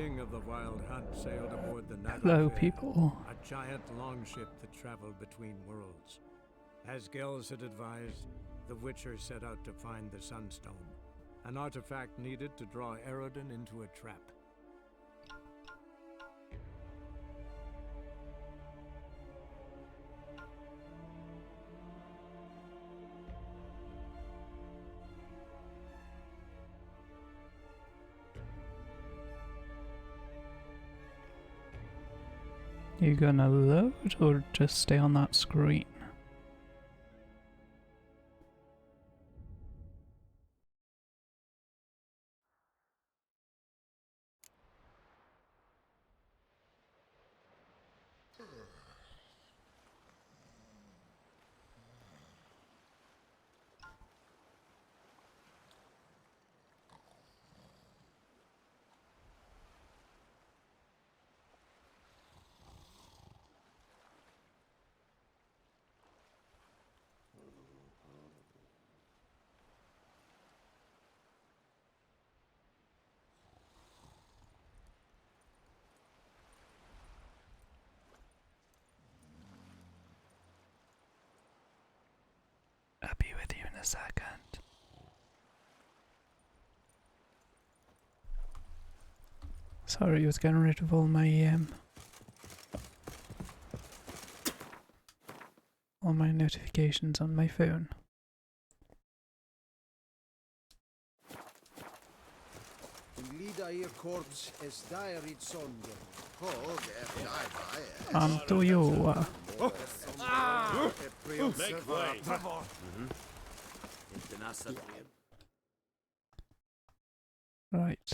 king of the Wild Hunt sailed aboard the Hello, Naglfar, people. a giant longship that traveled between worlds. As Gels had advised, the Witcher set out to find the Sunstone, an artifact needed to draw Eredin into a trap. You gonna load or just stay on that screen? I'll be with you in a second. Sorry, I was getting rid of all my notifications on my phone. Do you? Make way. Right.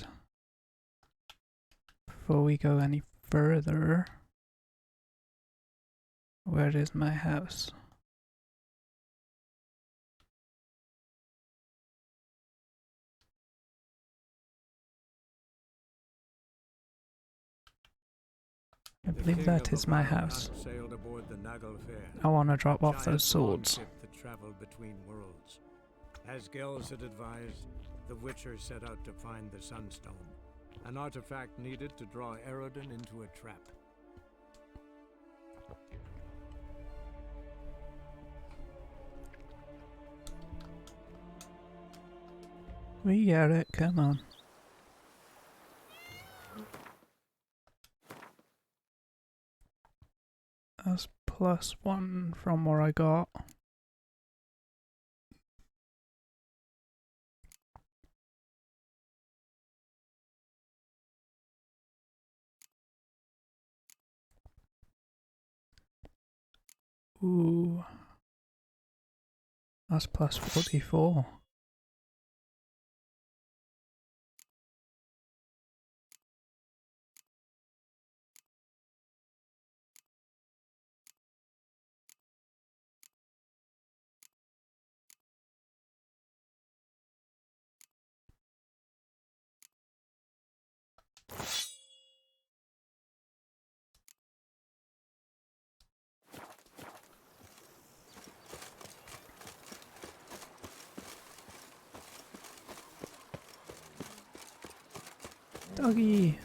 Before we go any further, where is my house? I believe that is my house. I want to drop off those swords. That traveled between worlds. As Gels had advised, the Witcher set out to find the Sunstone, an artifact needed to draw Eredin into a trap. We get it, come on. That's +1 from where I got. Ooh. That's +44. Doggy!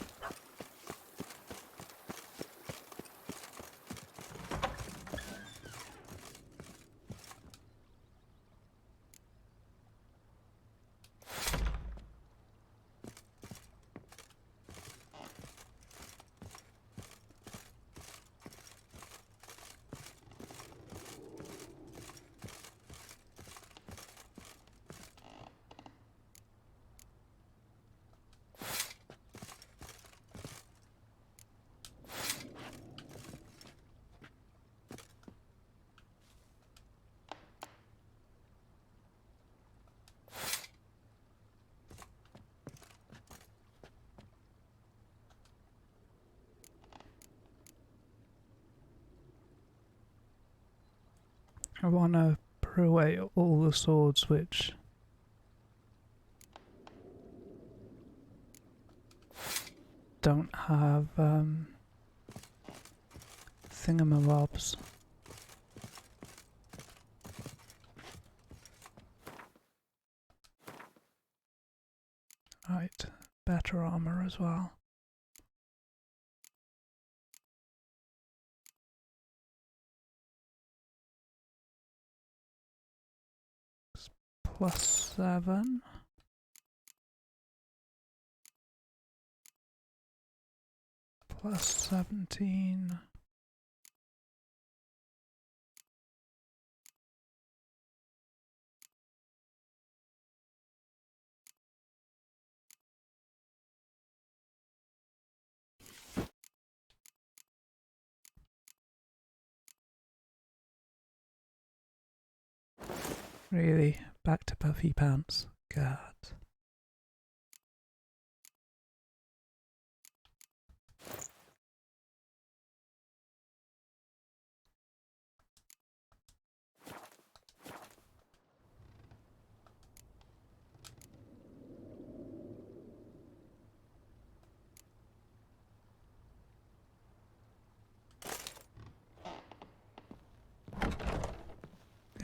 I want to put away all the swords which don't have thingamabobs. Right, better armor as well. +7. +17. Really? Back to puffy pants. God.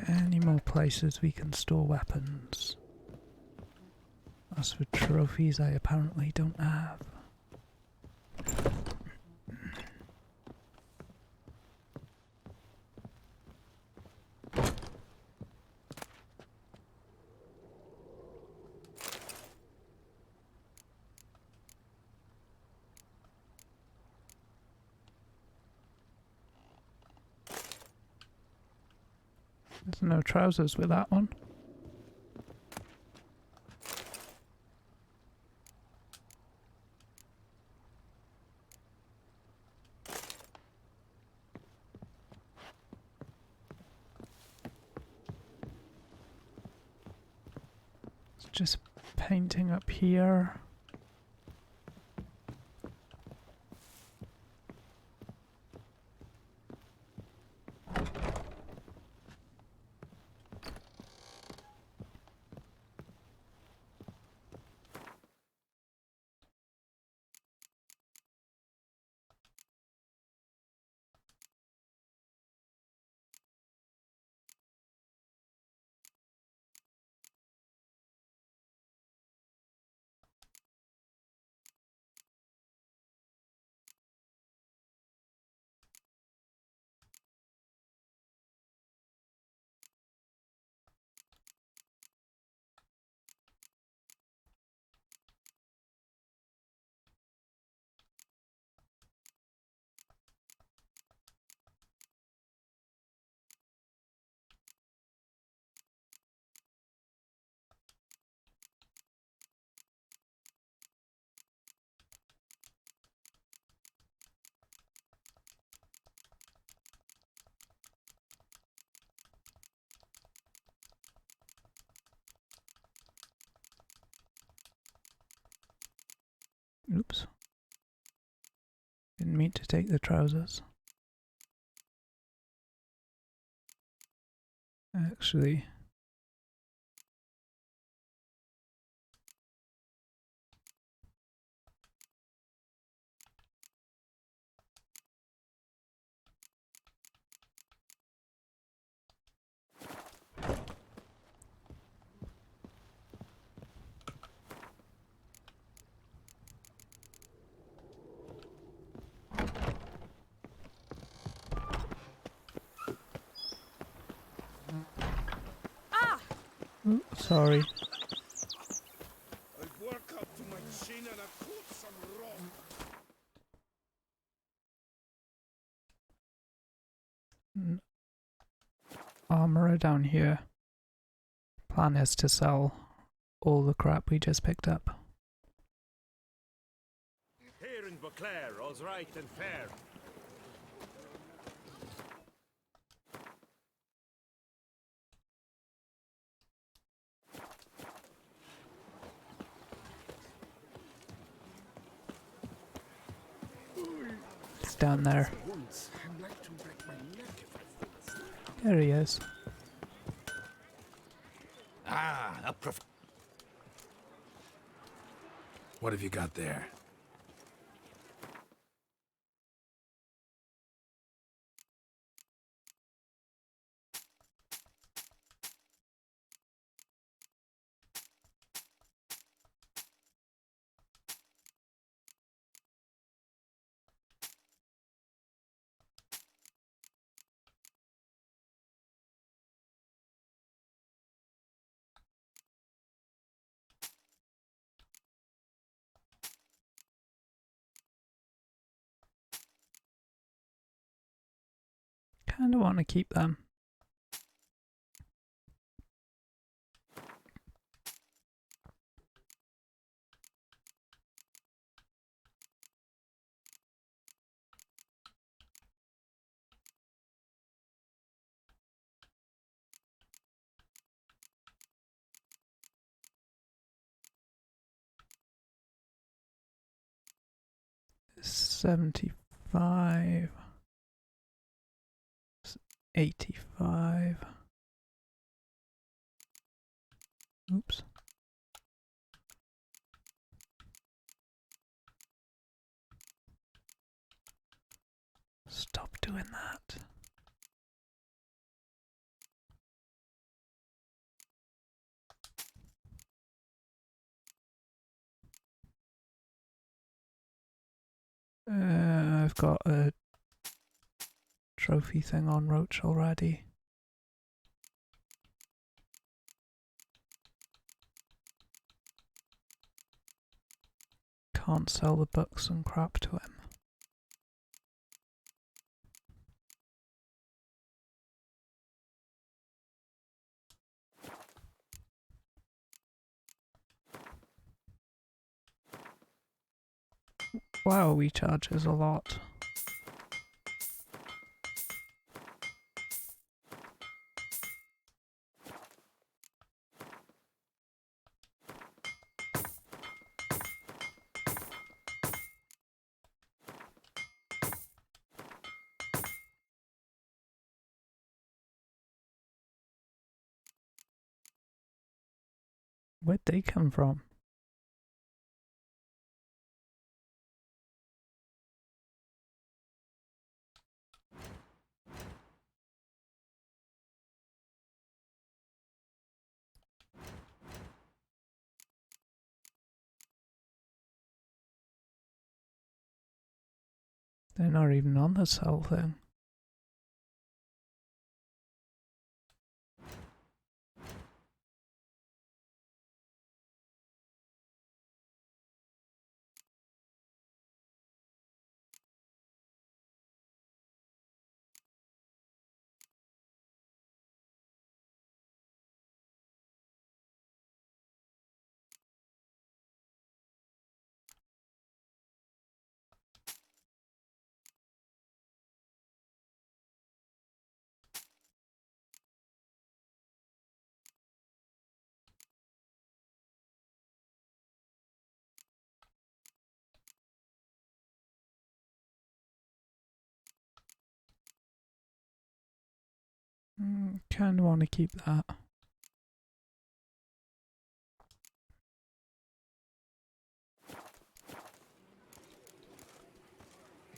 Any more places we can store weapons? As for trophies, I apparently don't have. There's no trousers with that one. It's just painting up here. Oops. Didn't mean to take the trousers. Actually, ooh, sorry. I work up to my chin and I caught some rock. Armorer down here. Plan is to sell all the crap we just picked up. Here in Beauclair, all's right and fair. It's down there. There he is. Ah, a prof... What have you got there? kind of want to keep them. $75, $85. Oops. Stop doing that. I've got a trophy thing on Roach already. Can't sell the books and crap to him. Wow, he charges a lot. Where'd they come from? They're not even on the sell thing. Kind of want to keep that.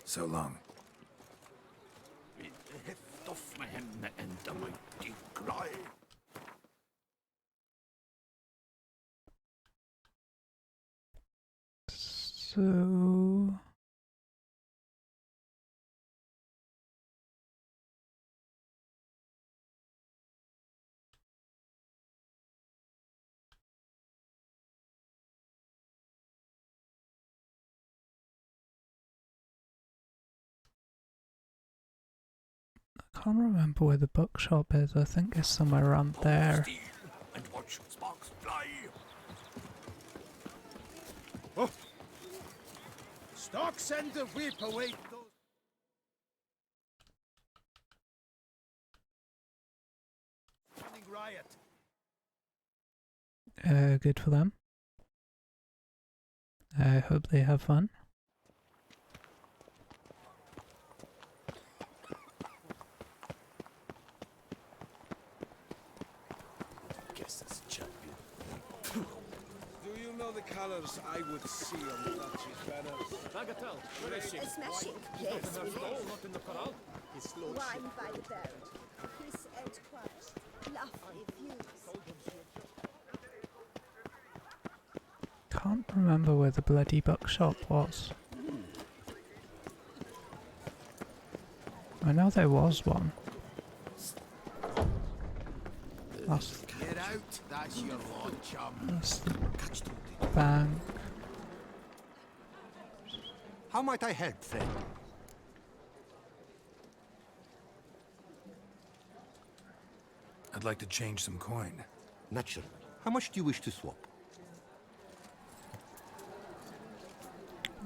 So long. So I can't remember where the bookshop is. I think it's somewhere around there. And watch sparks fly. Oh. Stark send the whip away those. Running riot. Good for them. I hope they have fun. Guess that's champion. Do you know the colors I would see on the Dutch's banners? Bagatelle, where is she? A smashing place we have. Not in the corral. His lordship. Wine by the barrel. Peace and quiet. Lovely views. Can't remember where the bloody bookshop was. I know there was one. That's Get out, that's your odd chum. the bank. How might I help, friend? I'd like to change some coin. Naturally. How much do you wish to swap?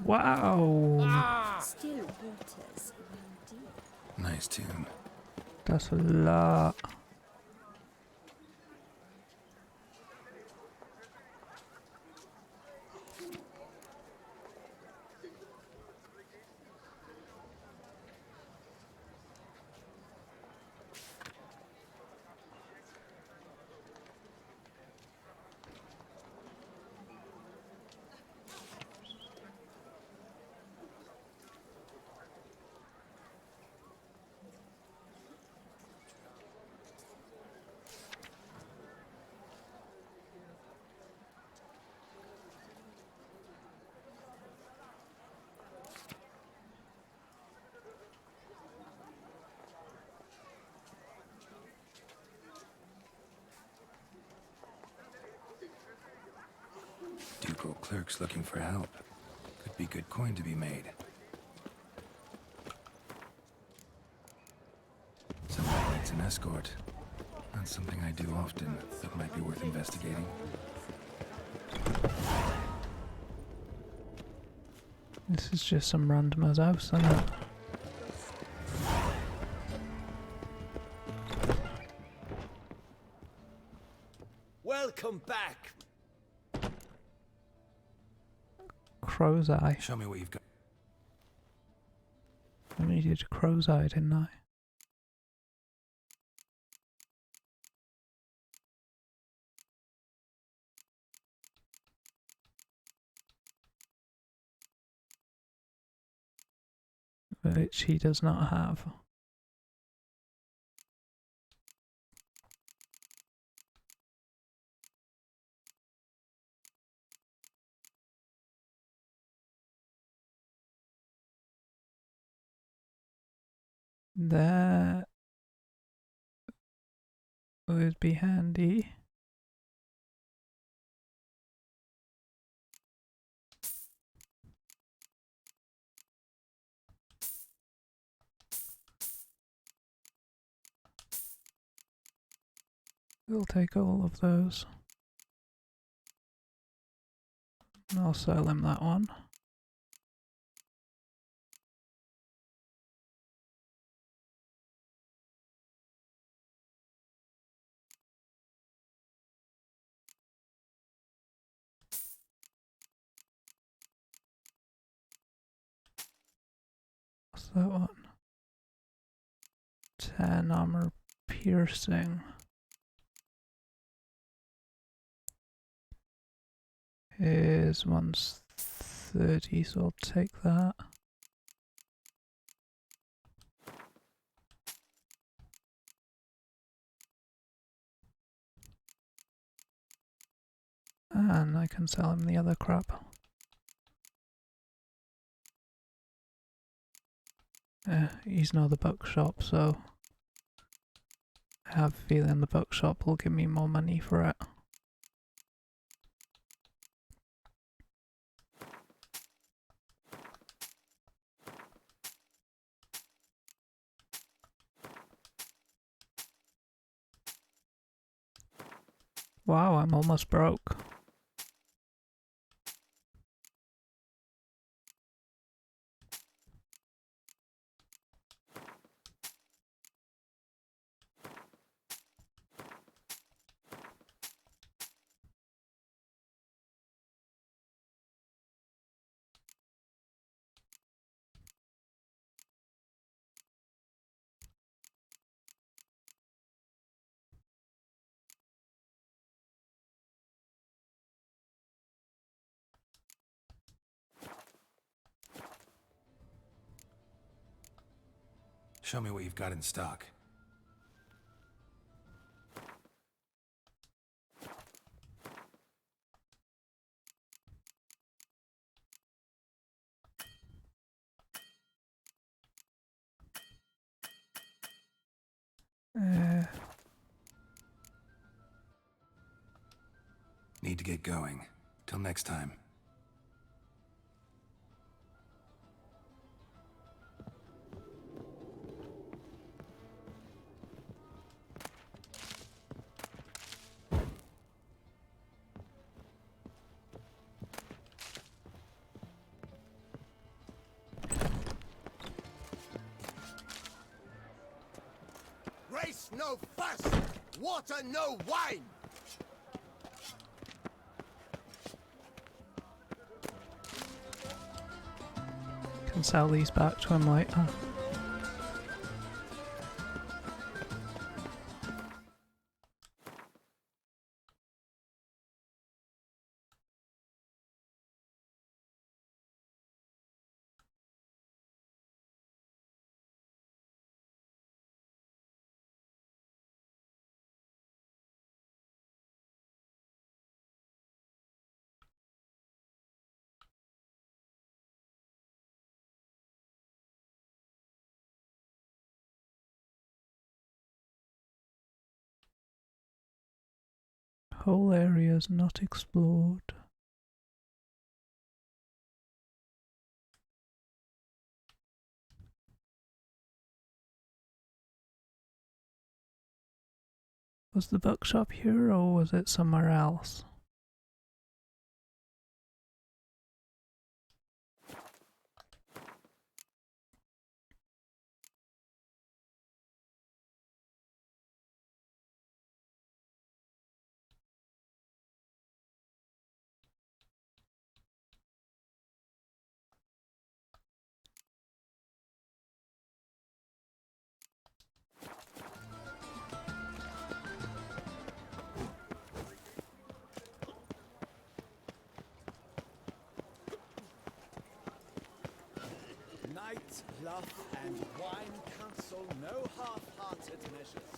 Wow, Still waters run deep. Nice tune. that's a lot. Ducal clerks looking for help. Could be good coin to be made. Somebody needs an escort. Not something I do often. That might be worth investigating. This is just some randomer's house, isn't it? Welcome back. Crow's eye. Show me what you've got. I needed a crow's eye, didn't I? Which he does not have. That would be handy. We'll take all of those. And I'll sell him that one. What's that one? 10 armor piercing. His one's 30, so I'll take that. And I can sell him the other crap. He's not the bookshop, so I have a feeling the bookshop will give me more money for it. Wow, I'm almost broke. Show me what you've got in stock. Need to get going. Till next time. water, no wine! Can sell these back to him later. Whole areas not explored. Was the bookshop here or was it somewhere else? Night, bluff, and wine counsel no half-hearted measures.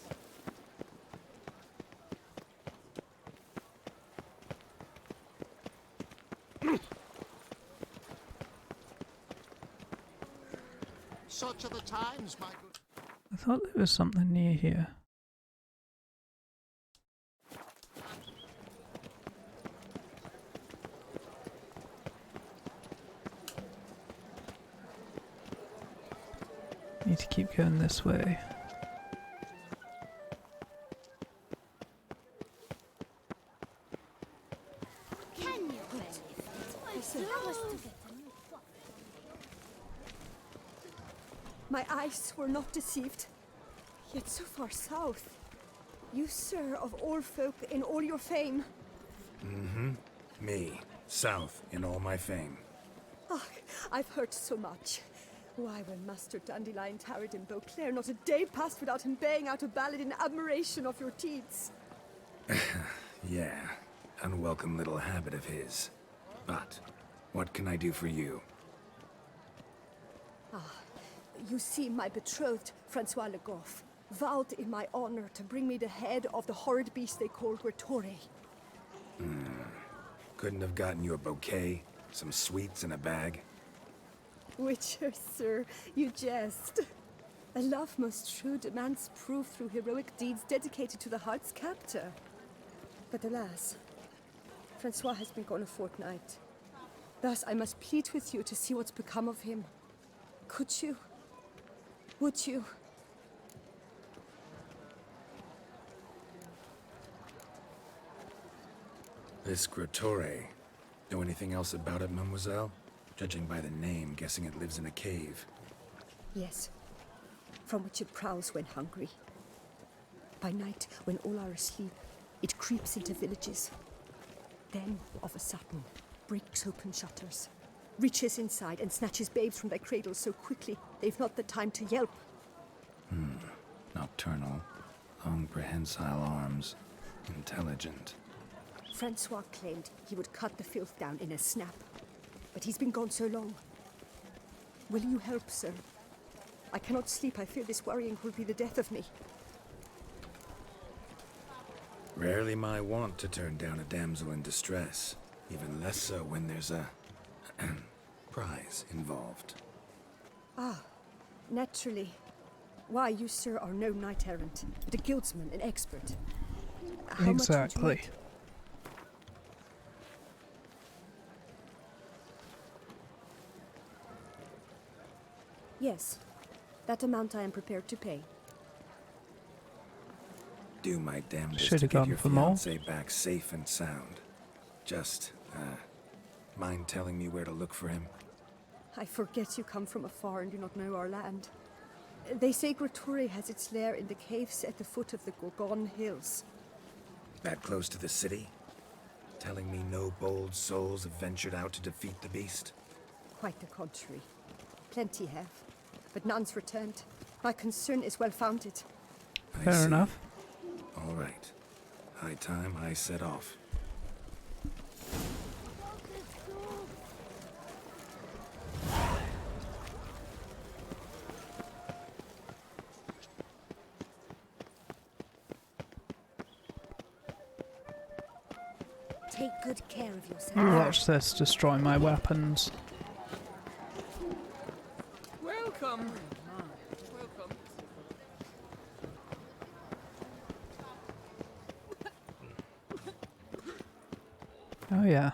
Such are the times, my good. I thought there was something near here. Need to keep going this way. Can you benefit? My eyes were not deceived, yet so far south. You, sir, of all folk in all your fame. Me, south in all my fame. Ah, I've heard so much. Why, when Master Dandelion tarried in Beauclair, not a day passed without him baying out a ballad in admiration of your deeds. Yeah, unwelcome little habit of his. But, what can I do for you? You see, my betrothed, Francois Le Goff, vowed in my honor to bring me the head of the horrid beast they call Griffin. Couldn't have gotten you a bouquet, some sweets in a bag? Witcher, sir, you jest. A love most true demands proof through heroic deeds dedicated to the heart's captor. But alas, Francois has been gone a fortnight. Thus I must plead with you to see what's become of him. Could you? Would you? This Griffin. Know anything else about it, mademoiselle? Judging by the name, guessing it lives in a cave. Yes, from which it prowls when hungry. By night, when all are asleep, it creeps into villages. Then, of a sudden, breaks open shutters, reaches inside and snatches babes from their cradles so quickly they've not the time to yelp. Nocturnal, long prehensile arms, intelligent. Francois claimed he would cut the filth down in a snap, but he's been gone so long. Will you help, sir? I cannot sleep. I fear this worrying will be the death of me. Rarely my wont to turn down a damsel in distress, even less so when there's a prize involved. Ah, naturally. Why, you, sir, are no knight-errant, but a guildsman, an expert. How much would you Exactly. want? Yes, that amount I am prepared to pay. Do my damnedest Should've to get gone your for more. fiancé back safe and sound. Just, mind telling me where to look for him? I forget you come from afar and do not know our land. They say Graturi has its lair in the caves at the foot of the Gorgon Hills. That close to the city? Telling me no bold souls have ventured out to defeat the beast? Quite the contrary. Plenty have, but none's returned. My concern is well-founded. I Fair see. enough. All right. High time I set off. Take good care of yourself. You watch this destroy my weapons. Welcome. Welcome. Oh yeah.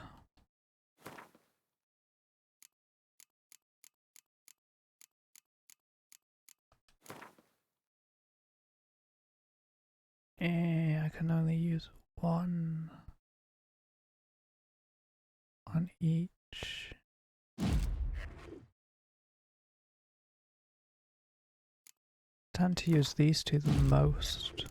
I can only use one on each. Tend to use these two the most.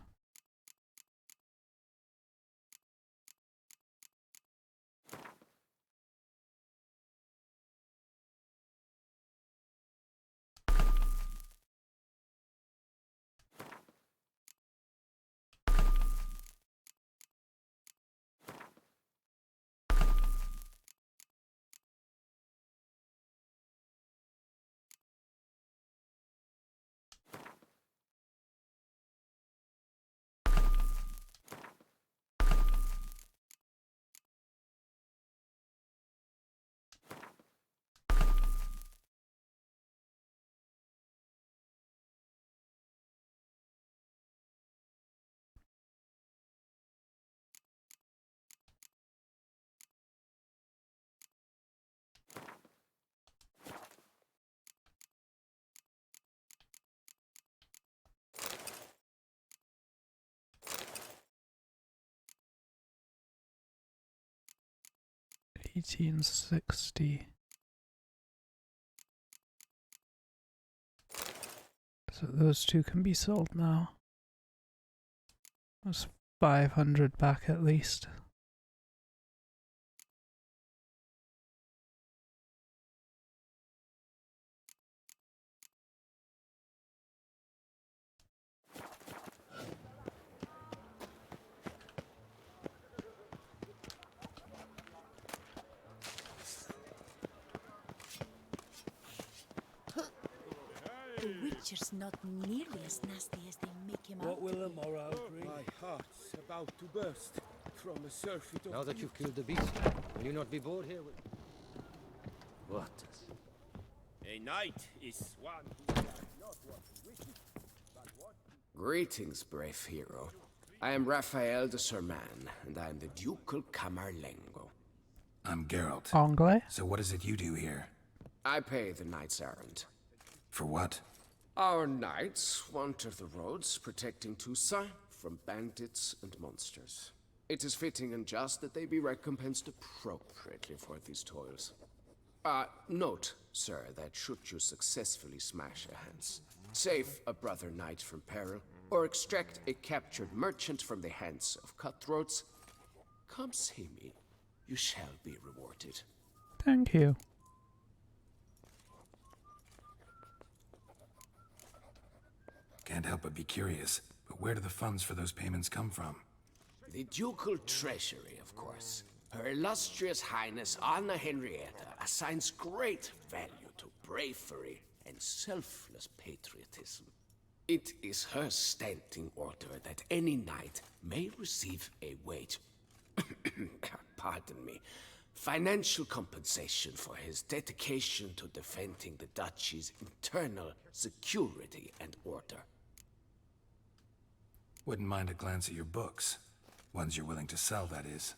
$18.60. So those two can be sold now. That's 500 back at least. The Witcher's not nearly as nasty as they make him out. What will the morrow bring? My heart's about to burst from a surfeit of... Now that you've killed the beast, will you not be bored here with... What? A knight is one who does not what he wishes, but what... Greetings, brave hero. I am Raphael de Serman, and I am the Ducal Camarlengo. I'm Geralt. Anglais? So what is it you do here? I pay the knight's errand. For what? Our knights wander the roads, protecting Tusa from bandits and monsters. It is fitting and just that they be recompensed appropriately for these toils. Note, sir, that should you successfully smash a Hans, save a brother knight from peril, or extract a captured merchant from the hands of cutthroats, come see me. You shall be rewarded. Thank you. Can't help but be curious, but where do the funds for those payments come from? The ducal treasury, of course. Her illustrious highness Anna Henrietta assigns great value to bravery and selfless patriotism. It is her standing order that any knight may receive a wage, pardon me, financial compensation for his dedication to defending the duchy's internal security and order. Wouldn't mind a glance at your books. Ones you're willing to sell, that is.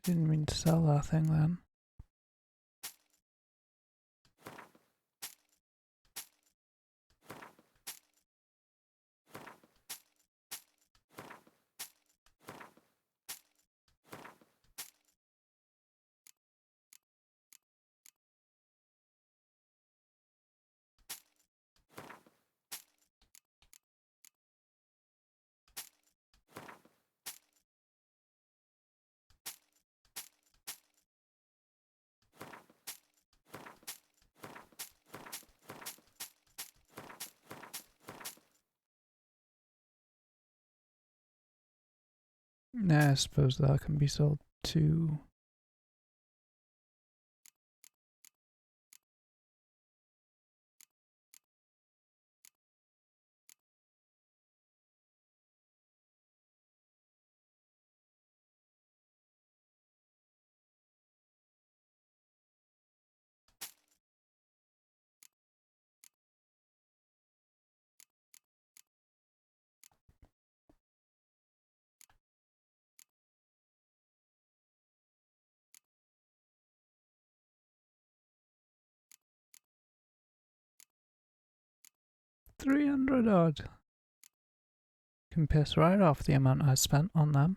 Didn't mean to sell that thing then. Nah, I suppose that can be sold too. $300 odd. Can piss right off the amount I spent on them.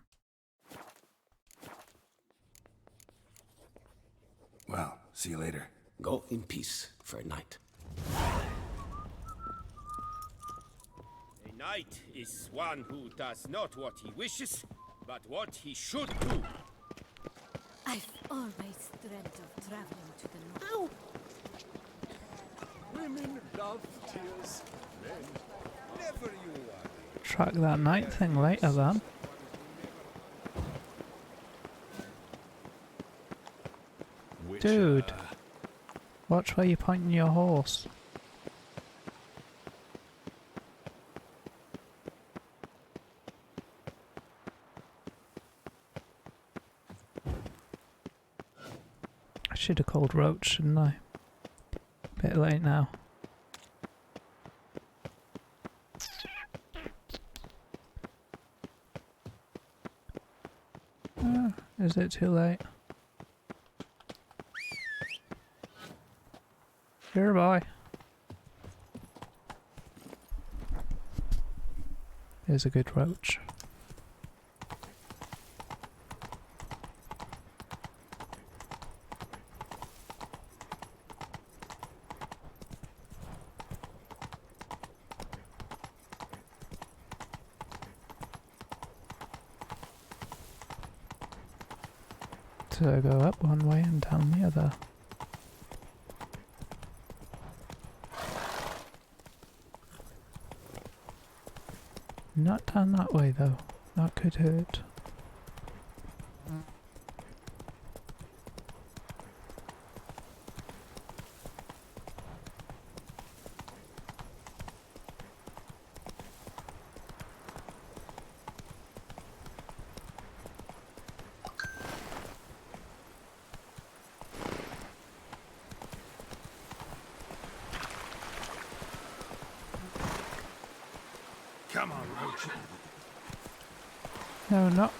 Well, see you later. Go in peace for a night. A knight is one who does not what he wishes, but what he should do. I've always dreamt of traveling to the north. Women love tears. Men, never you are. Track that night thing later then. Dude, watch where you're pointing your horse. I should have called Roach, shouldn't I? Bit late now. Is it too late? Sure, boy. There's a good roach. So go up one way and down the other. Not down that way though, that could hurt. Come on, Roach. No, not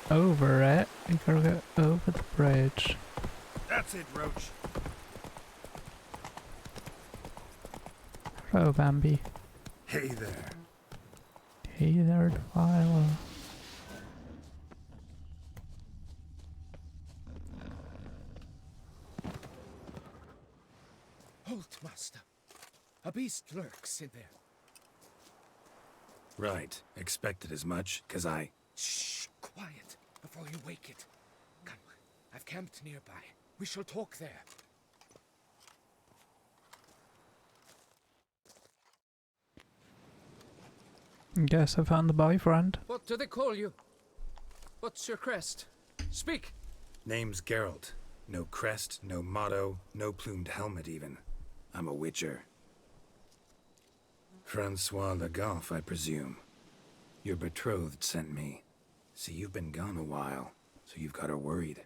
over it. You gotta go over the bridge. That's it, Roach. Hello, Bambi. Hey there. Hey there, Delilah. Halt, master. A beast lurks in there. Right. Expected as much, 'cause I... Shh, quiet, before you wake it. Come, I've camped nearby. We shall talk there. Guess I found the boyfriend. What do they call you? What's your crest? Speak! Name's Geralt. No crest, no motto, no plumed helmet even. I'm a witcher. Francois Le Goff, I presume. Your betrothed sent me. See, you've been gone a while, so you've got her worried.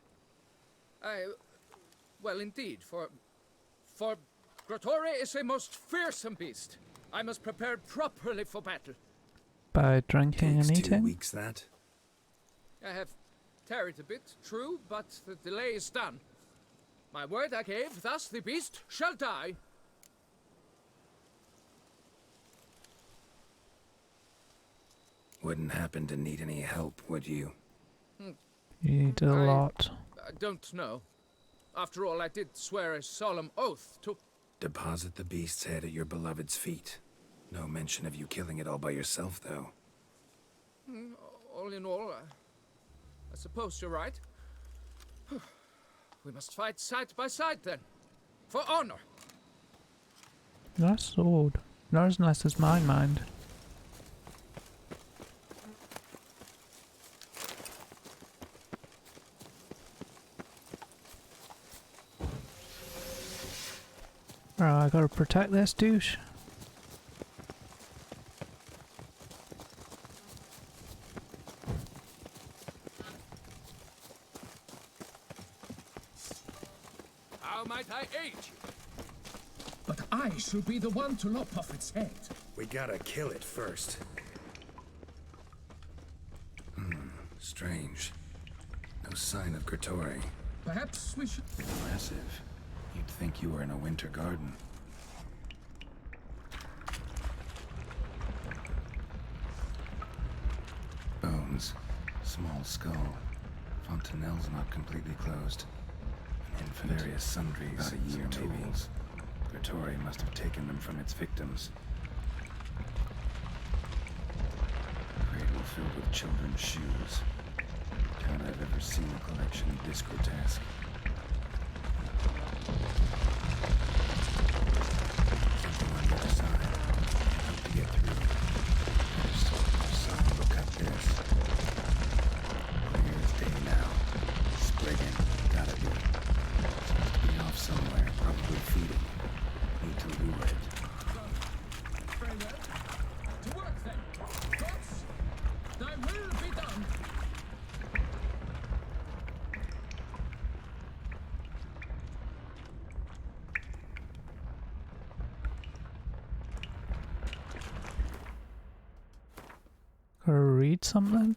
Well, indeed, for Grottore is a most fearsome beast. I must prepare properly for battle. By drinking Takes and 2 eating? weeks, that? I have tarried a bit, true, but the delay is done. My word I gave, thus the beast shall die. Wouldn't happen to need any help, would you? You need a lot. I don't know. After all, I did swear a solemn oath to... Deposit the beast's head at your beloved's feet. No mention of you killing it all by yourself, though. All in all, I suppose you're right. We must fight side by side, then. For honor. Nice sword. Not as nice as mine, mind. Alright, I gotta protect this douche. How might I aid you? But I should be the one to lop off its head. We gotta kill it first. Strange. No sign of Gritori. Perhaps we should... Impressive. You'd think you were in a winter garden. Bones. Small skull. Fontanelle's not completely closed. An infant. Various sundries. About a year, maybe. Gritori must have taken them from its victims. Cradle filled with children's shoes. Doubt I've ever seen a collection this grotesque. Something on the other side. Hope to get through. First, sun will cut this. Clear as day now. Spriggan, gotta be. Supposed to be off somewhere, probably feeding. Need to lure it. Very well. To work, then. Gods, thy will be done. Gotta read something?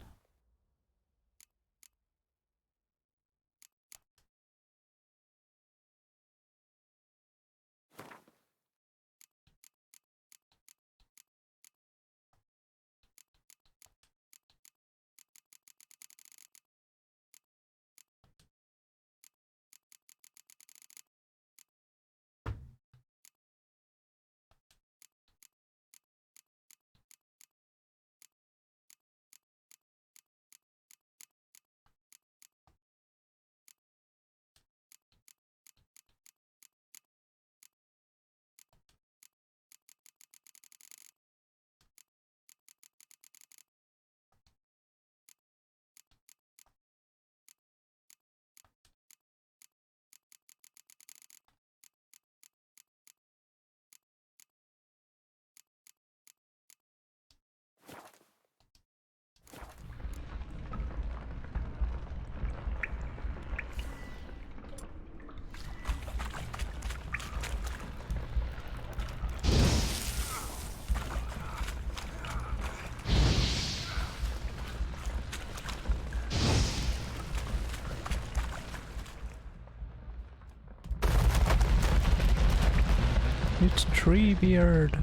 It's Treebeard.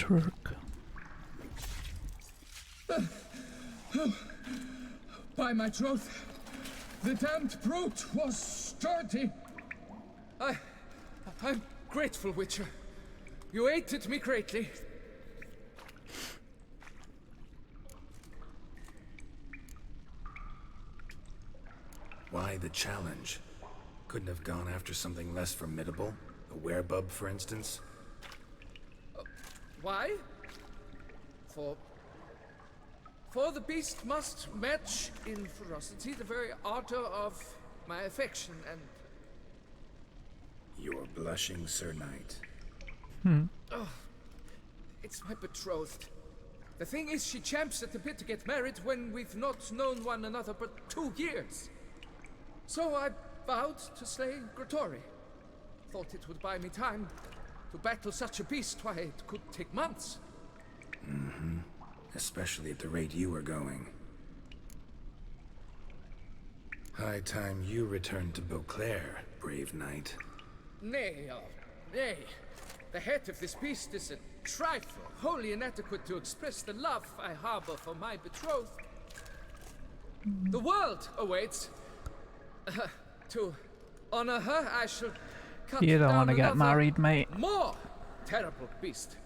truck. By my troth, the damned brute was sturdy. I'm grateful, Witcher. You aided me greatly. Why the challenge? Couldn't have gone after something less formidable? A werebub, for instance? Why? For the beast must match in ferocity the very ardor of my affection, and... You're blushing, Sir Knight. Oh, it's my betrothed. The thing is, she champs at the bit to get married when we've not known one another but 2 years. So I vowed to slay Grittori. Thought it would buy me time to battle such a beast. Why, it could take months. Especially at the rate you were going. High time you returned to Beauclair, brave knight. Nay, nay. The head of this beast is a trifle, wholly inadequate to express the love I harbor for my betrothed. The world awaits. To honor her, I shall cut You don't down want to get another, married, mate. more terrible beast.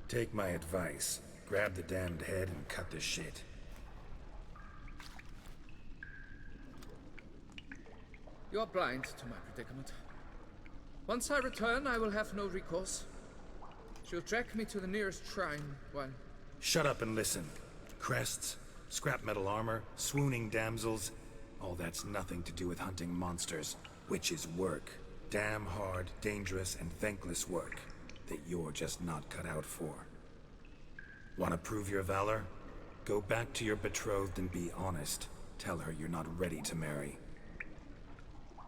Take my advice. Grab the damned head and cut the shit. You are blind to my predicament. Once I return, I will have no recourse. She'll track me to the nearest shrine while... Shut up and listen. Crests, scrap metal armor, swooning damsels. All that's nothing to do with hunting monsters. Witches' work. Damn hard, dangerous, and thankless work that you're just not cut out for. Want to prove your valor? Go back to your betrothed and be honest. Tell her you're not ready to marry.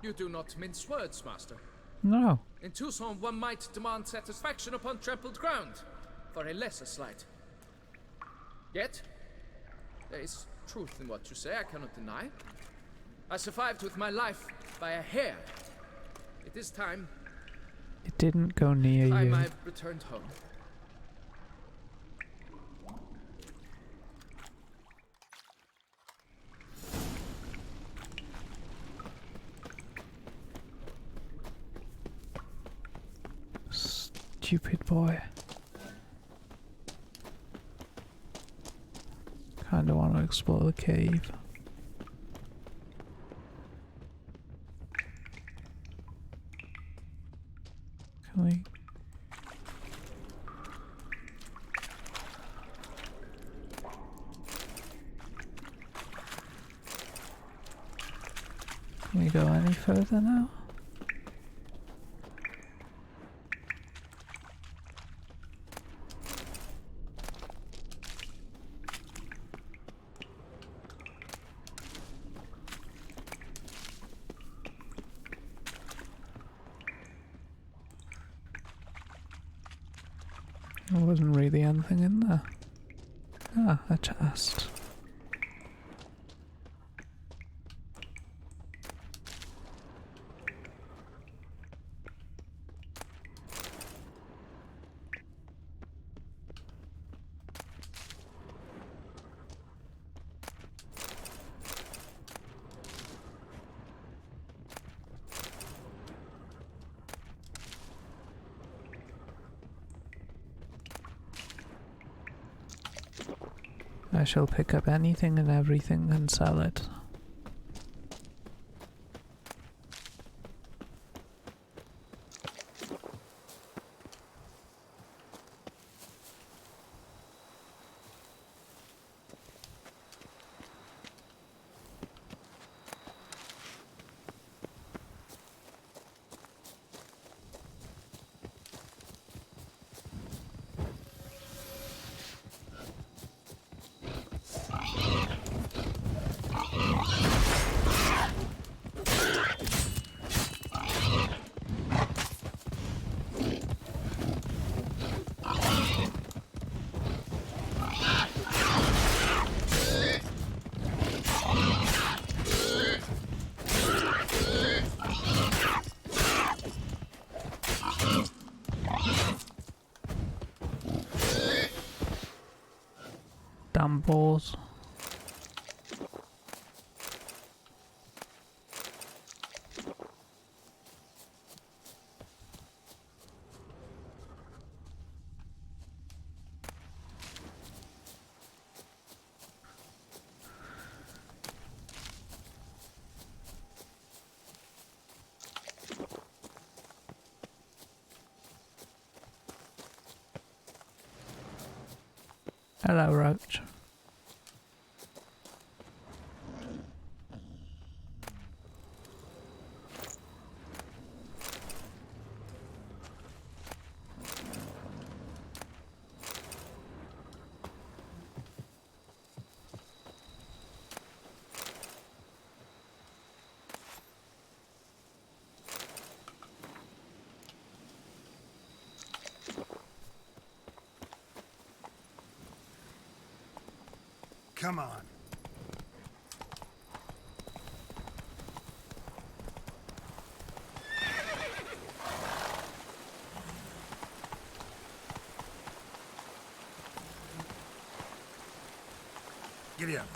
You do not mince words, master. No. In Tucson, one might demand satisfaction upon trampled ground for a lesser slight. Yet, there is truth in what you say, I cannot deny. I survived with my life by a hair. It is time It didn't go near you. I've returned home. Stupid boy. Kinda want to explore the cave. Can we? Can we go any further now? There wasn't really anything in there. Ah, a chest. I shall pick up anything and everything and sell it. Damn balls. Hello, Roach. Come on. Giddy up.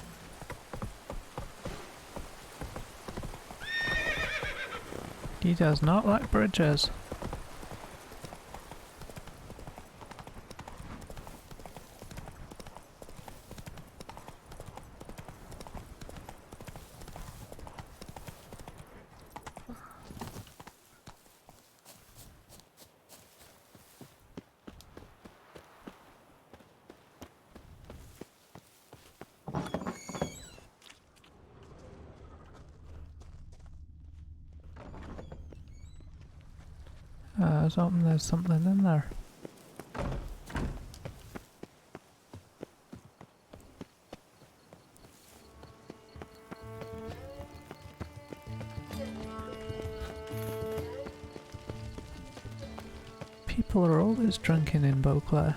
He does not like bridges. I was hoping there's something in there. People are always drinking in Beauclair.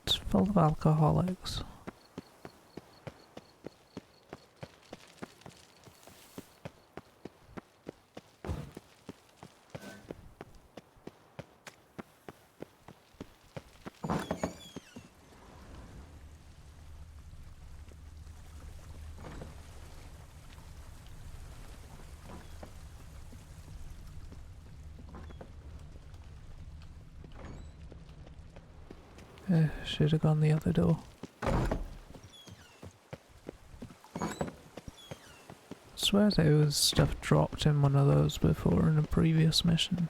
It's full of alcoholics. Should have gone the other door. Swear there was stuff dropped in one of those before in a previous mission.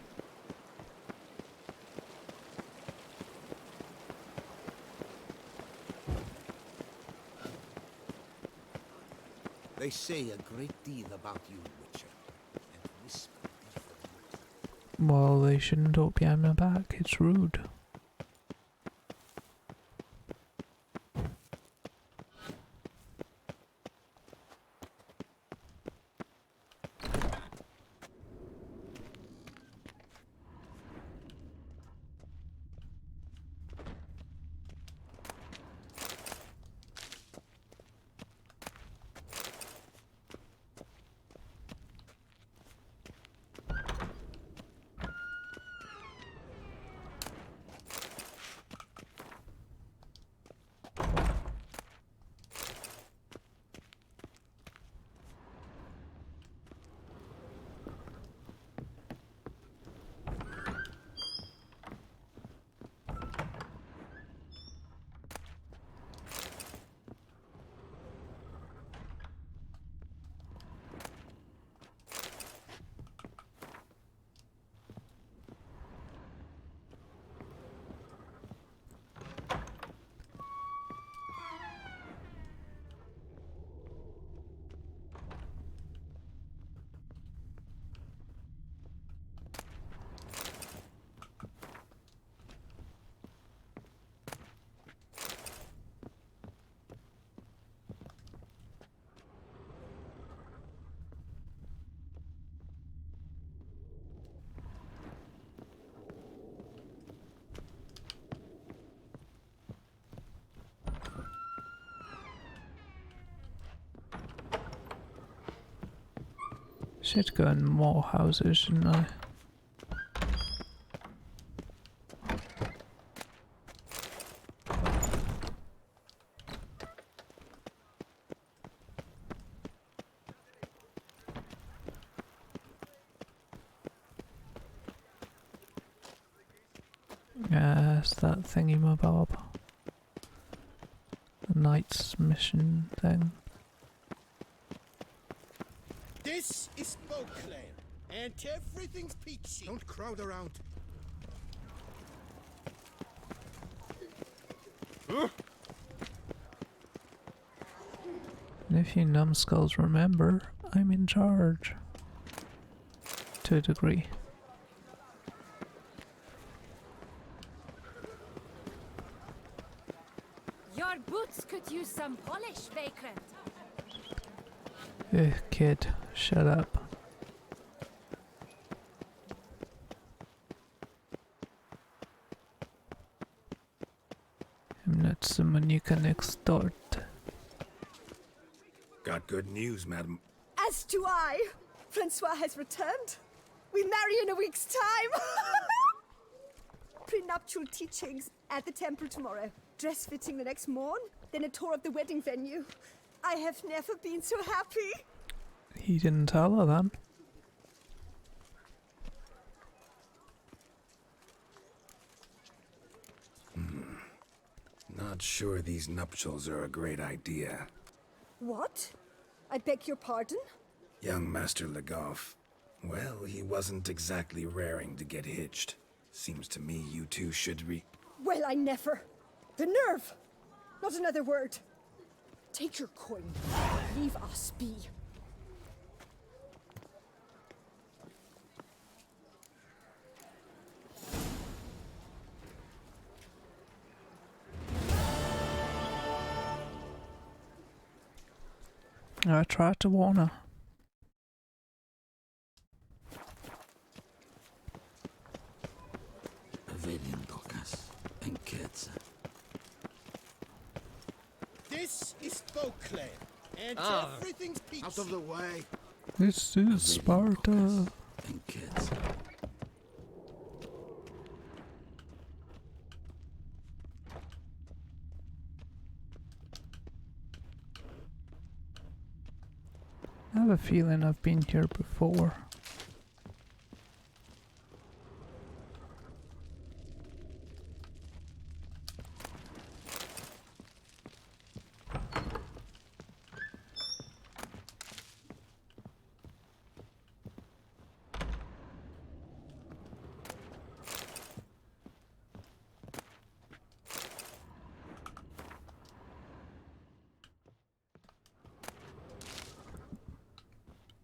They say a great deal about you, Witcher, and whisper different. Well, they shouldn't talk behind my back, it's rude. Should go in more houses, shouldn't I? Yes, that thingy-mabob. The knight's mission thing. This is Beauclair, and everything's peachy. Don't crowd around. And if you numbskulls remember, I'm in charge. To a degree. Your boots could use some polish, Vagrant. Kid, shut up. I'm not someone you can extort. Got good news, madam. As do I. Francois has returned. We marry in a week's time. Prenuptial teachings at the temple tomorrow. Dress fitting the next morn. Then a tour of the wedding venue. I have never been so happy. He didn't tell her then. Not sure these nuptials are a great idea. What? I beg your pardon? Young Master Legoff, well, he wasn't exactly raring to get hitched. Seems to me you two should Well, I never. The nerve! Not another word. Take your coin. Leave us be. I tried to warn her. This is Beauclair, and everything's peachy. Out of the way. This is Sparta. And kids. I have a feeling I've been here before.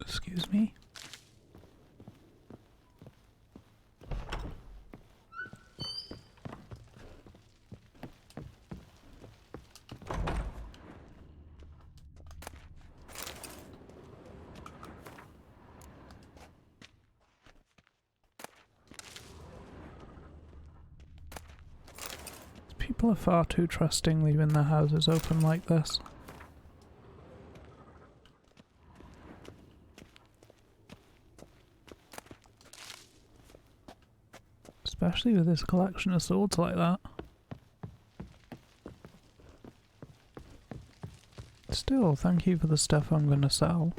Excuse me. People are far too trusting leaving their houses open like this. Especially with this collection of swords like that. Still, thank you for the stuff I'm gonna sell.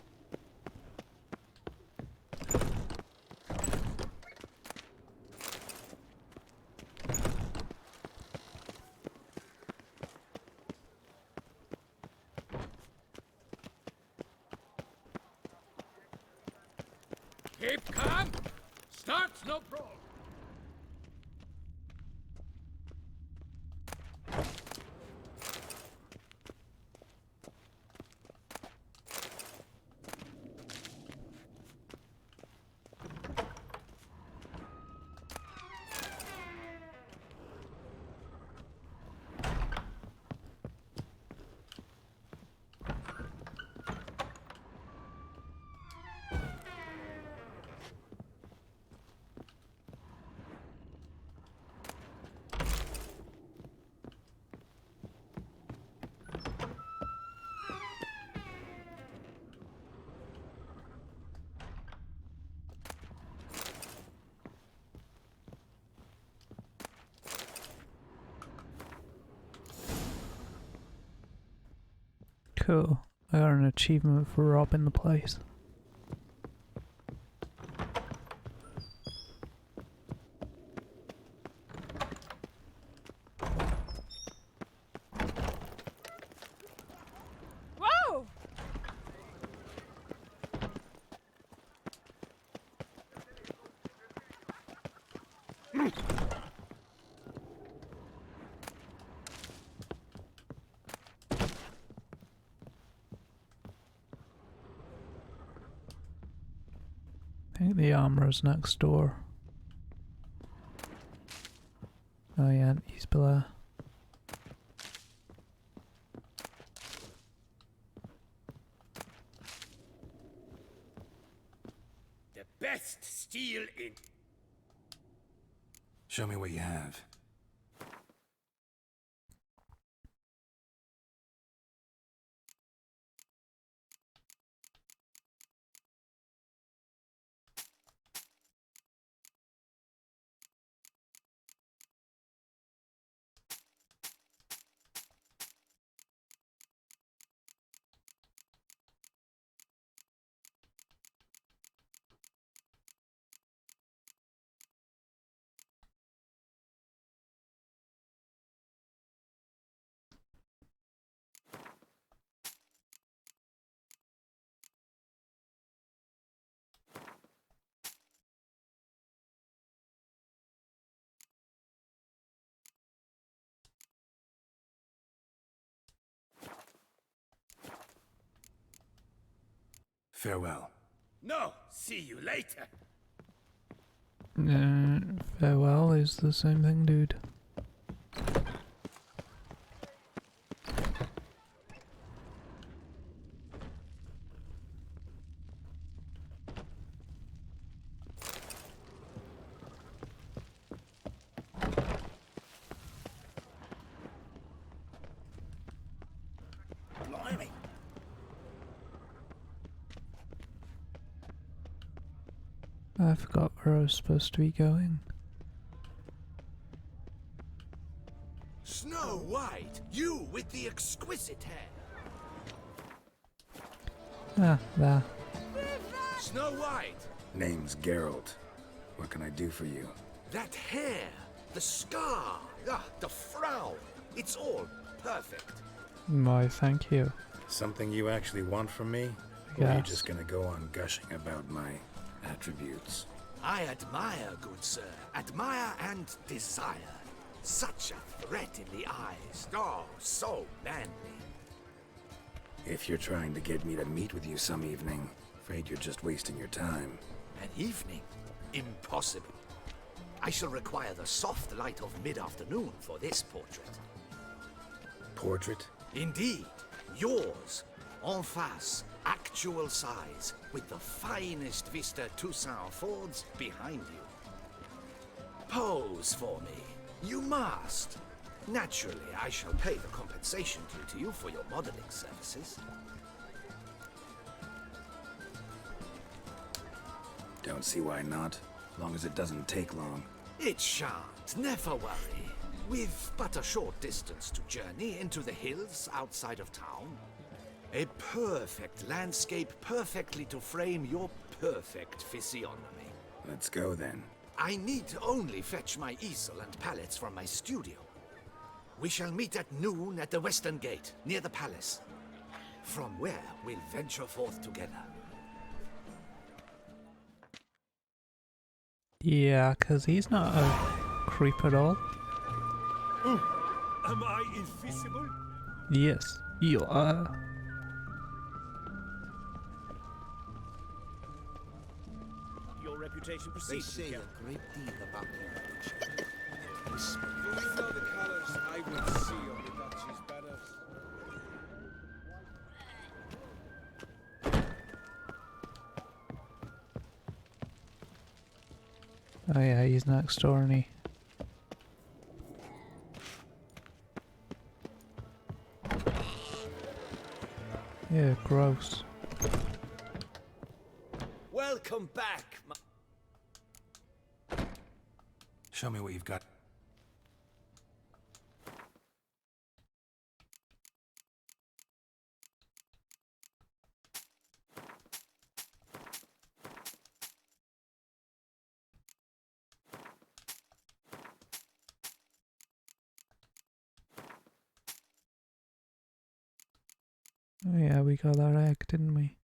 Keep calm. Start no brawl. Cool. I got an achievement for robbing the place. I think the armorer's next door. Oh yeah, he's below. The best steel in... Show me what you have. Farewell. No, see you later. Farewell is the same thing, dude. Blimey. I forgot where I was supposed to be going. Snow White, you with the exquisite hair. Ah, there. Snow White, Name's Geralt. What can I do for you? that hair, the scar, the frown, it's all perfect. Why, thank you. Something you actually want from me? Or are you Yes. just gonna go on gushing about my attributes? I admire, good sir, admire and desire. Such a threat in the eyes, oh, so manly. If you're trying to get me to meet with you some evening, afraid you're just wasting your time. An evening? Impossible. I shall require the soft light of mid-afternoon for this portrait. Portrait? Indeed, yours, en face, actual size, with the finest vista Toussaint affords behind you. Pose for me. You must. Naturally, I shall pay the compensation due to you for your modeling services. Don't see why not, as long as it doesn't take long. It shan't, never worry. With but a short distance to journey into the hills outside of town. A perfect landscape perfectly to frame your perfect physiognomy. Let's go then. I need only fetch my easel and palettes from my studio. We shall meet at noon at the western gate, near the palace. From where we'll venture forth together. Yeah, 'cause he's not a creep at all. Am I invisible? Yes, you are. Your reputation They precedes say you. a great deal about you, Witcher. And whisper. Do you know the colors I would see on the Duchy's banners? Oh yeah, he's next door, and he. Yeah, gross. Welcome back, Show me what you've got. Oh yeah, we got that egg, didn't we?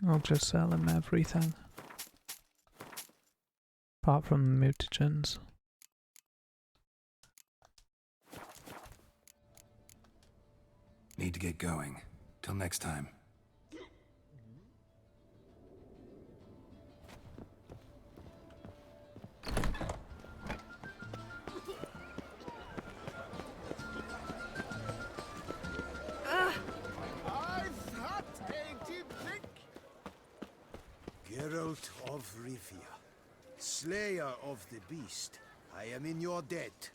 I'll just sell him everything. Apart from the mutagens. Need to get going. Till next time. Geralt of Rivia, Slayer of the Beast, I am in your debt.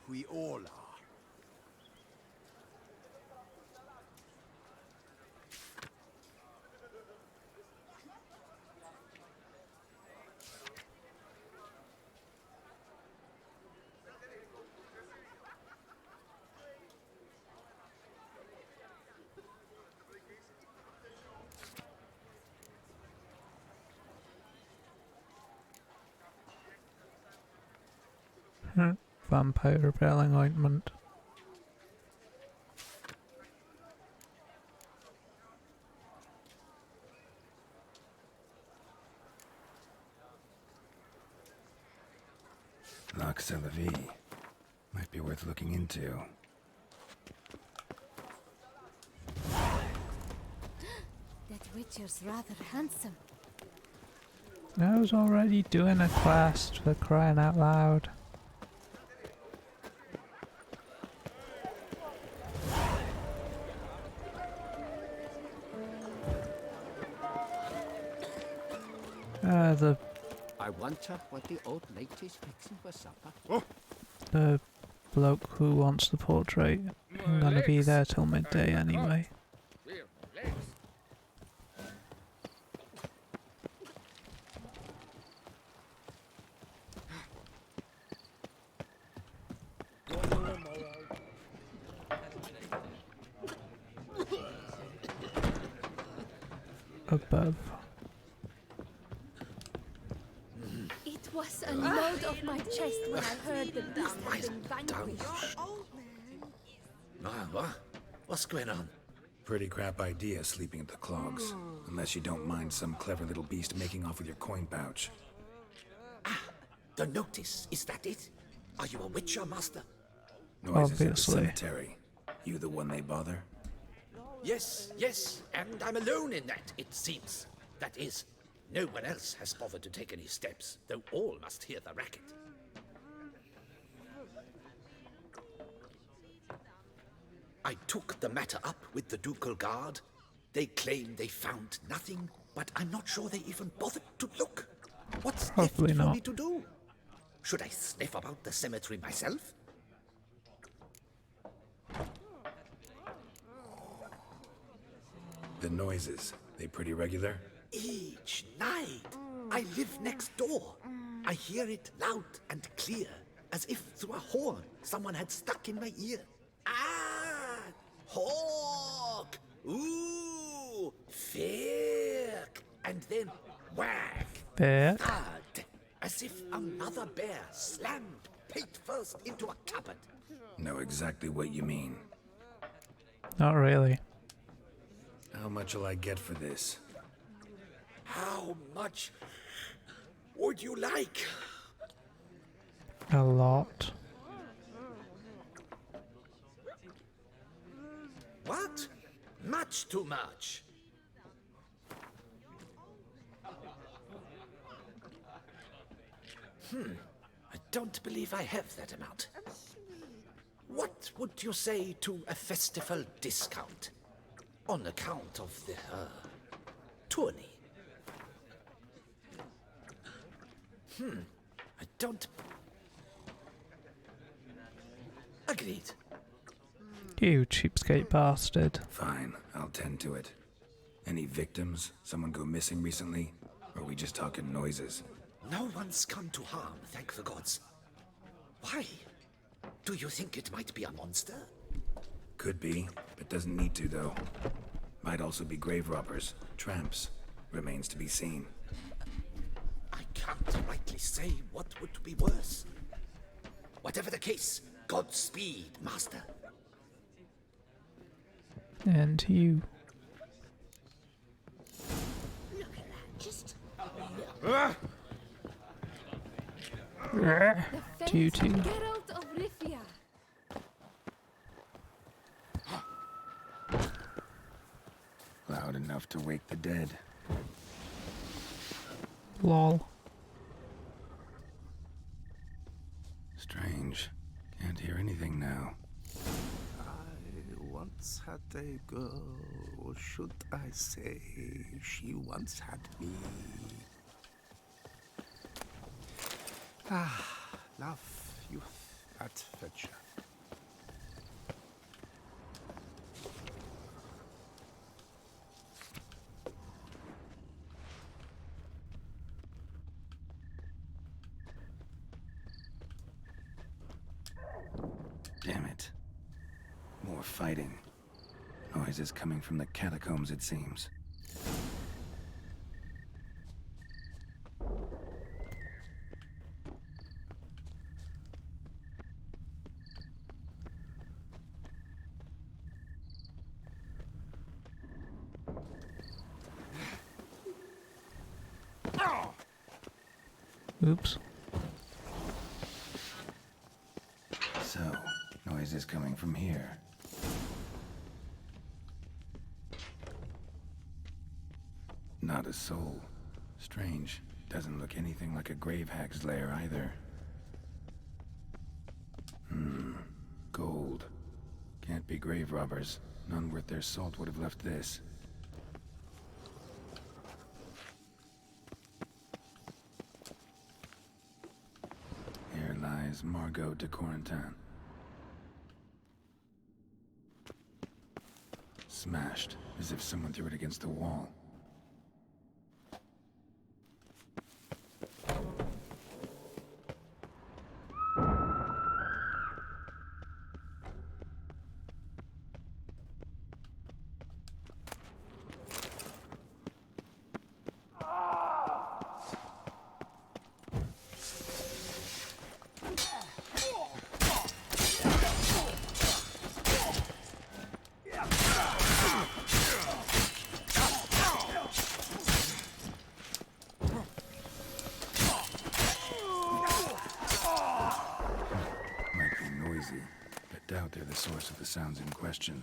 We all are. Vampire repelling ointment. Loch Celavi. Might be worth looking into. That Witcher's rather handsome. I was already doing a quest, for crying out loud. I wonder what the old lady's fixing for supper. The bloke who wants the portrait ain't gonna be there till midday anyway. Above. It was a load off my chest when I heard the beast had been vanquished. What's going on? Pretty crap idea sleeping at the clogs. Unless you don't mind some clever little beast making off with your coin pouch. The notice, is that it? Are you a Witcher, Master? Noises at the Obviously. cemetery. You the one they bother? Yes, and I'm alone in that, it seems. That is, no one else has bothered to take any steps, though all must hear the racket. I took the matter up with the Ducal Guard. They claim they found nothing, but I'm not sure they even bothered to look. What's Hopefully left for not. me to do? Should I sniff about the cemetery myself? The noises, they pretty regular? Each night. I live next door. I hear it loud and clear, as if through a horn someone had stuck in my ear. Ah! Hawk! Ooh! Firk! And then whack! There. Thud! As if another bear slammed pate first into a cupboard. Know exactly what you mean. Not really. How much will I get for this? How much would you like? A lot. What? Much too much. I don't believe I have that amount. What would you say to a festival discount? On account of the tourney. I don't... Agreed. You cheapskate bastard. Fine, I'll tend to it. Any victims? Someone go missing recently? Or are we just talking noises? No one's come to harm, thank the gods. Why? Do you think it might be a monster? Could be, but doesn't need to though. Might also be grave robbers, tramps. Remains to be seen. I can't rightly say what would be worse. Whatever the case, Godspeed, Master. And you. Tutu. Geralt of Rivia. Loud enough to wake the dead. Lol. Strange. Can't hear anything now. I once had a girl, or should I say, she once had me. Ah, love, youth, adventure. Damn it. More fighting. Noises coming from the catacombs, it seems. Oops. So, noises coming from here. Not a soul. Strange. Doesn't look anything like a grave hag's lair either. Gold. Can't be grave robbers. None worth their salt would have left this. Here lies Margot de Corentin. Smashed, as if someone threw it against the wall. Doubt they're the source of the sounds in question.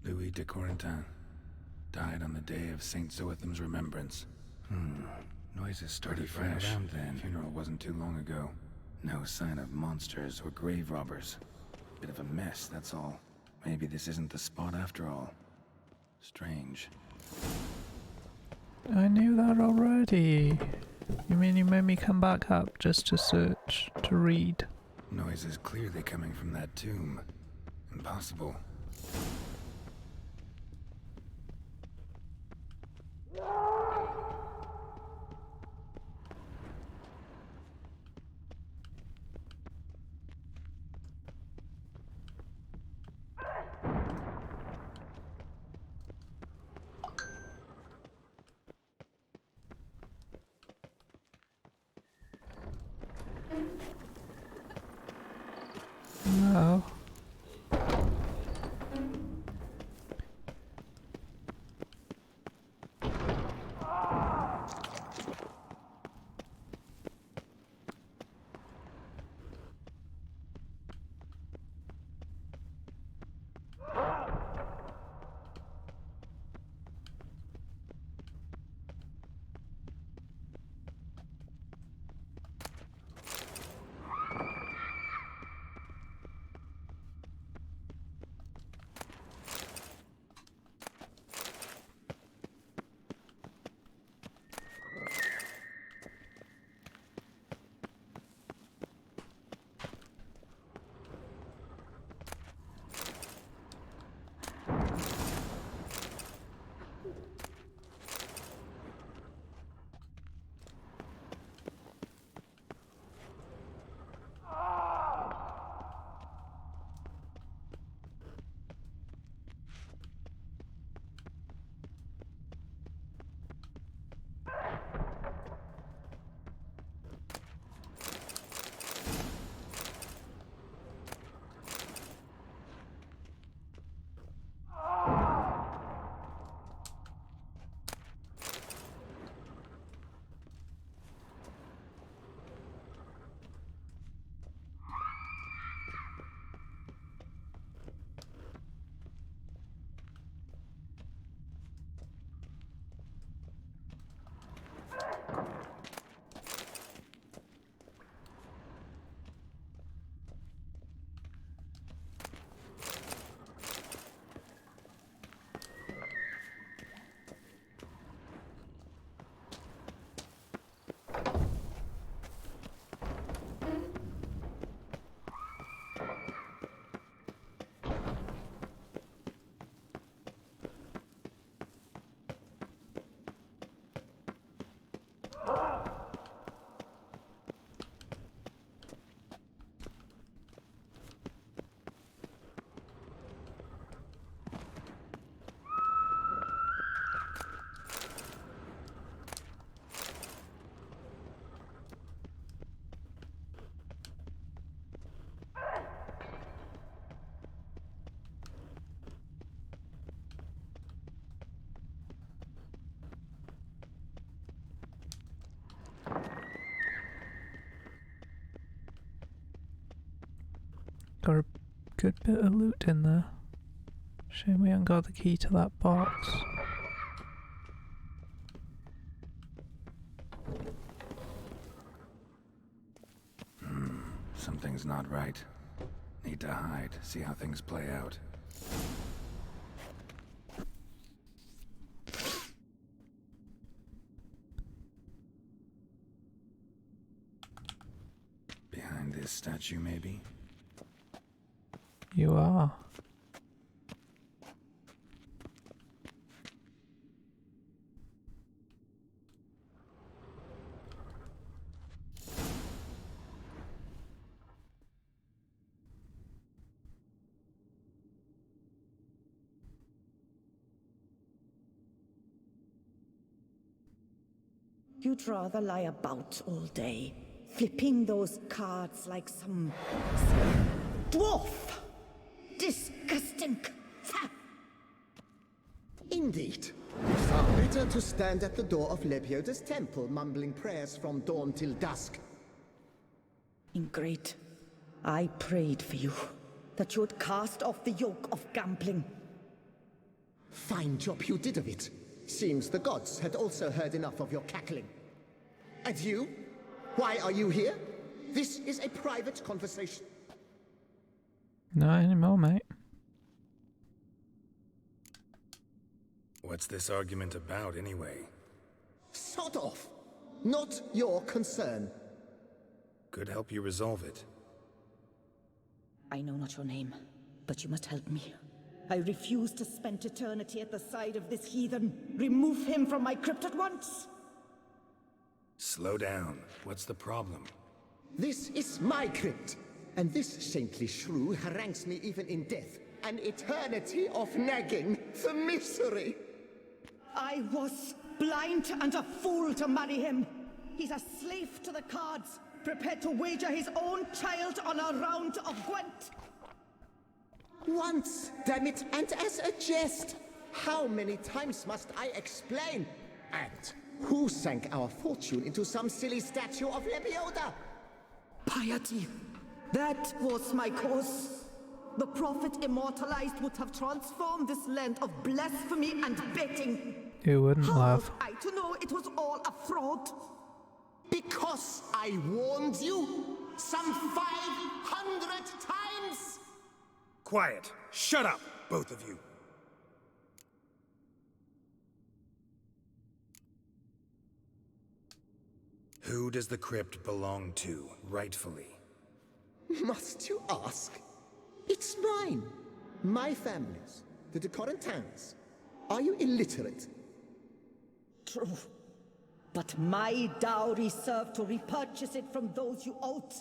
Louis de Corentin died on the day of Saint Zoetham's remembrance. Noises started fresh. Around then. Funeral wasn't too long ago. No sign of monsters or grave robbers. Bit of a mess, that's all. Maybe this isn't the spot after all. Strange. I knew that already. You mean you made me come back up just to search, to read? Noises clearly coming from that tomb. Impossible. No. Got a good bit of loot in there. Shame we haven't got the key to that box. Something's not right. Need to hide, see how things play out. Behind this statue, maybe? You are. You'd rather lie about all day, flipping those cards like some dwarf. Disgusting. Indeed. Far better to stand at the door of Lepioda's temple, mumbling prayers from dawn till dusk. Ingrid, I prayed for you, that you would cast off the yoke of gambling. Fine job you did of it. Seems the gods had also heard enough of your cackling. And you? Why are you here? This is a private conversation. Not anymore, mate. What's this argument about, anyway? Sod off! Not your concern. Could help you resolve it. I know not your name, but you must help me. I refuse to spend eternity at the side of this heathen. Remove him from my crypt at once! Slow down. What's the problem? This is my crypt, and this saintly shrew harangues me even in death. An eternity of nagging, the misery! I was blind and a fool to marry him. He's a slave to the cards, prepared to wager his own child on a round of Gwent. Once, damn it, and as a jest. How many times must I explain? And who sank our fortune into some silly statue of Lepioda? Piety. That was my cause. The prophet immortalized would have transformed this land of blasphemy and betting. You wouldn't laugh. How was I to know it was all a fraud? Because I warned you some 500 times! Quiet! Shut up, both of you! Who does the crypt belong to, rightfully? Must you ask? It's mine. My family's. The de Corentins. Are you illiterate? True. But my dowry served to repurchase it from those you owed.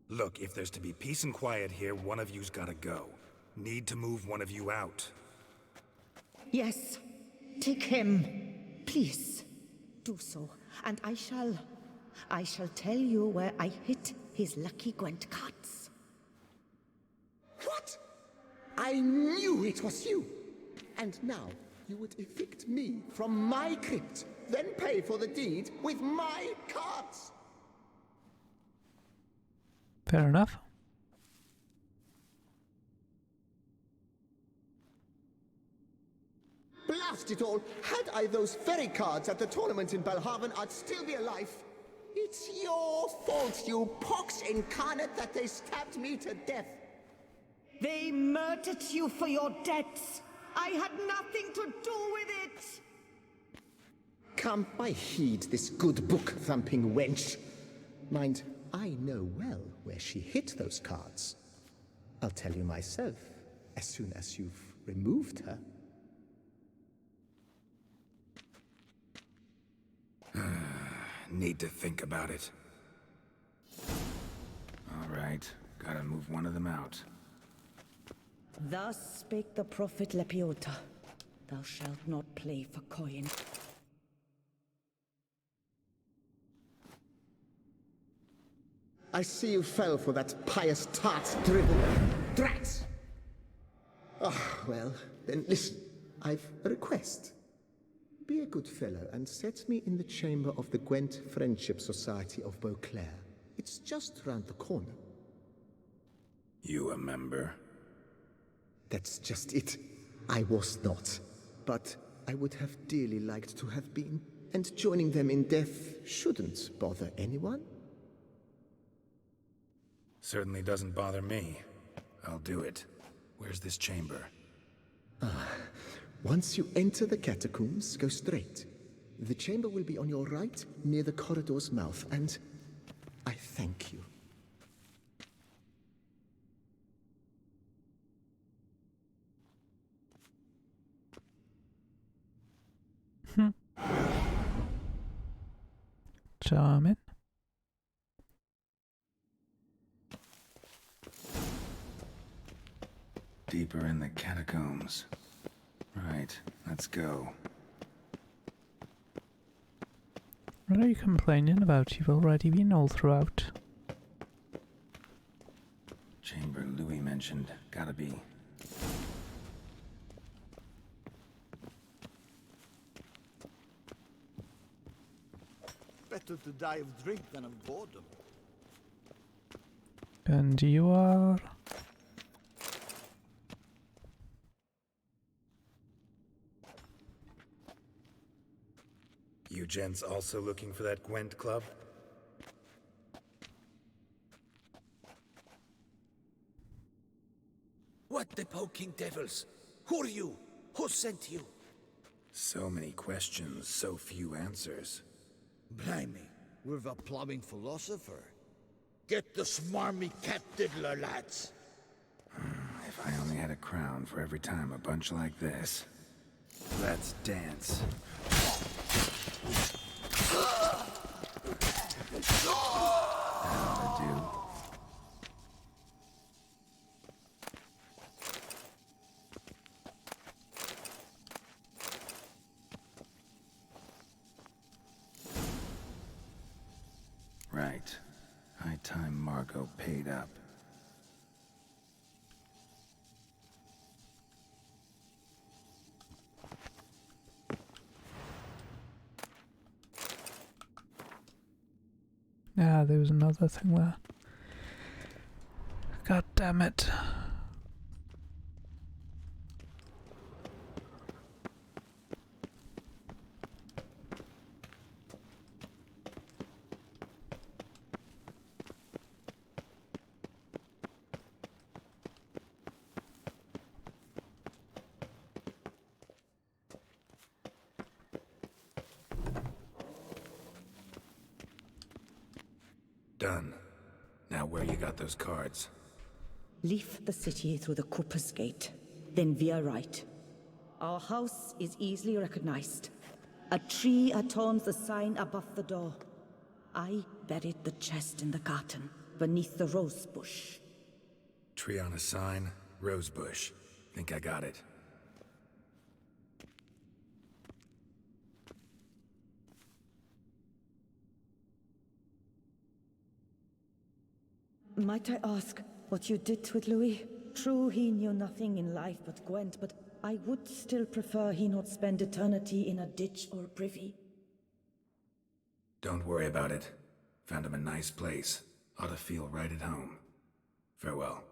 Look, if there's to be peace and quiet here, one of you's gotta go. Need to move one of you out. Yes. Take him. Please. Do so. And I shall tell you where I hid his lucky Gwent cards. What? I knew it was you. And now you would evict me from my crypt, then pay for the deed with my cards. Fair enough. Blast it all! Had I those very cards at the tournament in Belhaven, I'd still be alive. It's your fault, you pox incarnate, that they stabbed me to death. They murdered you for your debts. I had nothing to do with it. Come, I heed this good book-thumping wench. Mind, I know well where she hid those cards. I'll tell you myself, as soon as you've removed her. Need to think about it. All right, gotta move one of them out. Thus spake the prophet Lepioda. Thou shalt not play for coin. I see you fell for that pious tart's dribble. Drats! Ah, well, then listen. I've a request. Be a good fellow and set me in the chamber of the Gwent Friendship Society of Beauclair. It's just round the corner. You a member? That's just it. I was not. But I would have dearly liked to have been. And joining them in death shouldn't bother anyone. Certainly doesn't bother me. I'll do it. Where's this chamber? Once you enter the catacombs, go straight. The chamber will be on your right, near the corridor's mouth, and I thank you. Charming. Deeper in the catacombs. Right, let's go. What are you complaining about? You've already been all throughout. Chamber Louis mentioned. Gotta be. Better to die of drink than of boredom. And you are... You gents also looking for that Gwent club? What the poking devils? Who are you? Who sent you? So many questions, so few answers. Blimey, we're the plumbing philosopher. Get the smarmy cat diddler, lads. If I only had a crown for every time a bunch like this. Let's dance. That'll do. Right. High time Margot paid up. Yeah, there was another thing there. God damn it. Done. Now where you got those cards? Leave the city through the Cooper's Gate, then veer right. Our house is easily recognized. A tree adorns the sign above the door. I buried the chest in the garden, beneath the rose bush. Tree on a sign, rose bush. Think I got it. Might I ask what you did with Louis? True, he knew nothing in life but Gwent, but I would still prefer he not spend eternity in a ditch or privy. Don't worry about it. Found him a nice place. Ought to feel right at home. Farewell.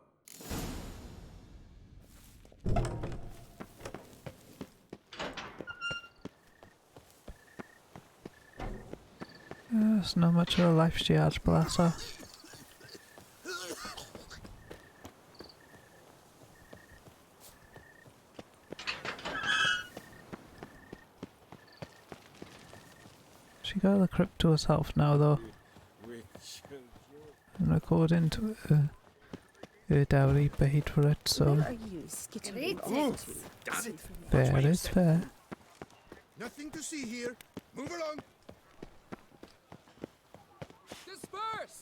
There's not much of a life she has, bless her. She got the crypt to herself now, though. And according to her dowry paid for it, so fair is fair. Nothing to see here. Move along. Disperse!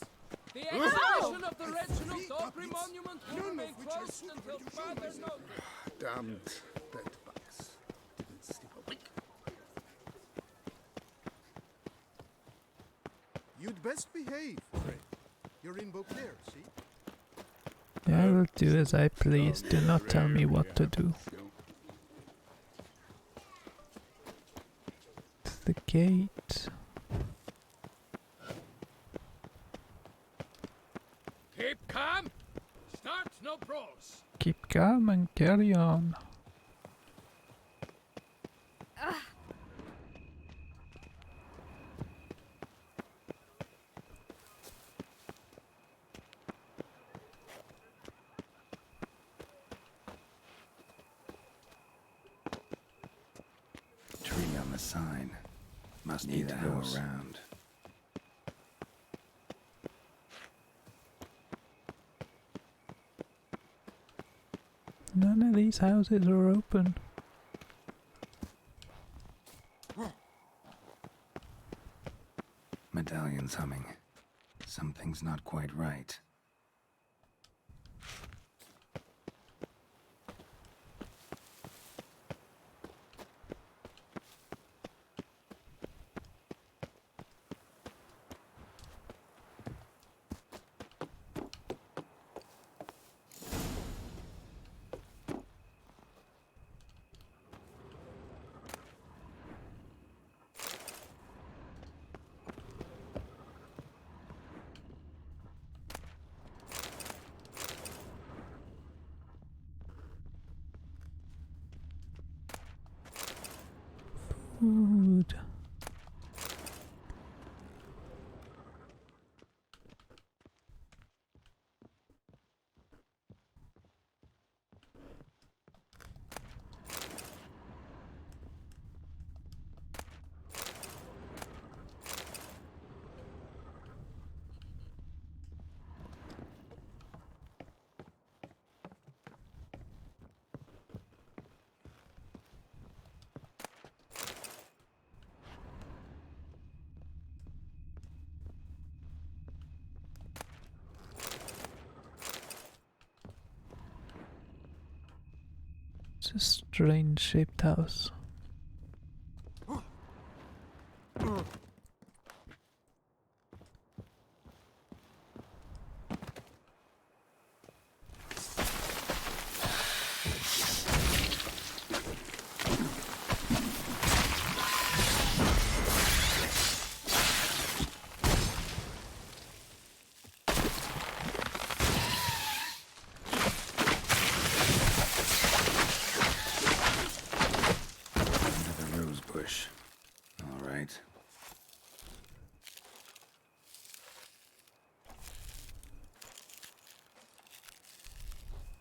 The exhibition of the Reginald Aubrey Monument will remain closed until further notice. Damned bedbugs. Didn't sleep a wink. You'd best behave, Fred. You're in Beauclair, see? I will do as I please. Do not tell me what to do. the gate. Keep calm. Start no brawls. Keep calm and carry on. Tree on the sign. Must need to go around. None of these houses are open. Medallion's humming. Something's not quite right. Food. It's a strange shaped house.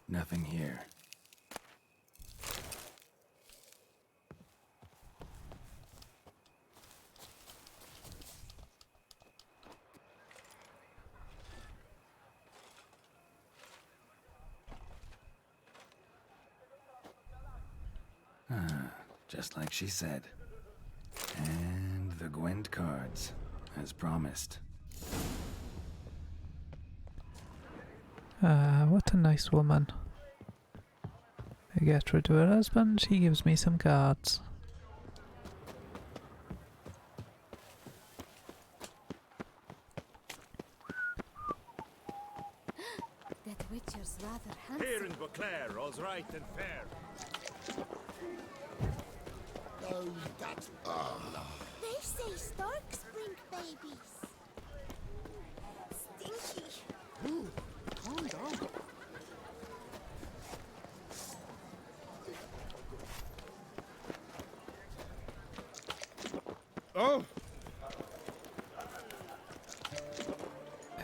Nothing here. Just like she said. And the Gwent cards, as promised. What a nice woman. I get rid of her husband, she gives me some cards. That witcher's rather handsome. Here in Beauclair, all's right and fair. Oh, that's... They say storks bring babies. Stinky. Ooh, calm down. Oh!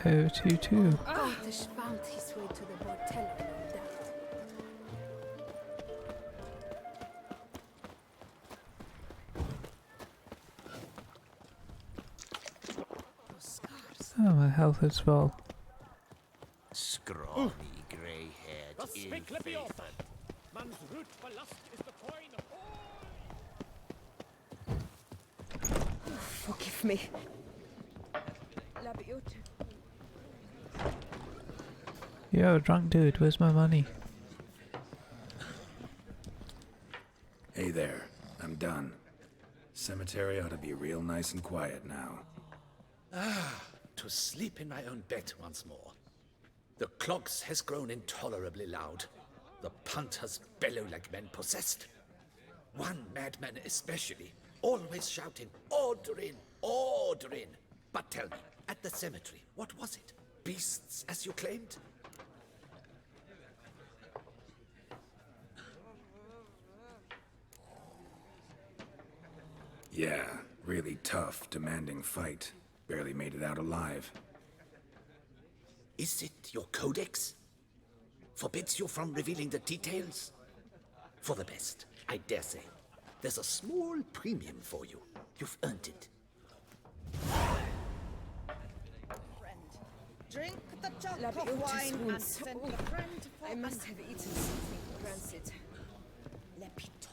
022. Gotish found his way to the bordello, no doubt. Oh, my health is full. Scrawny, grey-haired, ill-fated. Man's root for lust is the coin of Forgive me. Yo, drunk dude, where's my money? Hey there, I'm done. Cemetery ought to be real nice and quiet now. To sleep in my own bed once more. The clogs has grown intolerably loud. The punters bellow like men possessed. One madman especially Always shouting, order in, order in. But tell me, at the cemetery, what was it? Beasts, as you claimed? Yeah, really tough, demanding fight. Barely made it out alive. Is it your codex? Forbids you from revealing the details? For the best, I dare say. There's a small premium for you. You've earned it. Drink the jug Labi of Otis wine and wounds. send Oh, a friend for I must have eaten something rancid. Lepito.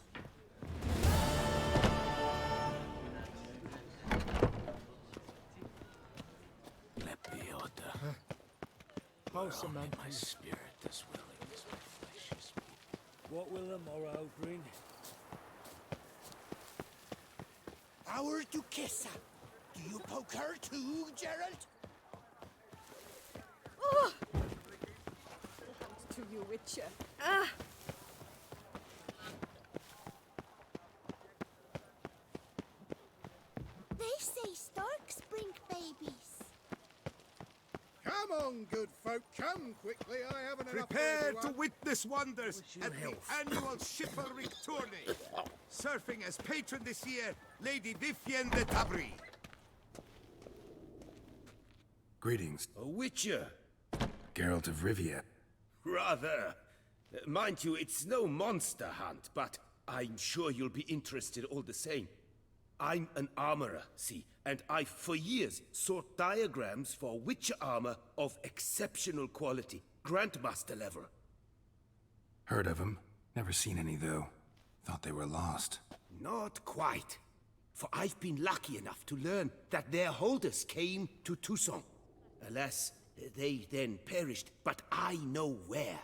Lepiota. Wholesome man. My spirit as willing as my flesh is weak. What will the morrow bring? Our Duchessa. Do you poke her too, Gerald? Oh! To you, Witcher. Ah! They say storks bring babies. Come on, good folk, come quickly. I haven't enough. Prepare for to everyone. witness wonders at the health. annual chivalric tourney. Surfing as patron this year, Lady Vivienne de Tabry. Greetings, A witcher? Geralt of Rivia. Rather. Mind you, it's no monster hunt, but I'm sure you'll be interested all the same. I'm an armorer, see, and I've for years sought diagrams for witcher armor of exceptional quality, Grandmaster level. Heard of them. Never seen any, though. Thought they were lost. Not quite. For I've been lucky enough to learn that their holders came to Toussaint. Alas, they then perished, but I know where.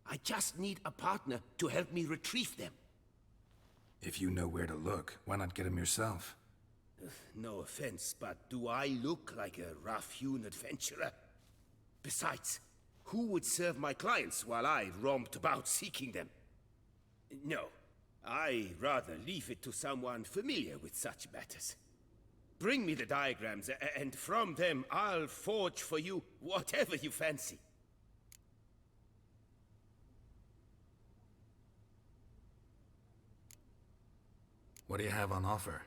I just need a partner to help me retrieve them. If you know where to look, why not get them yourself? No offense, but do I look like a rough-hewn adventurer? Besides, who would serve my clients while I romped about seeking them? No, I rather leave it to someone familiar with such matters. Bring me the diagrams, and from them I'll forge for you whatever you fancy. What do you have on offer?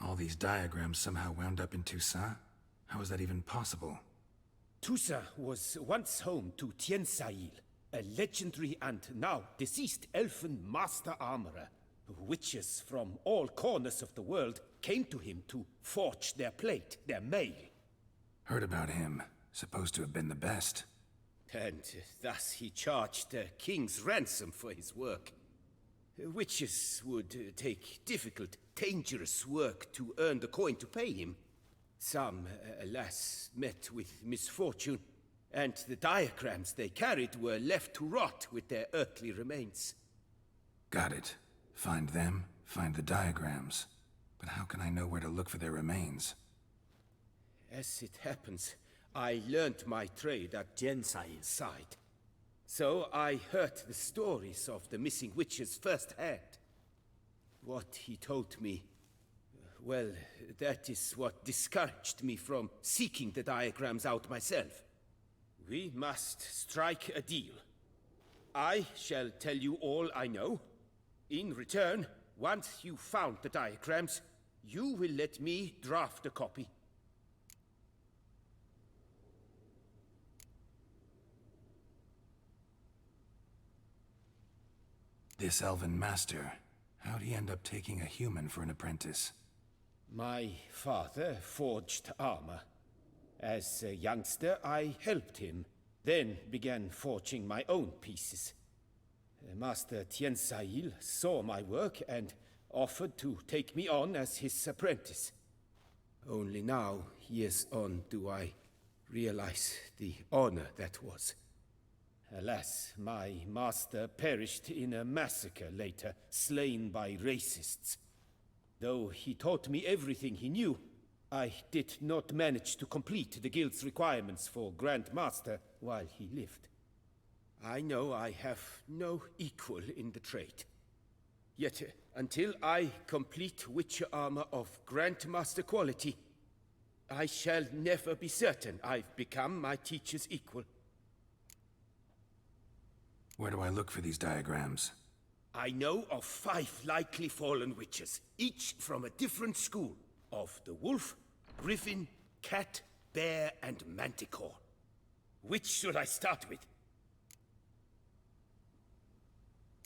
All these diagrams somehow wound up in Toussaint? How is that even possible? Toussaint was once home to Tiensail, a legendary and now deceased elfin master armorer. Witches from all corners of the world came to him to forge their plate, their mail. Heard about him. Supposed to have been the best. And thus he charged a king's ransom for his work. Witches would take difficult, dangerous work to earn the coin to pay him. Some, alas, met with misfortune, and the diagrams they carried were left to rot with their earthly remains. Got it. Find them, find the diagrams. But how can I know where to look for their remains? As it happens, I learned my trade at Jensail's side. So I heard the stories of the missing witches firsthand. What he told me, well, that is what discouraged me from seeking the diagrams out myself. We must strike a deal. I shall tell you all I know. In return, once you found the diagrams, you will let me draft a copy. This elven master, how'd he end up taking a human for an apprentice? My father forged armor. As a youngster, I helped him, then began forging my own pieces. Master Tiensail saw my work and offered to take me on as his apprentice. Only now, years on, do I realize the honor that was. Alas, my master perished in a massacre later, slain by racists. Though he taught me everything he knew, I did not manage to complete the guild's requirements for Grand Master while he lived. I know I have no equal in the trade. Yet, until I complete Witcher armor of Grandmaster quality, I shall never be certain I've become my teacher's equal. Where do I look for these diagrams? I know of 5 likely fallen witches, each from a different school, of the wolf, griffin, cat, bear, and manticore. Which should I start with?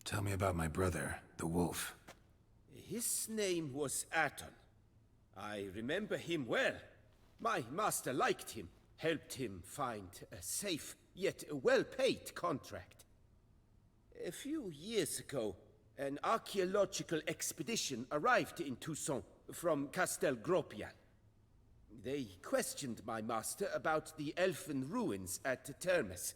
Tell me about my brother, the wolf. His name was Aton. I remember him well. My master liked him, helped him find a safe, yet well-paid contract. A few years ago, an archaeological expedition arrived in Toussaint from Castel Gropian. They questioned my master about the elfin ruins at Termes.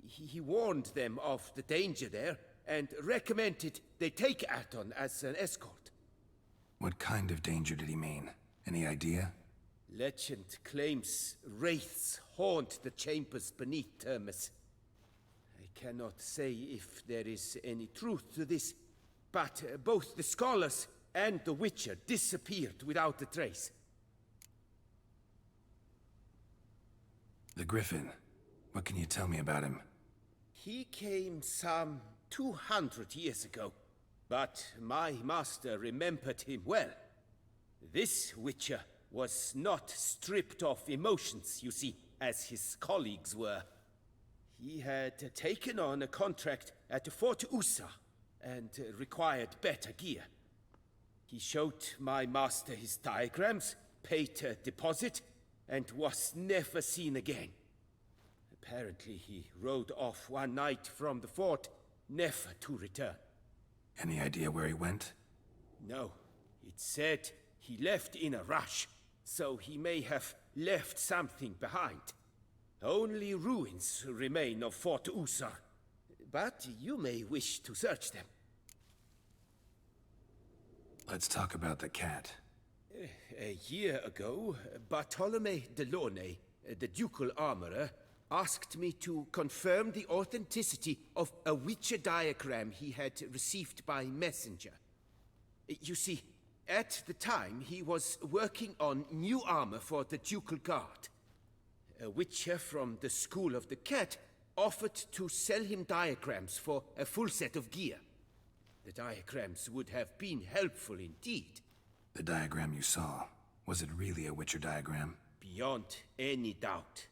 He warned them of the danger there and recommended they take Aton as an escort. What kind of danger did he mean? Any idea? Legend claims wraiths haunt the chambers beneath Termes. I cannot say if there is any truth to this, but both the scholars and the Witcher disappeared without a trace. The Griffin. What can you tell me about him? He came some 200 years ago, but my master remembered him well. This Witcher was not stripped of emotions, you see, as his colleagues were. He had taken on a contract at Fort Usa and required better gear. He showed my master his diagrams, paid a deposit, and was never seen again. Apparently he rode off one night from the fort, never to return. Any idea where he went? No. It said he left in a rush, so he may have left something behind. Only ruins remain of Fort Usa, but you may wish to search them. Let's talk about the cat. A year ago, Bartolome Delaunay, the ducal armorer, asked me to confirm the authenticity of a Witcher diagram he had received by messenger. You see, at the time he was working on new armor for the ducal guard. A Witcher from the School of the Cat offered to sell him diagrams for a full set of gear. The diagrams would have been helpful indeed. The diagram you saw, was it really a Witcher diagram? Beyond any doubt.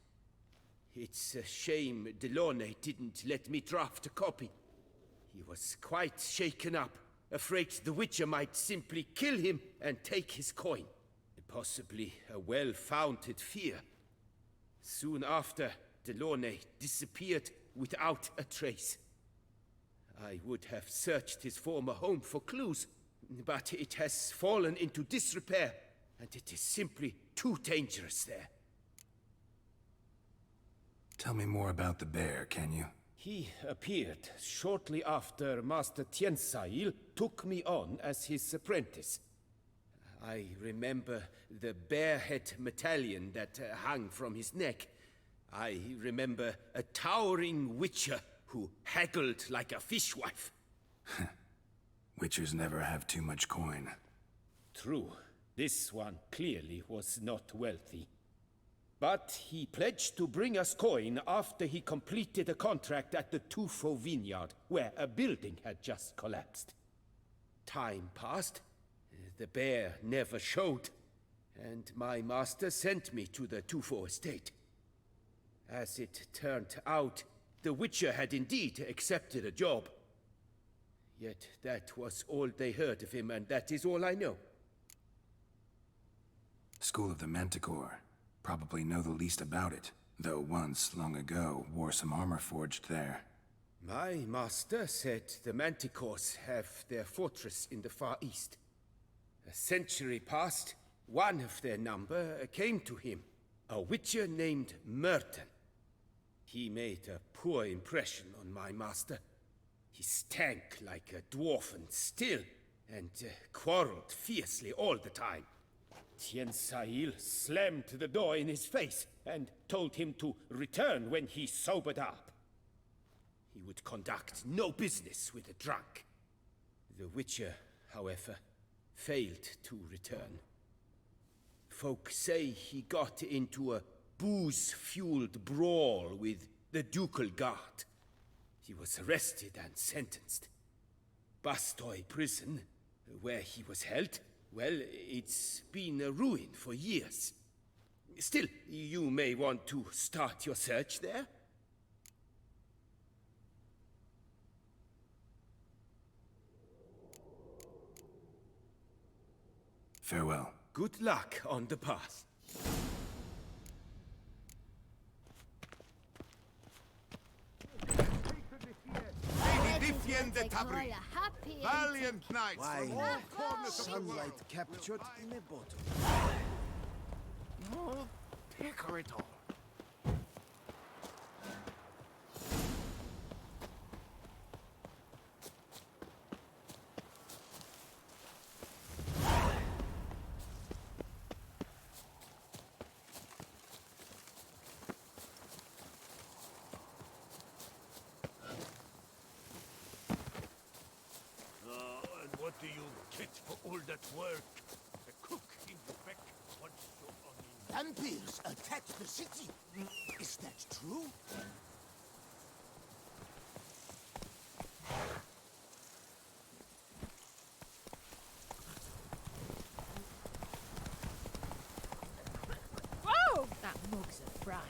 It's a shame Delaunay didn't let me draft a copy. He was quite shaken up, afraid the Witcher might simply kill him and take his coin. Possibly a well-founded fear. Soon after, Delaunay disappeared without a trace. I would have searched his former home for clues, but it has fallen into disrepair, and it is simply too dangerous there. Tell me more about the bear, can you? He appeared shortly after Master Tiensail took me on as his apprentice. I remember the bear-head medallion that hung from his neck. I remember a towering witcher who haggled like a fishwife. Witchers never have too much coin. True, this one clearly was not wealthy. But he pledged to bring us coin after he completed a contract at the Tufo vineyard, where a building had just collapsed. Time passed. The bear never showed, and my master sent me to the Tufo estate. As it turned out, the Witcher had indeed accepted a job. Yet that was all they heard of him, and that is all I know. School of the Manticore. Probably know the least about it, though once, long ago, wore some armor forged there. My master said the Manticores have their fortress in the Far East. A century past, one of their number came to him, a witcher named Merton. He made a poor impression on my master. He stank like a dwarfen still, and quarreled fiercely all the time. Tiensail slammed the door in his face and told him to return when he sobered up. He would conduct no business with a drunk. The Witcher, however, failed to return. Folk say he got into a booze-fueled brawl with the ducal guard. He was arrested and sentenced. Bastoy prison, where he was held, well, it's been a ruin for years. Still, you may want to start your search there. Farewell. Good luck on the path. Defiende Tabri. Valiant knights Why, from all corners of the world. sunlight captured in a bottle. No, take it all. What do you get for all that work? A cook in the back wants so on. Vampires attacked the city. Is that true? Whoa! That mug's a fright.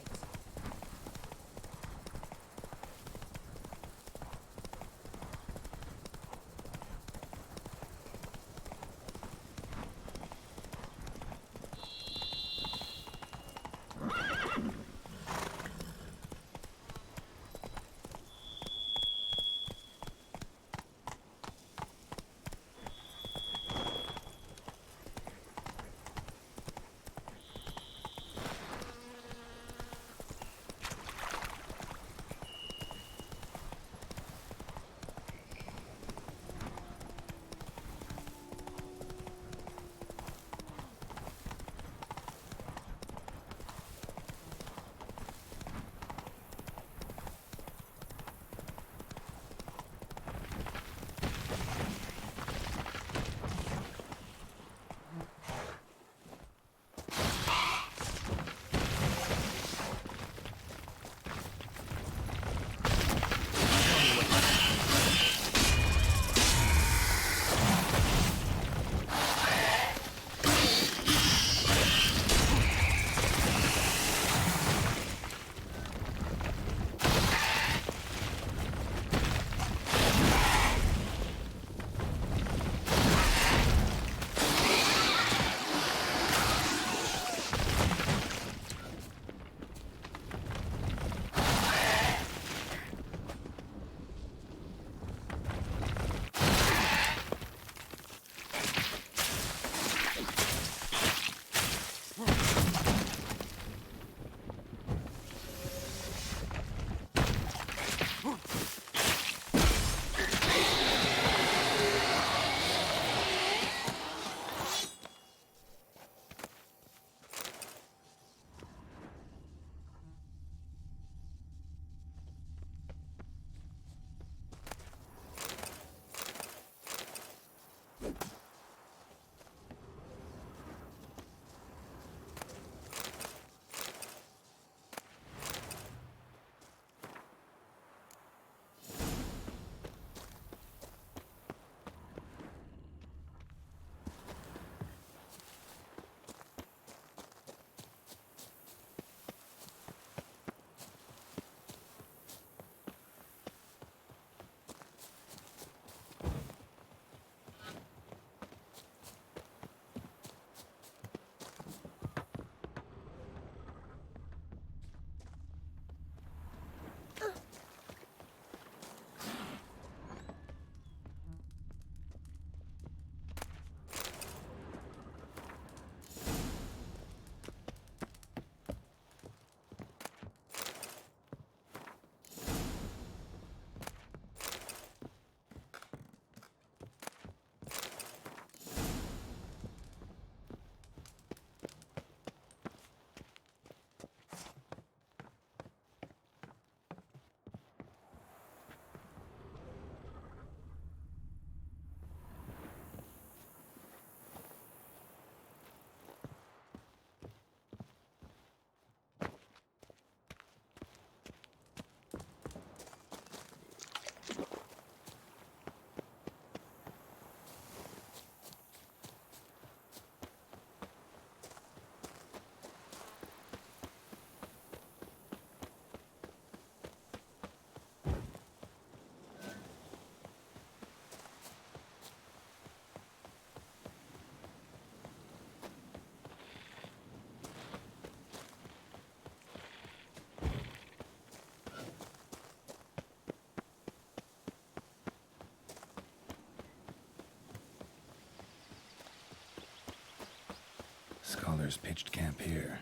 Scholars pitched camp here.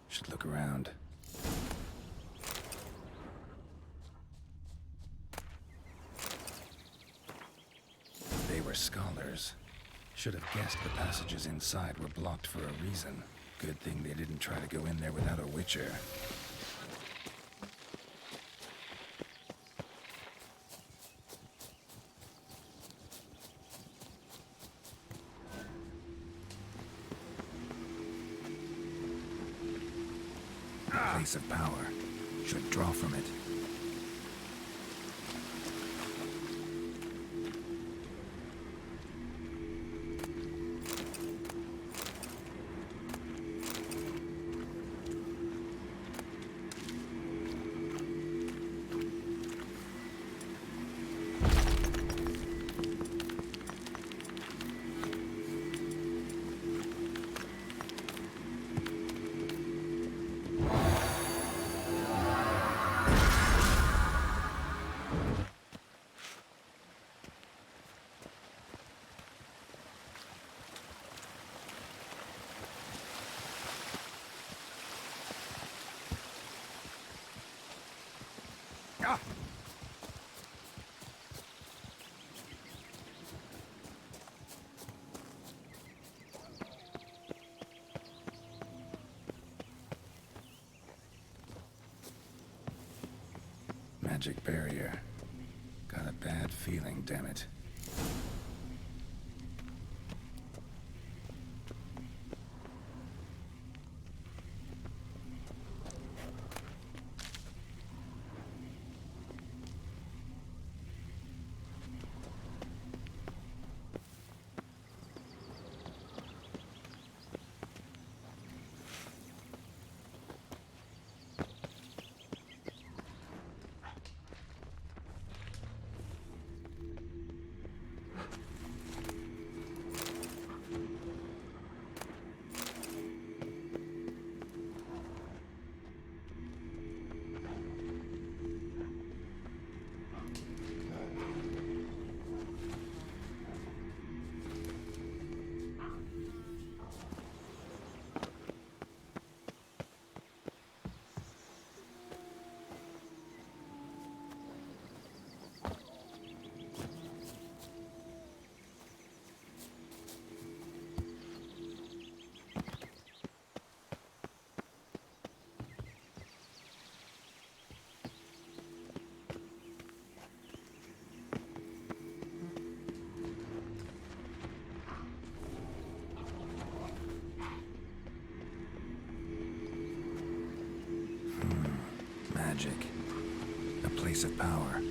Should look around. They were scholars. Should have guessed the passages inside were blocked for a reason. Good thing they didn't try to go in there without a witcher. Place of power. Should draw from it. Magic barrier. Got a bad feeling, damn it. Magic. A place of power.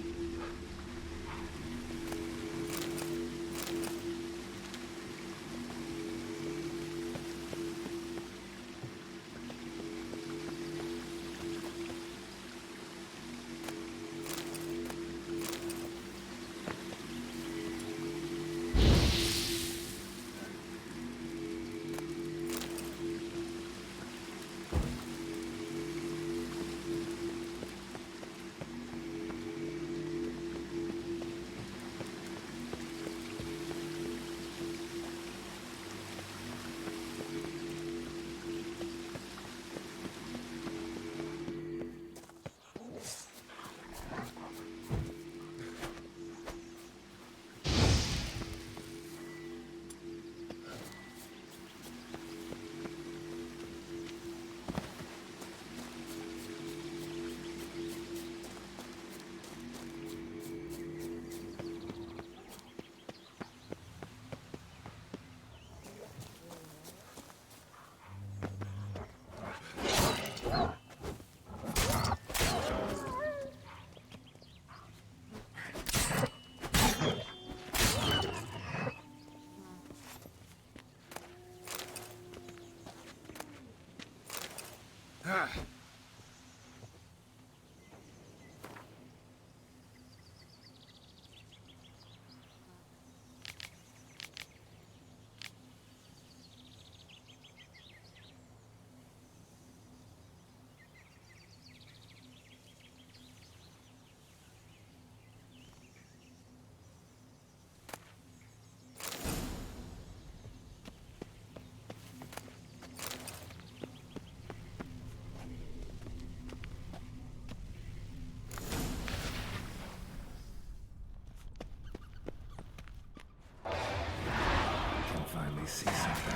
see something.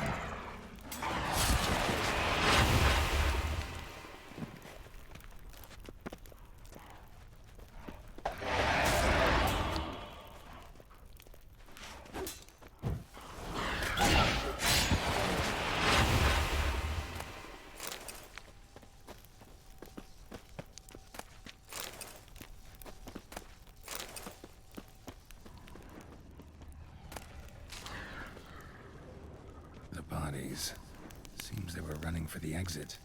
Bodies. Seems they were running for the exit.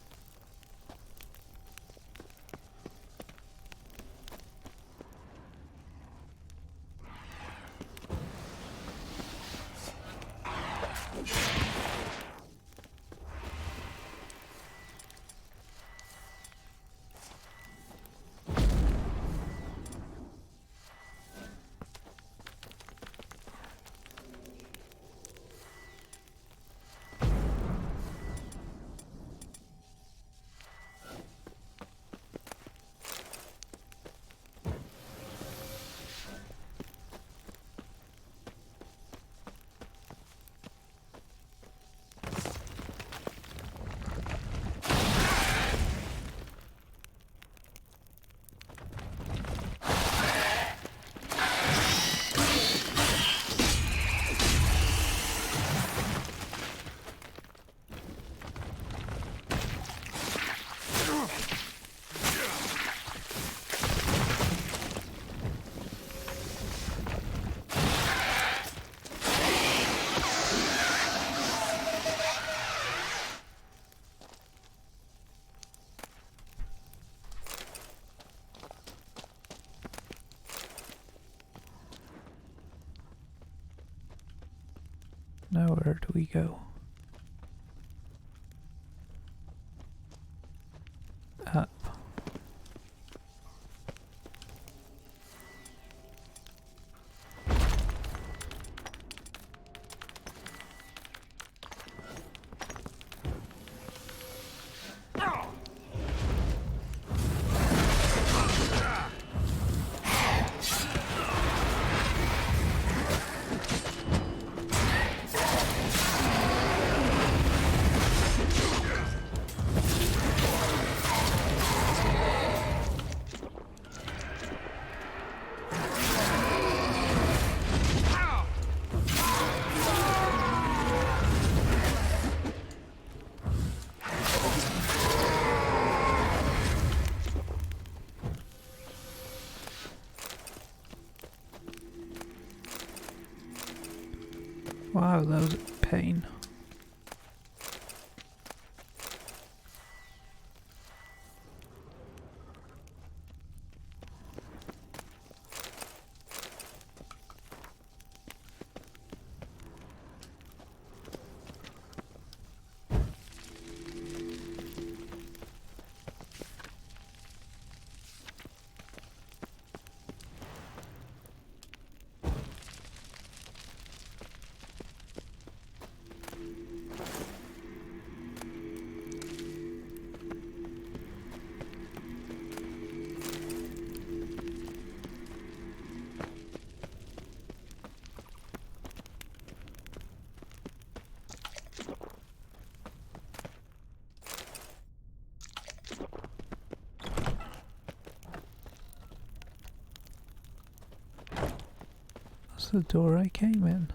Now where do we go? Up. Wow, that was a pain. That's the door I came in.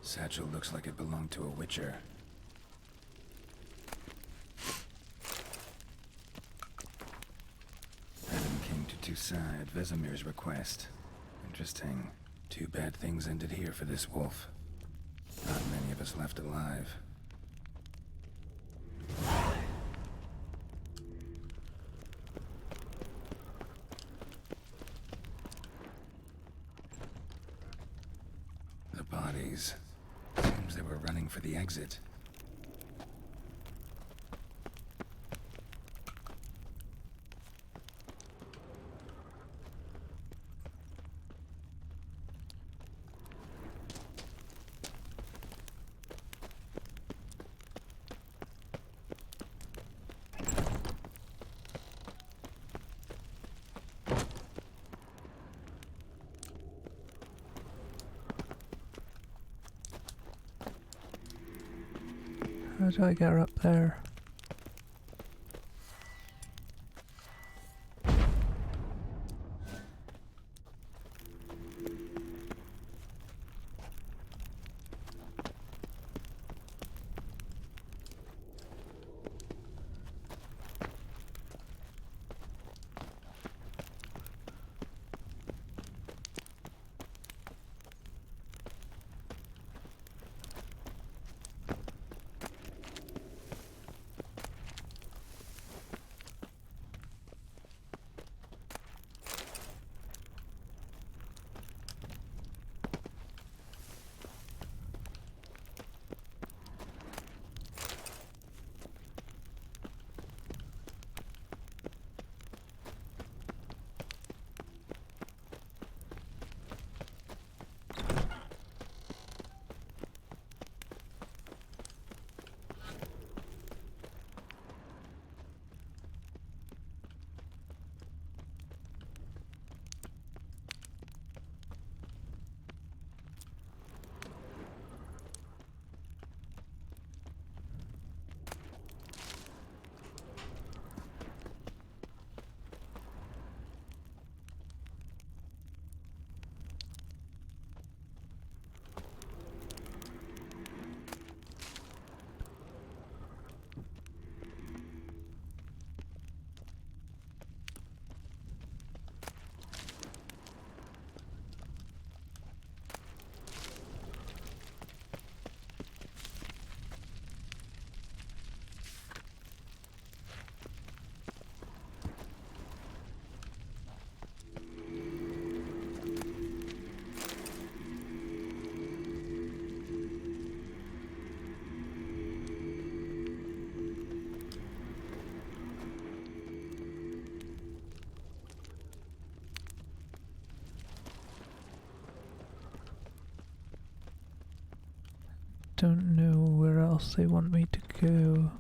Satchel looks like it belonged to a witcher. Adam came to Toussaint at Vesemir's request. Interesting. Too bad things ended here for this wolf. Not many of us left alive. The bodies. Seems they were running for the exit. How do I get her up there? Don't know where else they want me to go.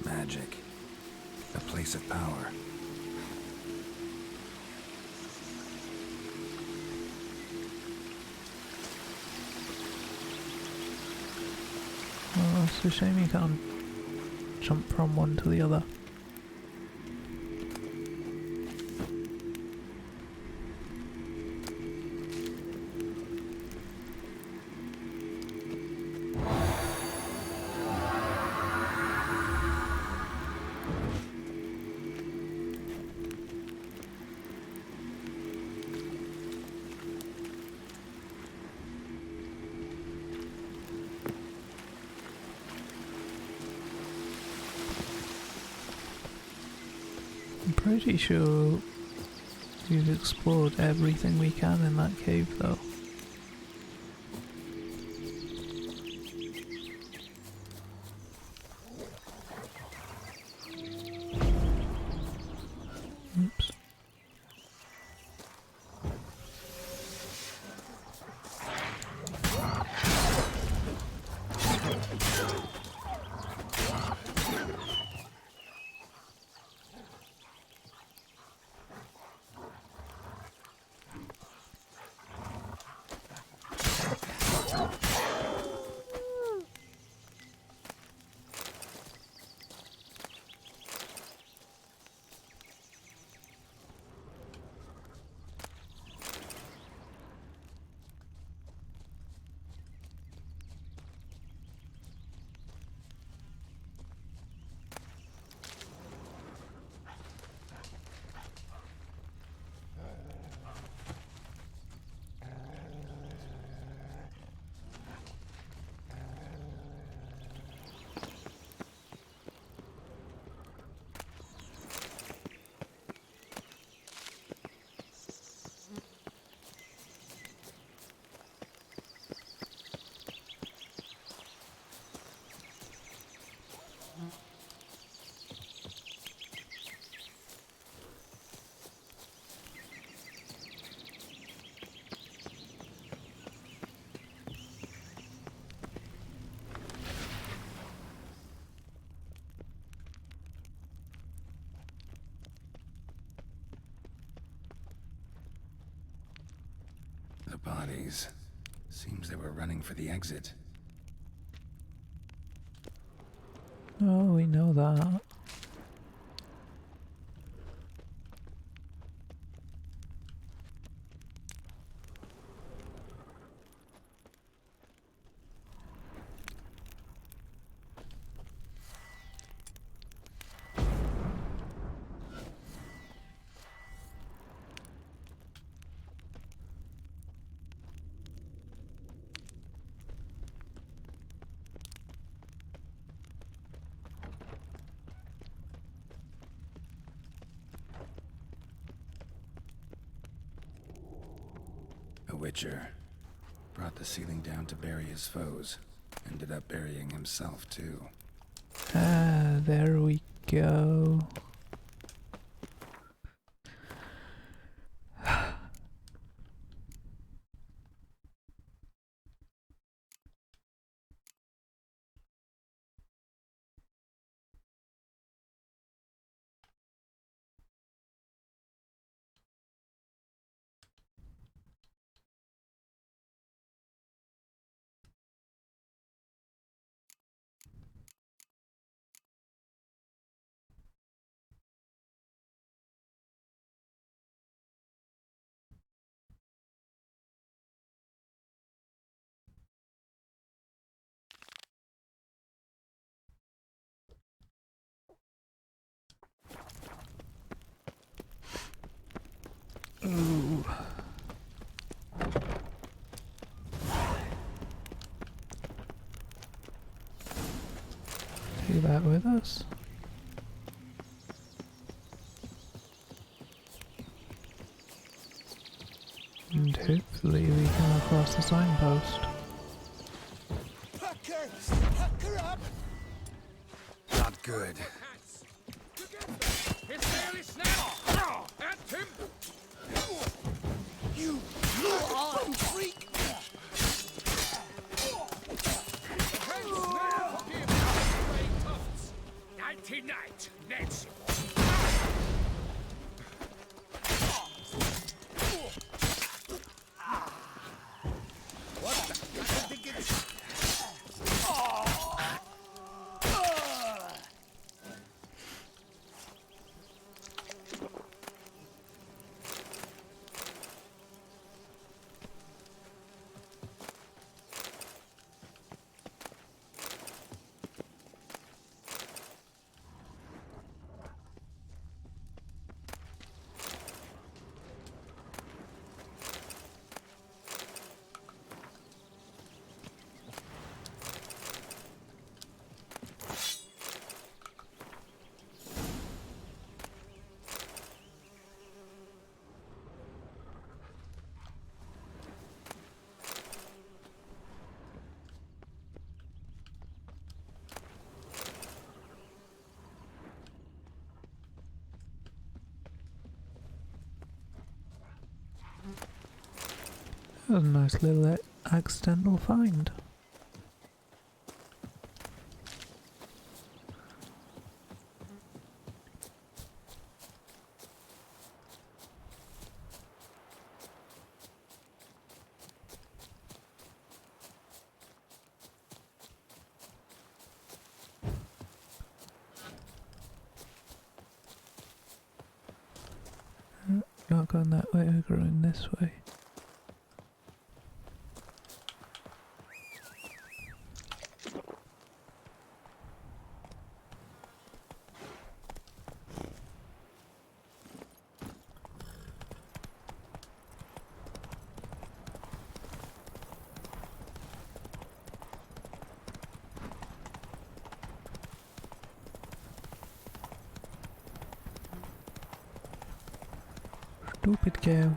Magic. A place of power. Oh, it's a shame you can't jump from one to the other. I'm pretty sure we've explored everything we can in that cave though. Oops. bodies. Seems they were running for the exit. Oh, we know that. A witcher. Brought the ceiling down to bury his foes. Ended up burying himself, too. Ah, there we go. Ooh. Take that with us. And hopefully we come across the signpost. Pucker up! Not good. It's fairly snap! At him! You little freak! Nighty-night, Nancy. What the? I think it's... That was a nice little accidental find. Not going that way, we're going this way. Stupid cow.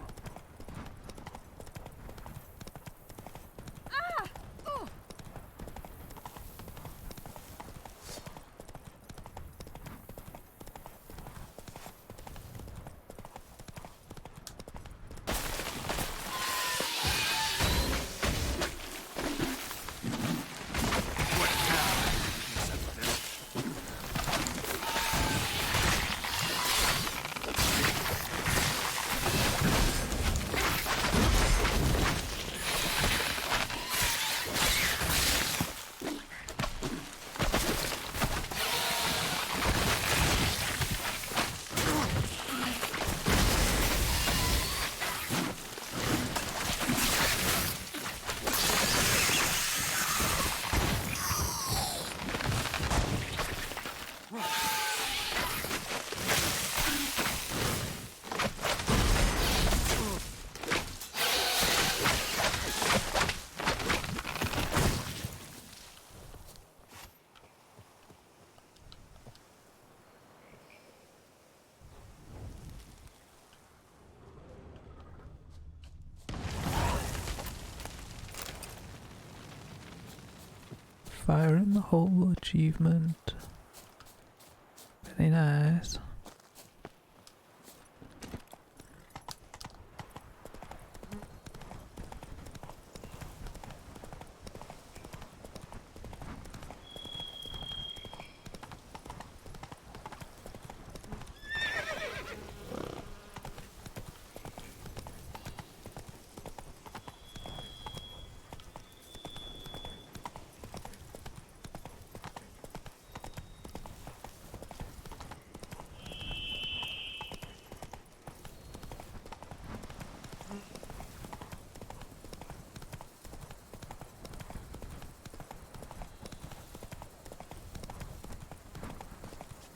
Fire in the hole achievement. Very nice.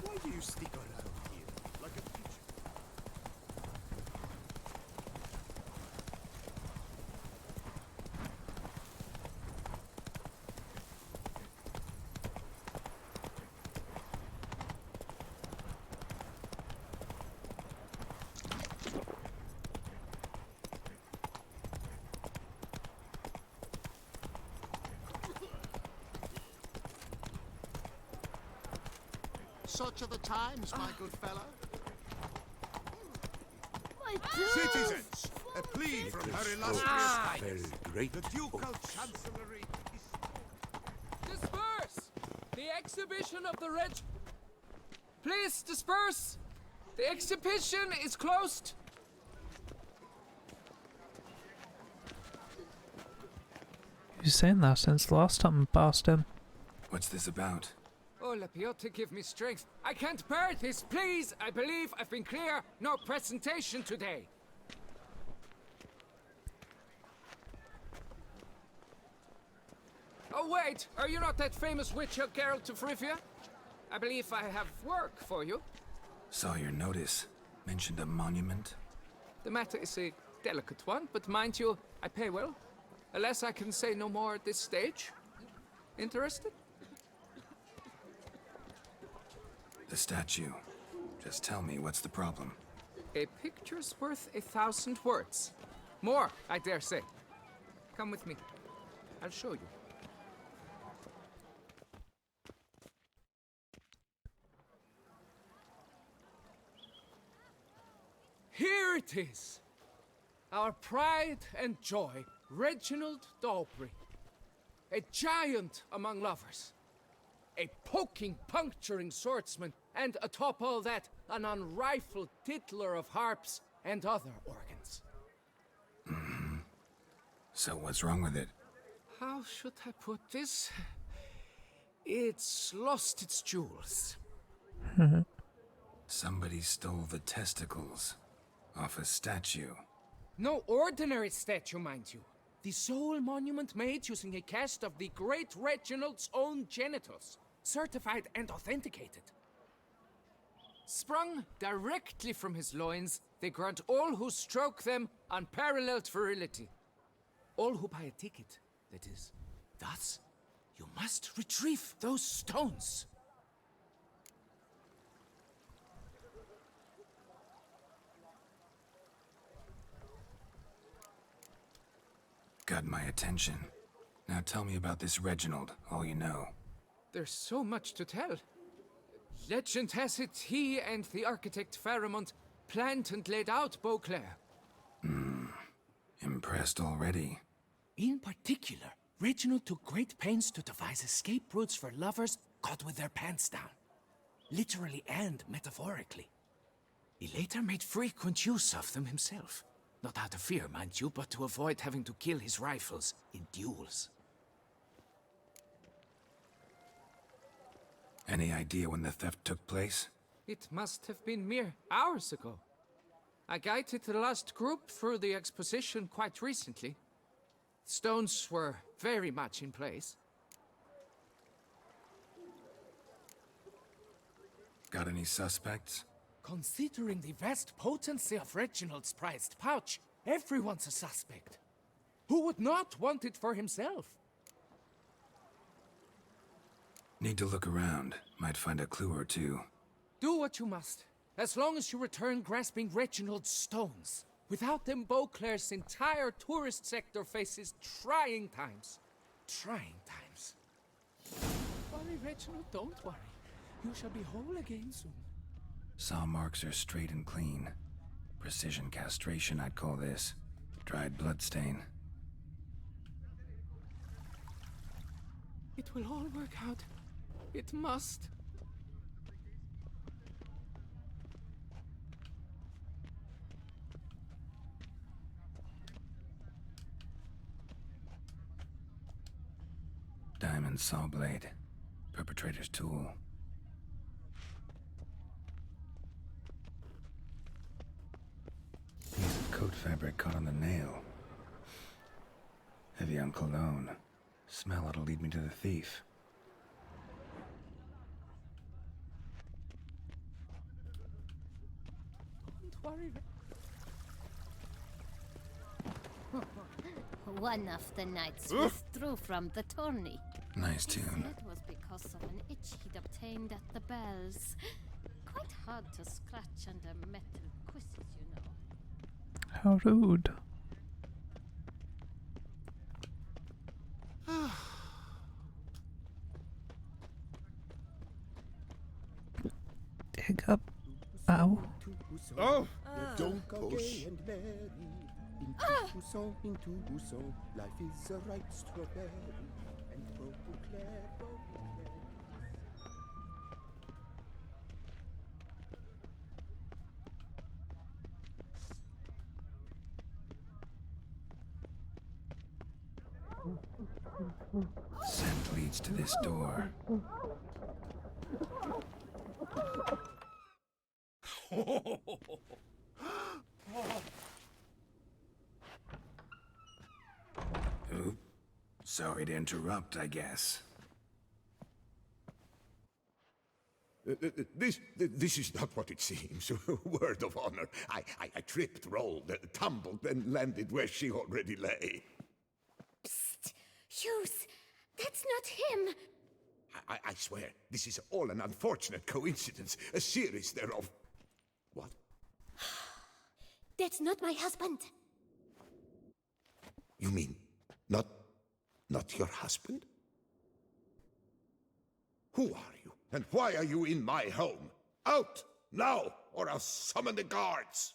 Why do you stick around here like a pigeon? Such are the times, my good fellow. Citizens, a plea from her illustrious highness. The ducal chancellery is... Disperse! The exhibition of the Please disperse! The exhibition is closed! He's saying that since the last time I passed him. What's this about? Oh, Lapiote, give me strength. I can't bear this, please! I believe I've been clear. No presentation today. Oh, wait! Are you not that famous witcher, Geralt of Rivia? I believe I have work for you. Saw your notice. Mentioned a monument. The matter is a delicate one, but mind you, I pay well. Alas, I can say no more at this stage. Interested? The statue. Just tell me, what's the problem? A picture's worth 1,000 words. More, I dare say. Come with me. I'll show you. Here it is. Our pride and joy, Reginald Dalbury. A giant among lovers. A poking, puncturing swordsman, and atop all that, an unrifled tittler of harps and other organs. Mm-hmm. So what's wrong with it? How should I put this? It's lost its jewels. Somebody stole the testicles off a statue. No ordinary statue, mind you. The sole monument made using a cast of the great Reginald's own genitals. Certified and authenticated. Sprung directly from his loins, they grant all who stroke them unparalleled virility. All who buy a ticket, that is. Thus, you must retrieve those stones. Got my attention. Now tell me about this Reginald, all you know. There's so much to tell. Legend has it he and the architect Faramond planned and laid out Beauclair. Impressed already. In particular, Reginald took great pains to devise escape routes for lovers caught with their pants down. Literally and metaphorically. He later made frequent use of them himself. Not out of fear, mind you, but to avoid having to kill his rivals in duels. Any idea when the theft took place? It must have been mere hours ago. I guided the last group through the exposition quite recently. Stones were very much in place. Got any suspects? Considering the vast potency of Reginald's prized pouch, everyone's a suspect. Who would not want it for himself? Need to look around. Might find a clue or two. Do what you must, as long as you return grasping Reginald's stones. Without them, Beauclair's entire tourist sector faces trying times. Trying times. Worry, Reginald, don't worry. You shall be whole again soon. Saw marks are straight and clean. Precision castration, I'd call this. Dried bloodstain. It will all work out. It must. Diamond saw blade. Perpetrator's tool. Piece of coat fabric caught on the nail. Heavy on cologne. Smell it'll lead me to the thief. Don't worry. One of the knights withdrew from the tourney. Nice tune. It was because of an itch he'd obtained at the bells. Quite hard to scratch under metal quizzes, you know. How rude. Dig up. Ow. Oh! Don't push. Life is a ripe strawberry. And Beauclair. Scent leads to this door. Oop. Sorry to interrupt, I guess. This is not what it seems. Word of honor. I tripped, rolled, tumbled, and landed where she already lay. Psst! Hughes! That's not him! I swear, this is all an unfortunate coincidence. A series thereof. What? That's not my husband. You mean, not your husband? Who are you? And why are you in my home? Out! Now! Or I'll summon the guards!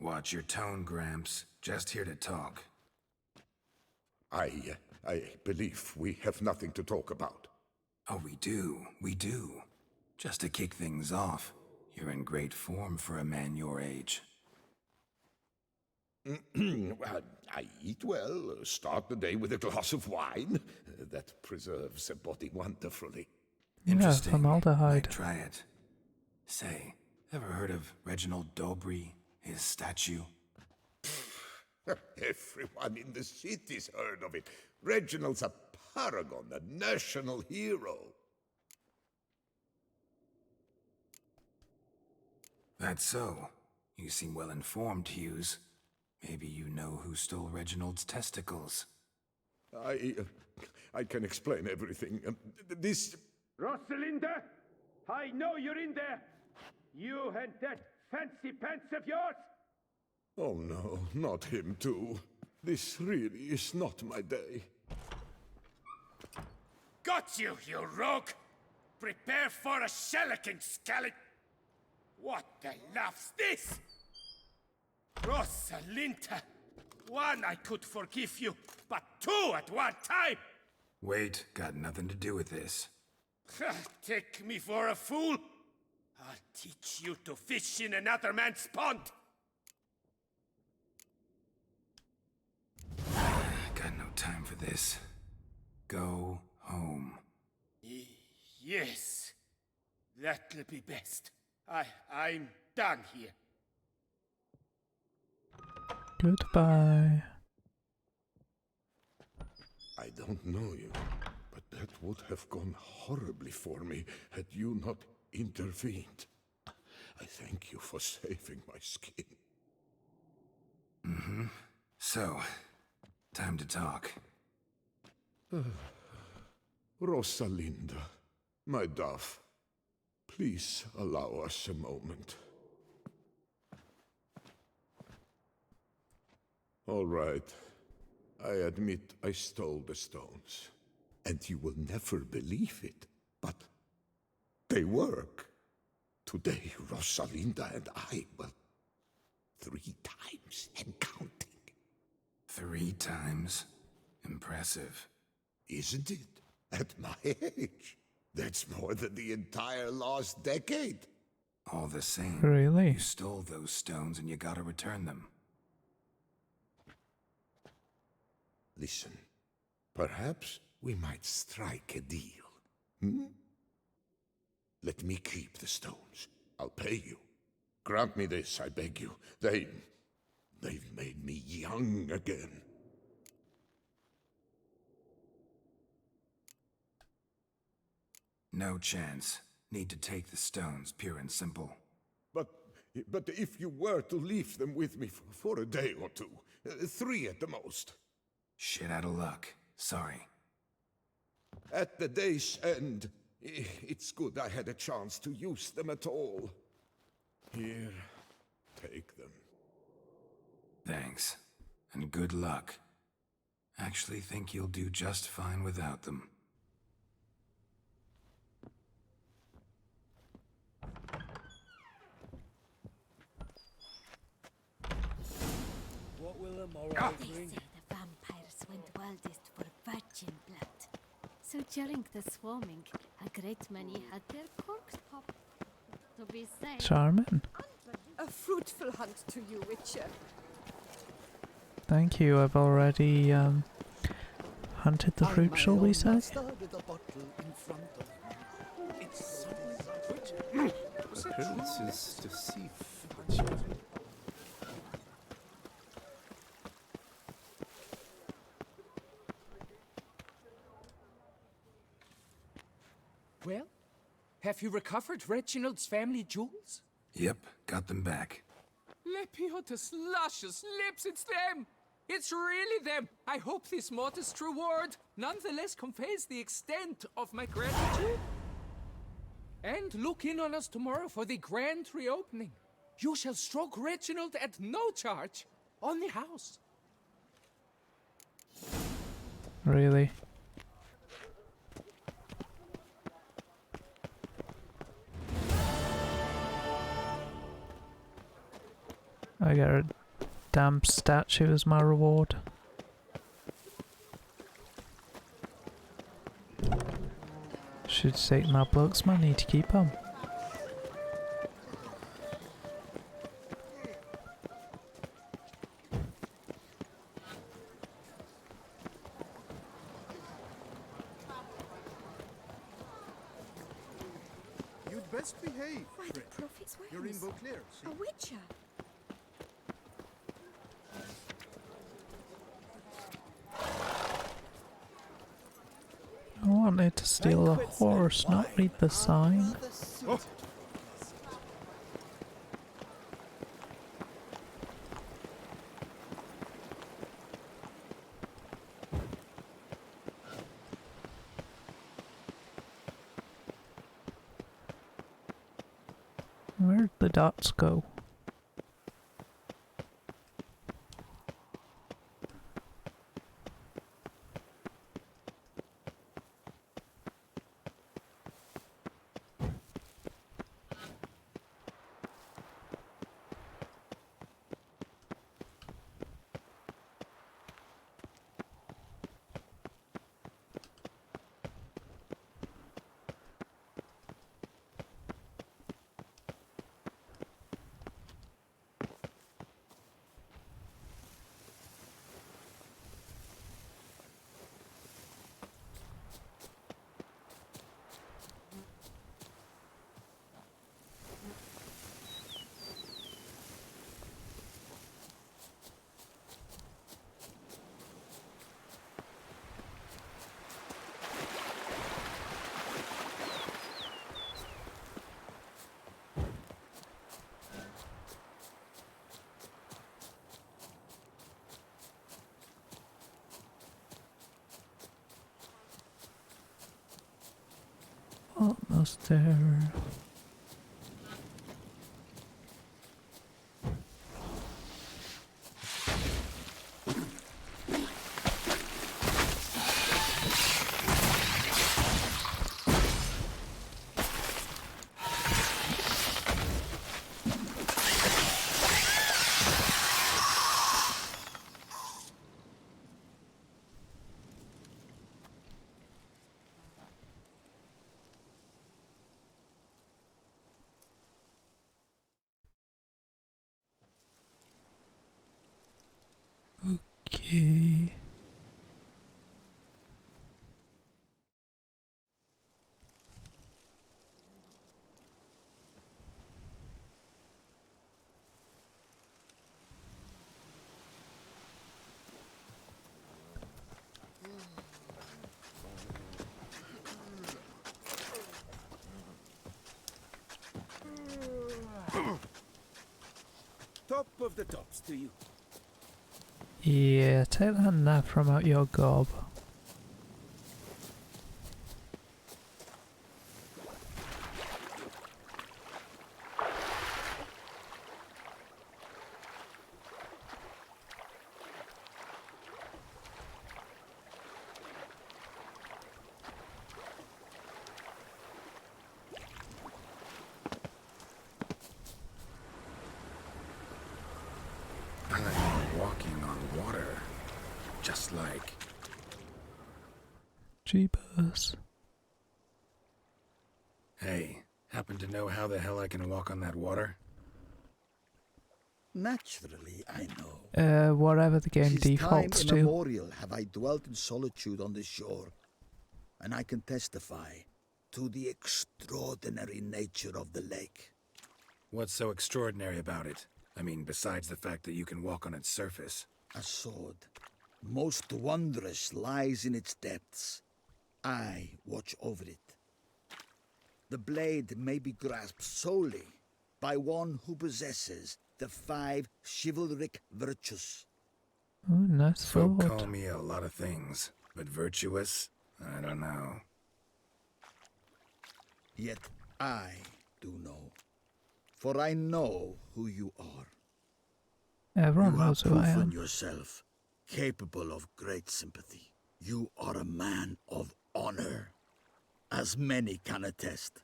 Watch your tone, Gramps. Just here to talk. I believe we have nothing to talk about. Oh, we do. Just to kick things off, you're in great form for a man your age. I eat well, start the day with a glass of wine. That preserves a body wonderfully. Interesting. Yeah, formaldehyde. Might try it. Say, ever heard of Reginald Dobry, his statue? Everyone in the city's heard of it. Reginald's a paragon, a national hero. That's so. You seem well informed, Hughes. Maybe you know who stole Reginald's testicles. I can explain everything. This... Rosalinda! I know you're in there! You and that fancy pants of yours! Oh no, not him too. This really is not my day. Got you, you rogue! Prepare for a shellacking, scallop! What the laugh's this? Rosalinda! One, I could forgive you, but two at one time! Wait, got nothing to do with this. Take me for a fool? I'll teach you to fish in another man's pond! Got no time for this. Go home. Yes, that'll be best. I'm done here. Goodbye. I don't know you, but that would have gone horribly for me had you not intervened. I thank you for saving my skin. Mm-hmm. So, time to talk. Rosalinda, my dove, please allow us a moment. All right. I admit I stole the stones. And you will never believe it, but they work. Today, Rosalinda and I, well, 3 times and counting. 3 times? Impressive. Isn't it? At my age. That's more than the entire last decade. All the same. Really? You stole those stones and you gotta return them. Listen, perhaps we might strike a deal. Let me keep the stones. I'll pay you. Grant me this, I beg you. They've made me young again. No chance. Need to take the stones, pure and simple. But if you were to leave them with me for a day or 2, 3 at the most. Shit out of luck. Sorry. At the day's end, it's good I had a chance to use them at all. Here, take them. Thanks. And good luck. Actually think you'll do just fine without them. What will the morrow They bring? say the vampires went wildest for virgin blood. So during the swarming, a great many had their corks popped. To be safe. Charming. A fruitful hunt to you, Witcher. Thank you, I've already hunted the fruit, shall we say? Appearances deceive. Well, have you recovered Reginald's family jewels? Yep, got them back. Lepiotus luscious lips, it's them! It's really them! I hope this modest reward nonetheless conveys the extent of my gratitude. And look in on us tomorrow for the grand reopening. You shall stroke Reginald at no charge on the house. Really? I got a damn statue as my reward. Should take my books, man. Need to keep them. You'd best behave. Why, the prophet's wares. You're in Beauclair, see? A Witcher. I wanted to steal a horse, not read the sign. Oh. Where'd the dots go? Almost there. key. Top of the tops to you. Yeah, take that nav from out your gob. I'm walking on water. Just like... Jeepers. Hey, happen to know how the hell I can walk on that water? Naturally, I know. Whatever the game Since defaults time to. immemorial have I dwelt in solitude on this shore, and I can testify to the extraordinary nature of the lake. What's so extraordinary about it? I mean, besides the fact that you can walk on its surface. A sword, most wondrous, lies in its depths. I watch over it. The blade may be grasped solely by one who possesses the 5 chivalric virtues. Oh, nice Folk sword. call me a lot of things, but virtuous? I don't know. Yet I do know, for I know who you are. Everyone You knows have who I proven am. yourself capable of great sympathy. You are a man of honor, as many can attest.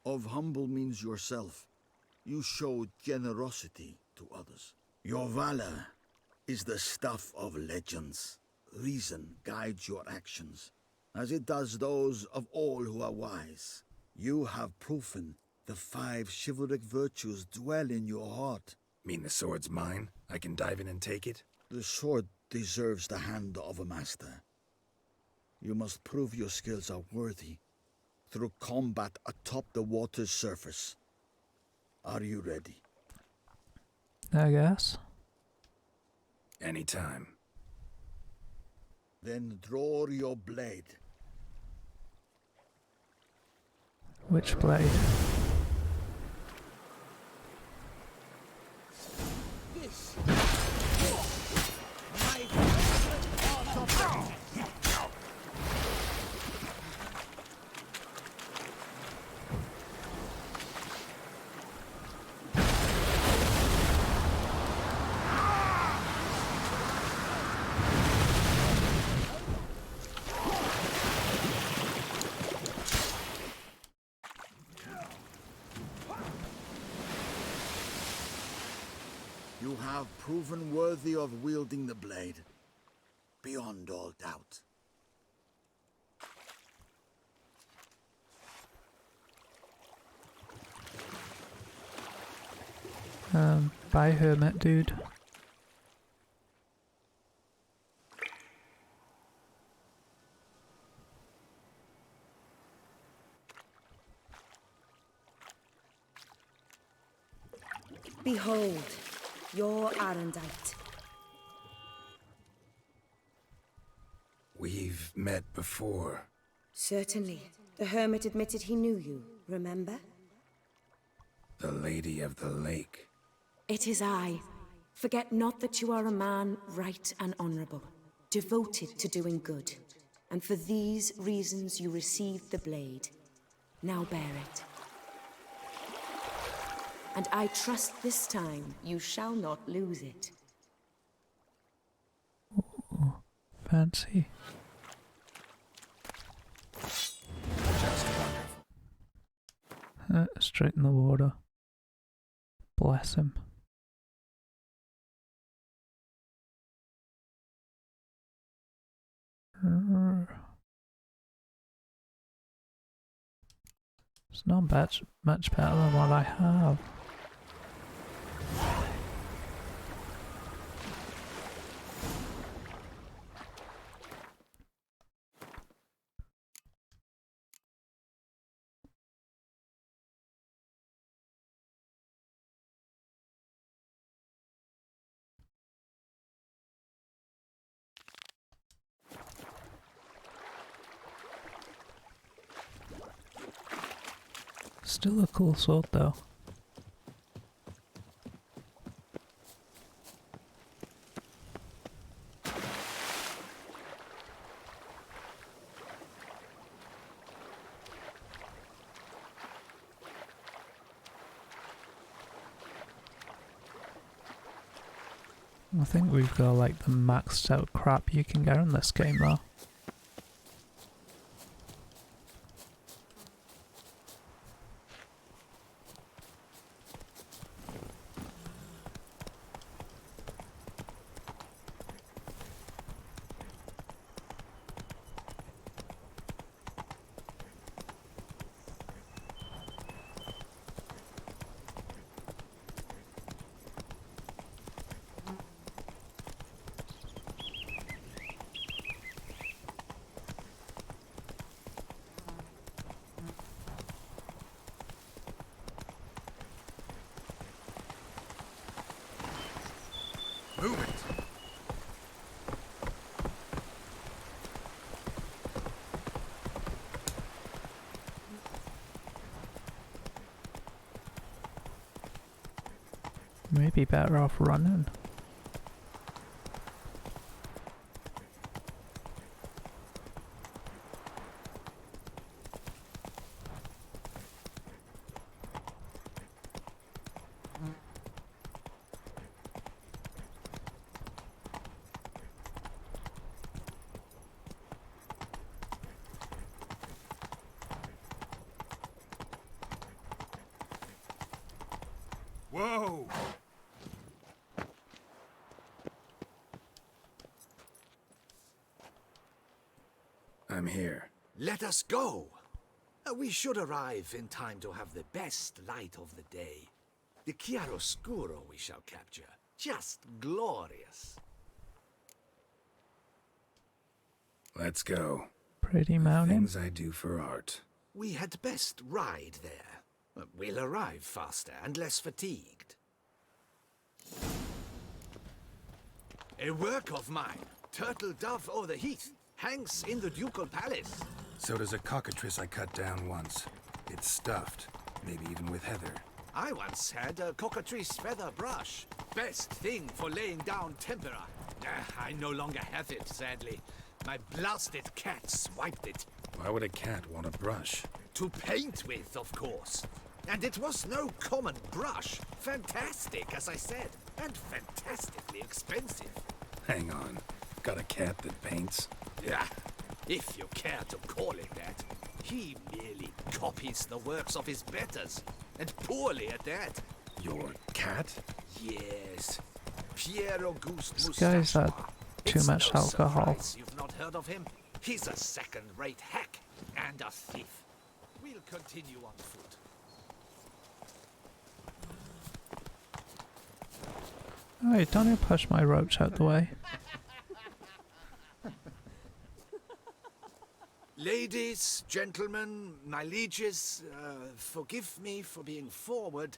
Of humble means yourself. You showed generosity to others. Your valor is the stuff of legends. Reason guides your actions, as it does those of all who are wise. You have proven the 5 chivalric virtues dwell in your heart. Mean the sword's mine? I can dive in and take it? The sword deserves the hand of a master. You must prove your skills are worthy through combat atop the water's surface. Are you ready? I guess. Anytime. Then draw your blade. Which blade? This my favorite part of the You have proven worthy of wielding the blade, beyond all doubt. Bye, hermit dude. Behold, your Arendite. We've met before. Certainly. The hermit admitted he knew you, remember? The Lady of the Lake. It is I. Forget not that you are a man right and honorable, devoted to doing good. And for these reasons you received the blade. Now bear it. And I trust this time you shall not lose it. Ooh, fancy. Straight in the water. Bless him. It's not much better than what I have. Still a cool sword though. I think we've got like the maxed out crap you can get in this game though. Move it! Maybe better off running. Whoa! I'm here. Let us go. We should arrive in time to have the best light of the day. The chiaroscuro we shall capture. Just glorious. Let's go. Pretty mountain. Things I do for art. We had best ride there. We'll arrive faster and less fatigued. A work of mine, Turtle Dove o' the Heath, hangs in the ducal palace. So does a cockatrice I cut down once. It's stuffed, maybe even with heather. I once had a cockatrice feather brush. Best thing for laying down tempera. I no longer have it, sadly. My blasted cat swiped it. Why would a cat want a brush? To paint with, of course. And it was no common brush. Fantastic, as I said. And fantastically expensive. Hang on. Got a cat that paints? Yeah, if you care to call it that. He merely copies the works of his betters. And poorly at that. Your cat? Yes. Pierre Auguste This guy's had too much alcohol. You've not heard of him? He's a second-rate hack and a thief. We'll continue on foot. Alright, don't you push my roach out the way. Ladies, gentlemen, my lieges, forgive me for being forward,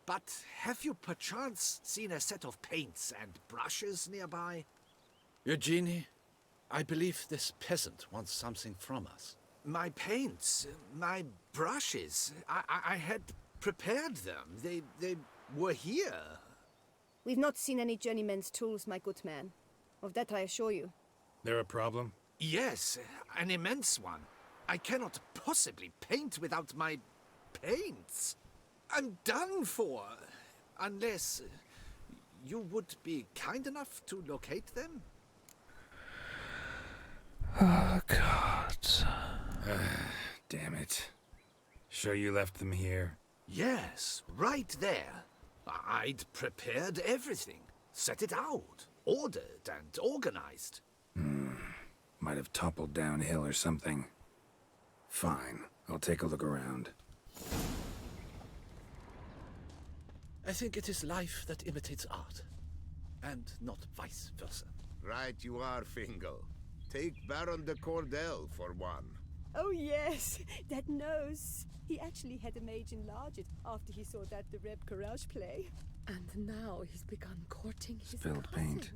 but have you perchance seen a set of paints and brushes nearby? Eugenie, I believe this peasant wants something from us. My paints, my brushes, I had prepared them. They were here. We've not seen any journeyman's tools, my good man. Of that I assure you. There a problem? Yes, an immense one. I cannot possibly paint without my paints. I'm done for. Unless you would be kind enough to locate them? Oh, God. Damn it. Sure you left them here? Yes, right there. I'd prepared everything. Set it out. Ordered and organized. Might have toppled downhill or something. Fine. I'll take a look around. I think it is life that imitates art, and not vice versa. Right you are, Fingal. Take Baron de Cordel for one. Oh yes, that nose. He actually had a mage enlarge it after he saw that the Reb Courage play. And now he's begun courting his Spilled cousin. paint.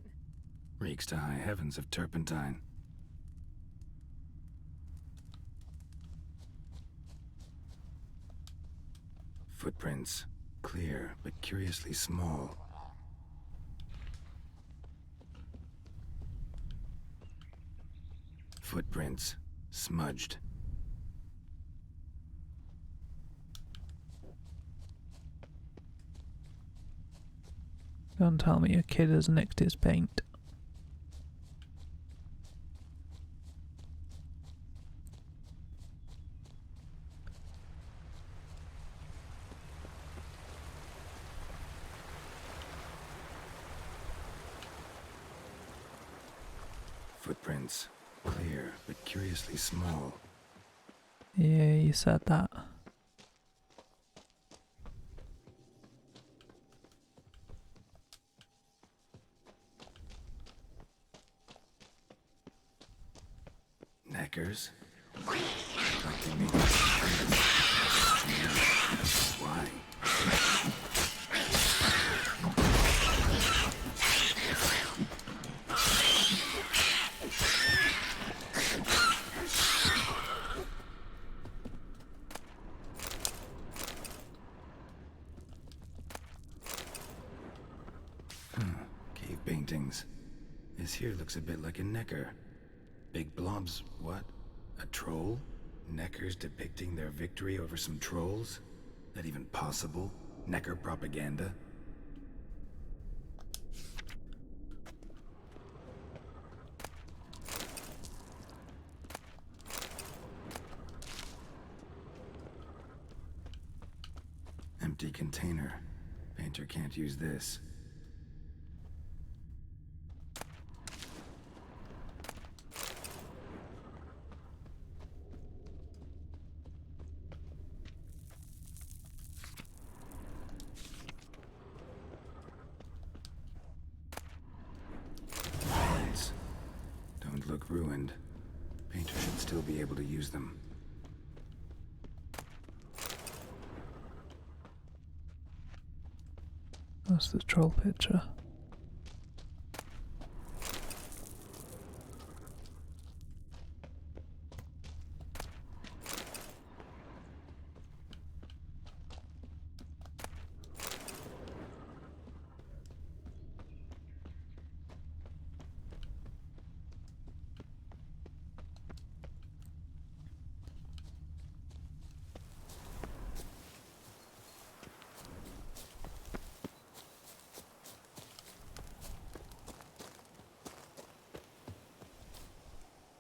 Reeks to high heavens of turpentine. Footprints. Clear, but curiously small. Footprints. Smudged. Don't tell me a kid has nicked his paint. Footprints. Clear, but curiously small. Yeah, you said that. Neckers? Like they made Why? Cave paintings. This here looks a bit like a necker. Big blobs, what? A troll? Neckers depicting their victory over some trolls? That even possible? Necker propaganda? Empty container. Painter can't use this. Don't look ruined. Painter should still be able to use them. That's the troll picture.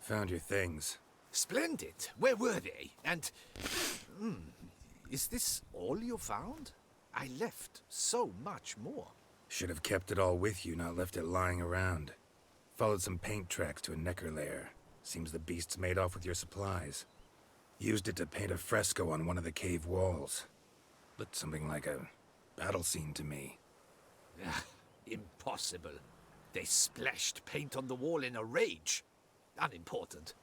Found your things. Splendid. Where were they? And... is this all you found? I left so much more. Should have kept it all with you, not left it lying around. Followed some paint tracks to a necker lair. Seems the beast's made off with your supplies. Used it to paint a fresco on one of the cave walls. Looked something like a battle scene to me. Impossible. They splashed paint on the wall in a rage. Unimportant.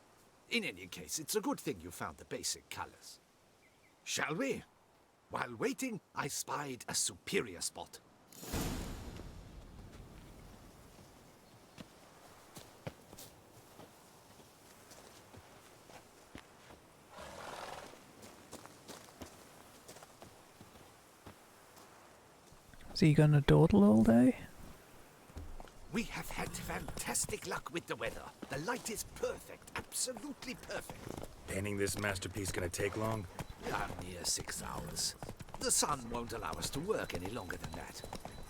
In any case, it's a good thing you found the basic colors. Shall we? While waiting, I spied a superior spot. Is he gonna dawdle all day? We have had fantastic luck with the weather. The light is perfect, absolutely perfect. Painting this masterpiece gonna take long? Near 6 hours. The sun won't allow us to work any longer than that.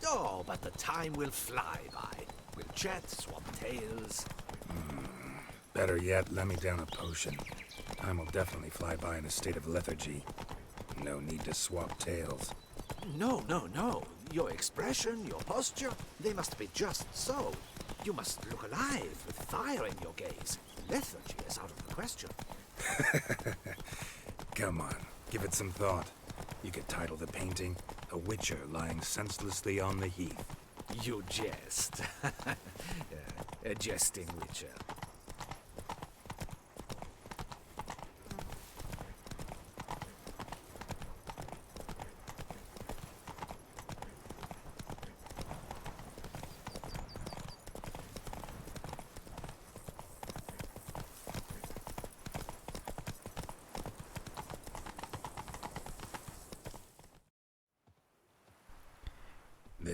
Oh, but the time will fly by. We'll chat, swap tales. Better yet, let me down a potion. Time will definitely fly by in a state of lethargy. No need to swap tales. No. Your expression, your posture, they must be just so. You must look alive with fire in your gaze. Lethargy is out of the question. Come on, give it some thought. You could title the painting, A Witcher Lying Senselessly on the Heath. You jest. A jesting witcher.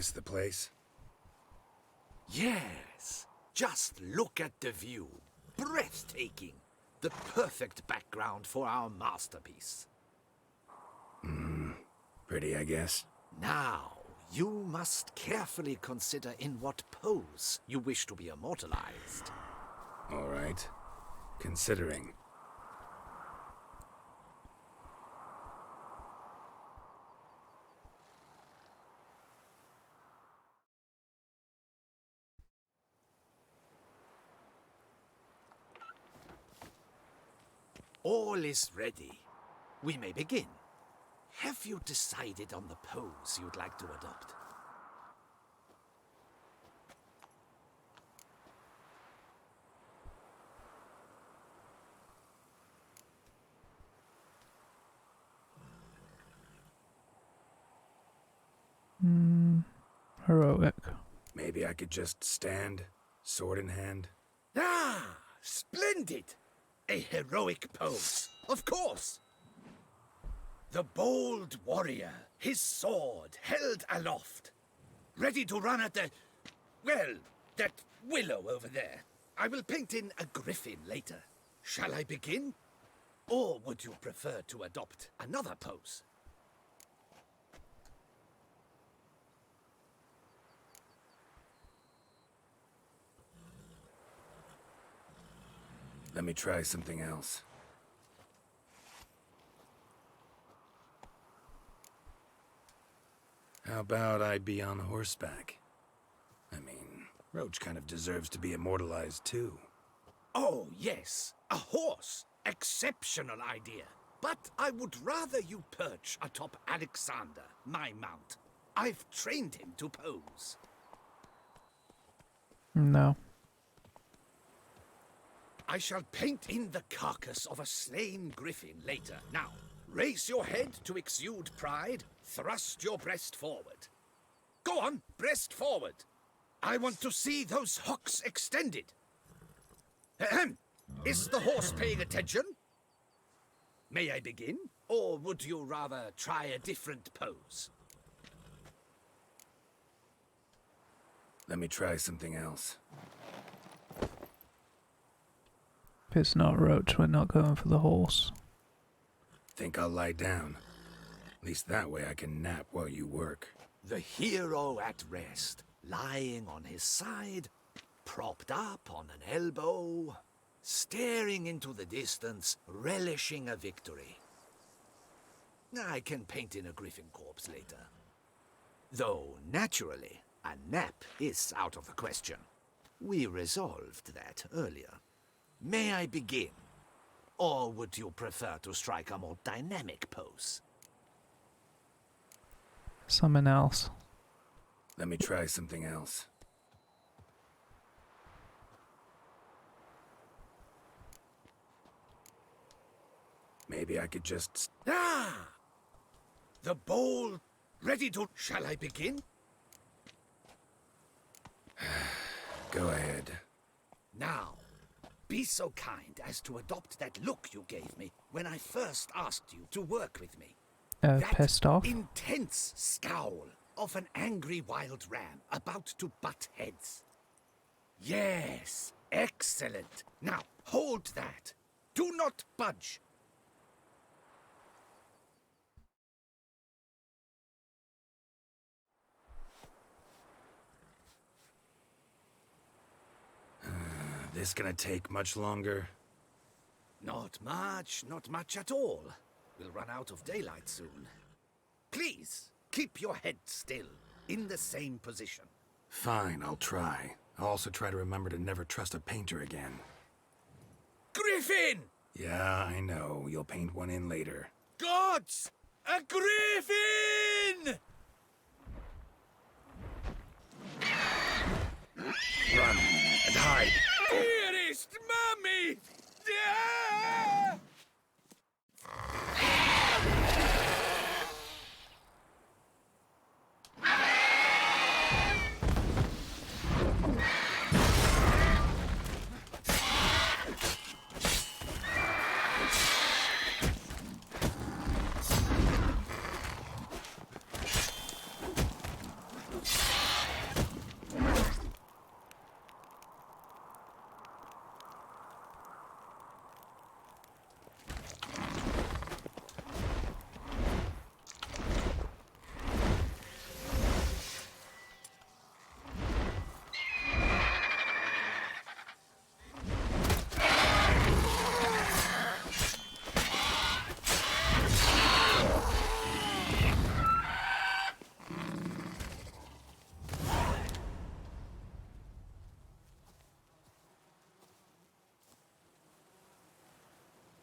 This the place? Yes. Just look at the view. Breathtaking. The perfect background for our masterpiece. Pretty, I guess. Now, you must carefully consider in what pose you wish to be immortalized. All right. Considering. All is ready. We may begin. Have you decided on the pose you'd like to adopt? Heroic. Maybe I could just stand, sword in hand. Ah, splendid! A heroic pose, of course. The bold warrior, his sword held aloft, ready to run at the... well, that willow over there. I will paint in a griffin later. Shall I begin? Or would you prefer to adopt another pose? Let me try something else. How about I be on horseback? I mean, Roach kind of deserves to be immortalized too. Oh, yes, a horse. Exceptional idea. But I would rather you perch atop Alexander, my mount. I've trained him to pose. No. I shall paint in the carcass of a slain griffin later. Now, raise your head to exude pride, thrust your breast forward. Go on, breast forward. I want to see those hocks extended. Ahem. Is the horse paying attention? May I begin? Or would you rather try a different pose? Let me try something else. If it's not Roach, we're not going for the horse. Think I'll lie down. At least that way I can nap while you work. The hero at rest, lying on his side, propped up on an elbow, staring into the distance, relishing a victory. I can paint in a griffin corpse later. Though, naturally, a nap is out of the question. We resolved that earlier. May I begin? Or would you prefer to strike a more dynamic pose? Something else. Let me try something else. Maybe I could just... Ah! The bowl ready to... Shall I begin? Go ahead. Now, be so kind as to adopt that look you gave me when I first asked you to work with me. That pissed off? Intense scowl of an angry wild ram about to butt heads. Yes, excellent. Now, hold that. Do not budge. This gonna take much longer? Not much at all. We'll run out of daylight soon. Please, keep your head still, in the same position. Fine, I'll try. I'll also try to remember to never trust a painter again. Griffin! Yeah, I know. You'll paint one in later. Gods! A griffin! Run and hide. Dearest Mummy! Ah!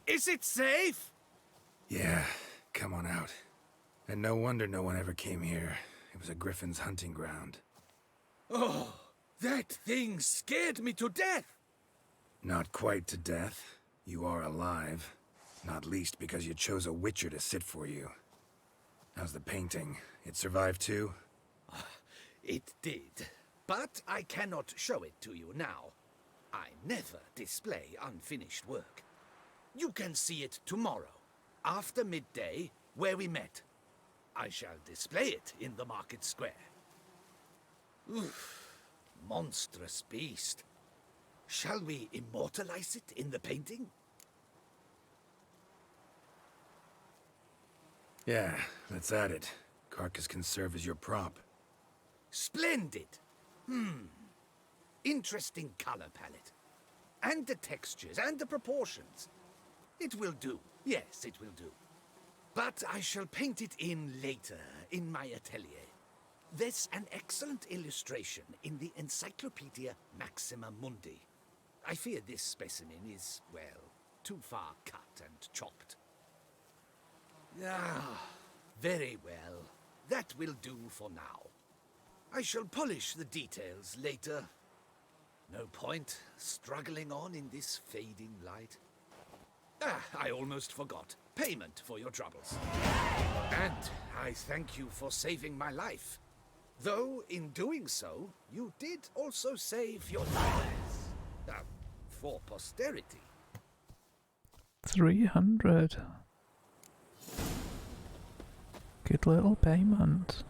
Is it safe? Yeah, come on out. And no wonder no one ever came here. It was a Griffin's hunting ground. Oh, that thing scared me to death. Not quite to death. You are alive. Not least because you chose a witcher to sit for you. How's the painting? It survived too? It did. But I cannot show it to you now. I never display unfinished work. You can see it tomorrow, after midday, where we met. I shall display it in the market square. Oof, monstrous beast. Shall we immortalize it in the painting? Yeah, let's add it. Carcass can serve as your prop. Splendid! Interesting color palette. And the textures and the proportions. It will do. Yes, it will do. But I shall paint it in later, in my atelier. There's an excellent illustration in the Encyclopedia Maxima Mundi. I fear this specimen is, well, too far cut and chopped. Ah, very well. That will do for now. I shall polish the details later. No point struggling on in this fading light. Ah, I almost forgot. Payment for your troubles. And I thank you for saving my life. Though, in doing so, you did also save your lives. For posterity. 300. Good little payment.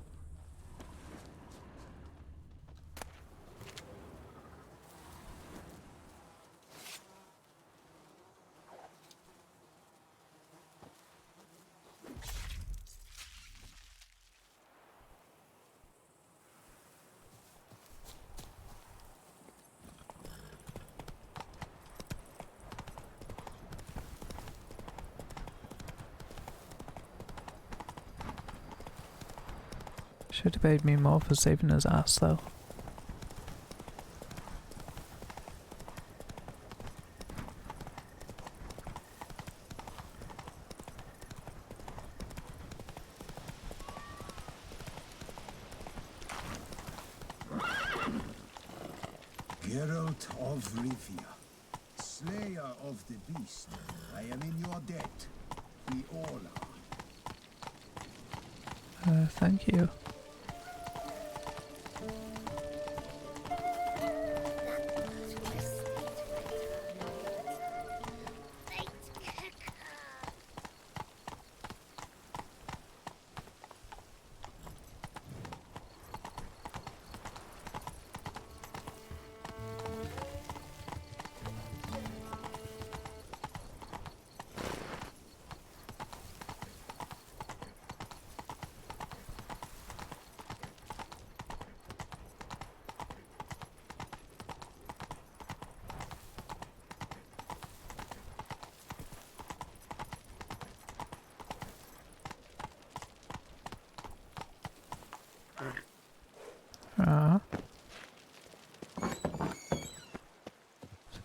Should have paid me more for saving his ass though. Geralt of Rivia, slayer of the beast, I am in your debt. We all are. Thank you.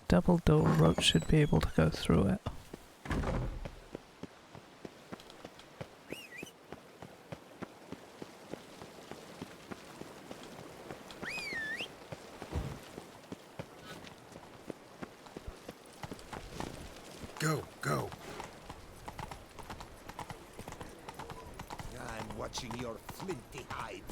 Double door road should be able to go through it. Go. I'm watching your flinty hide.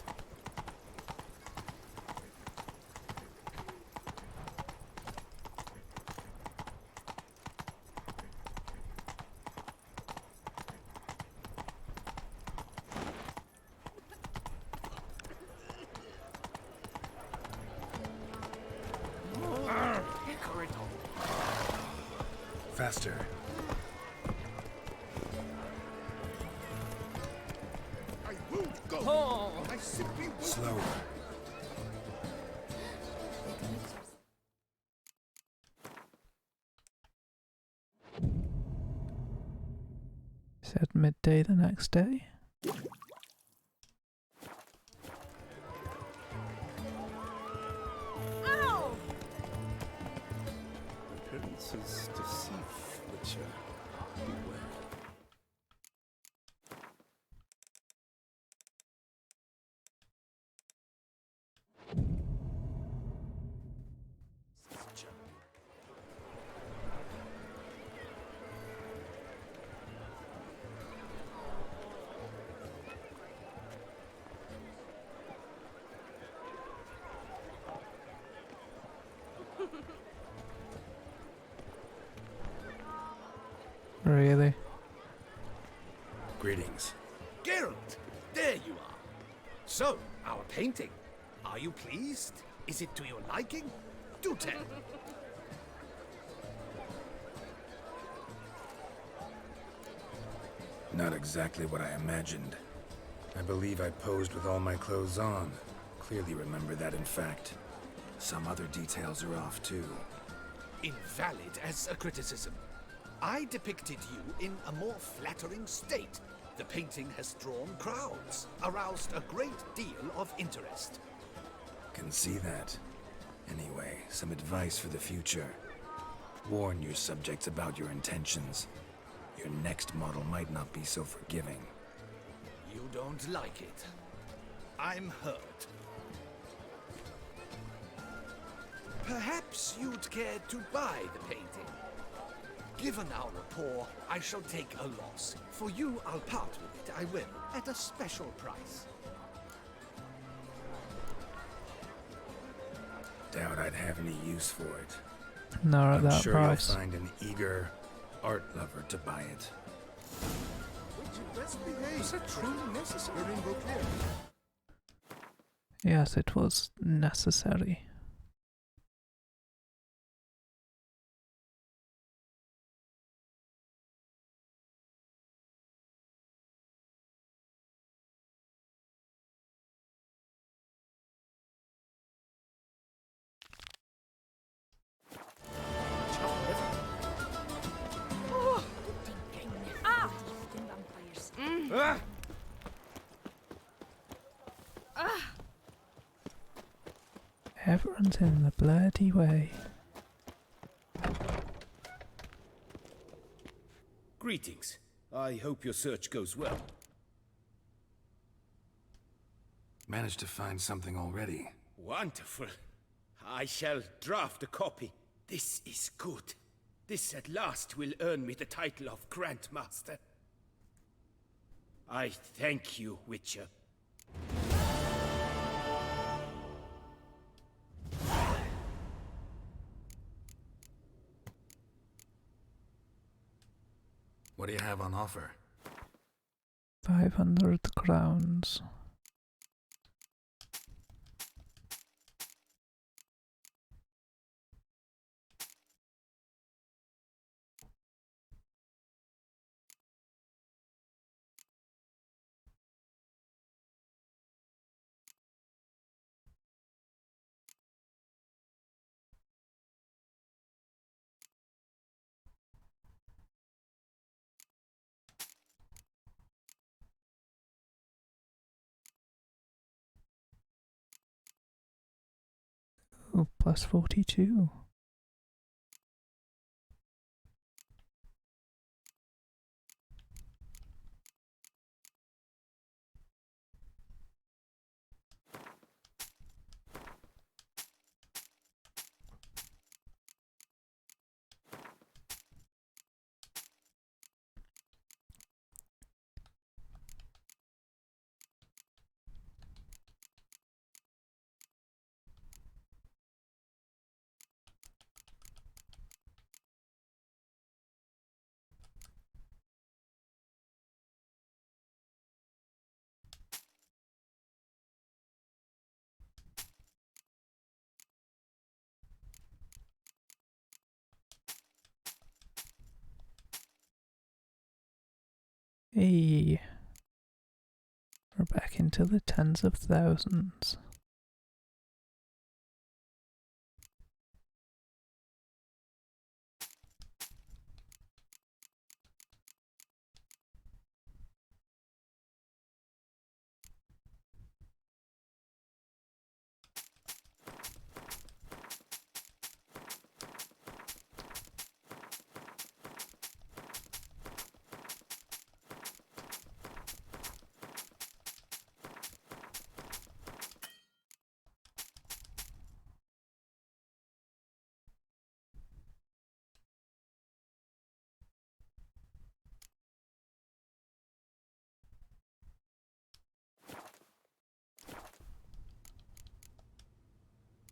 Faster. I won't go. I simply won't. Slower. Said midday the next day. Appearances deceive, Witcher. Really? Greetings. Geralt, there you are. So, our painting. Are you pleased? Is it to your liking? Do tell. Not exactly what I imagined. I believe I posed with all my clothes on. Clearly remember that, in fact. Some other details are off, too. Invalid as a criticism. I depicted you in a more flattering state. The painting has drawn crowds, aroused a great deal of interest. Can see that. Anyway, some advice for the future. Warn your subjects about your intentions. Your next model might not be so forgiving. You don't like it. I'm hurt. Perhaps you'd care to buy the painting. Given our rapport, I shall take a loss. For you, I'll part with it, I will, at a special price. Doubt I'd have any use for it. Not at I'm that sure price. you'll find an eager art lover to buy it. Was that truly necessary? Your rainbow clear. Yes, it was necessary. Everyone's in the bloody way. Greetings. I hope your search goes well. Managed to find something already. Wonderful. I shall draft a copy. This is good. This at last will earn me the title of Grandmaster. I thank you, Witcher. What do you have on offer? 500 crowns. Oh, plus 42. Hey, we're back into the tens of thousands.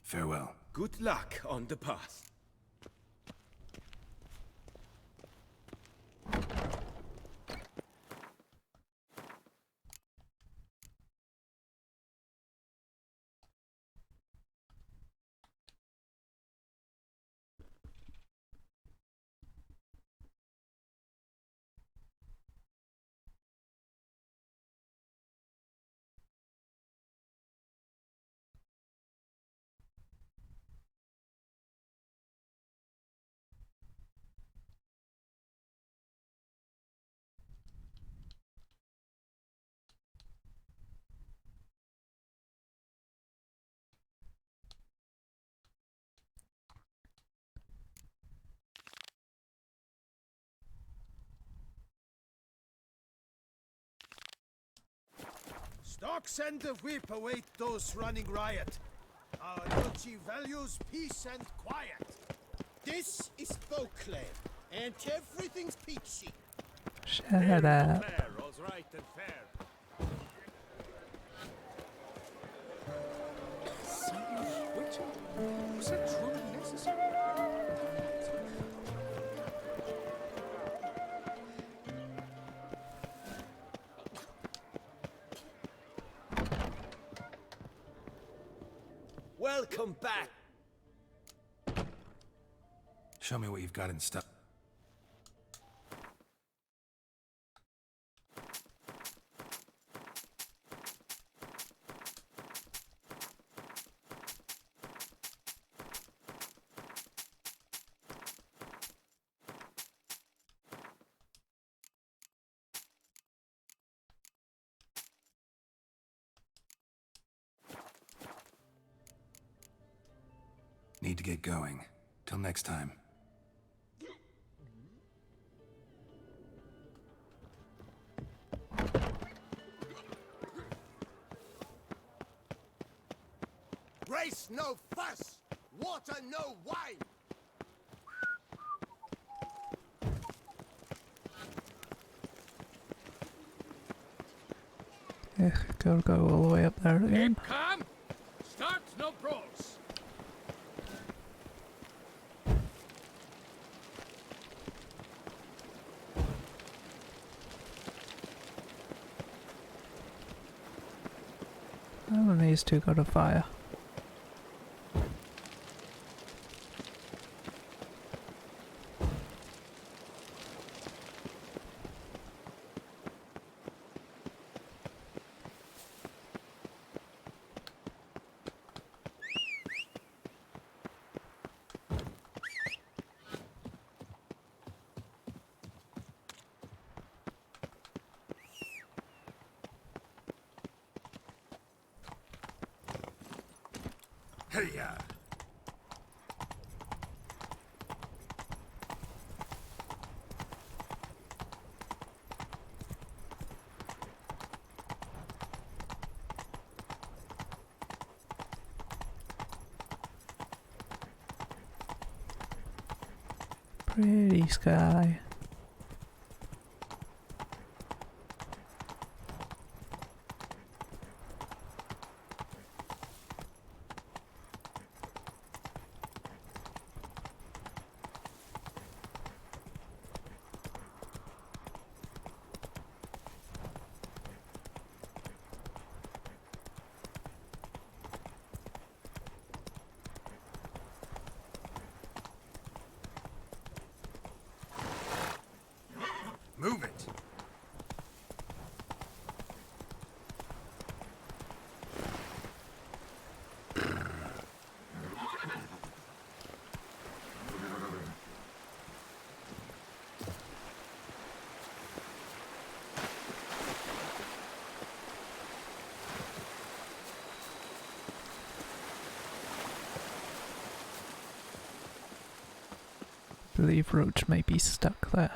Farewell. Good luck on the path. Stocks and the whip await those running riot. Our Yochi values peace and quiet. This is Folkland, and everything's peachy. Shut up. All's right and fair. Was that truly necessary? Welcome back. Show me what you've got in stock. Need to get going. Till next time. Race no fuss, water no wine. Gotta go all the way up there again. Keep calm. Start no brawls. Oh, and these two got a fire. Hey-ya! Pretty sky. Move it! I believe Roach may be stuck there.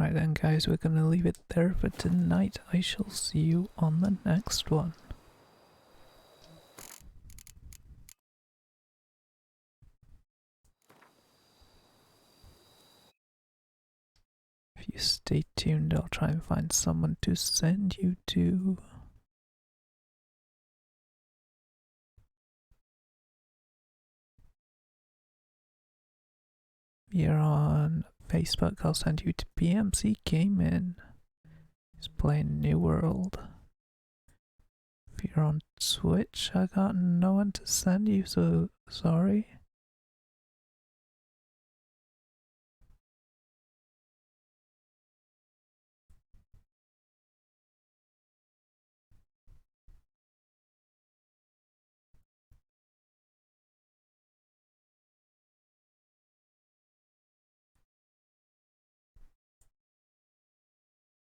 Right then, guys, we're gonna leave it there for tonight. I shall see you on the next one. If you stay tuned, I'll try and find someone to send you to. If you're on Facebook, I'll send you to PMC Gaming. He's playing New World. If you're on Twitch, I got no one to send you, so sorry.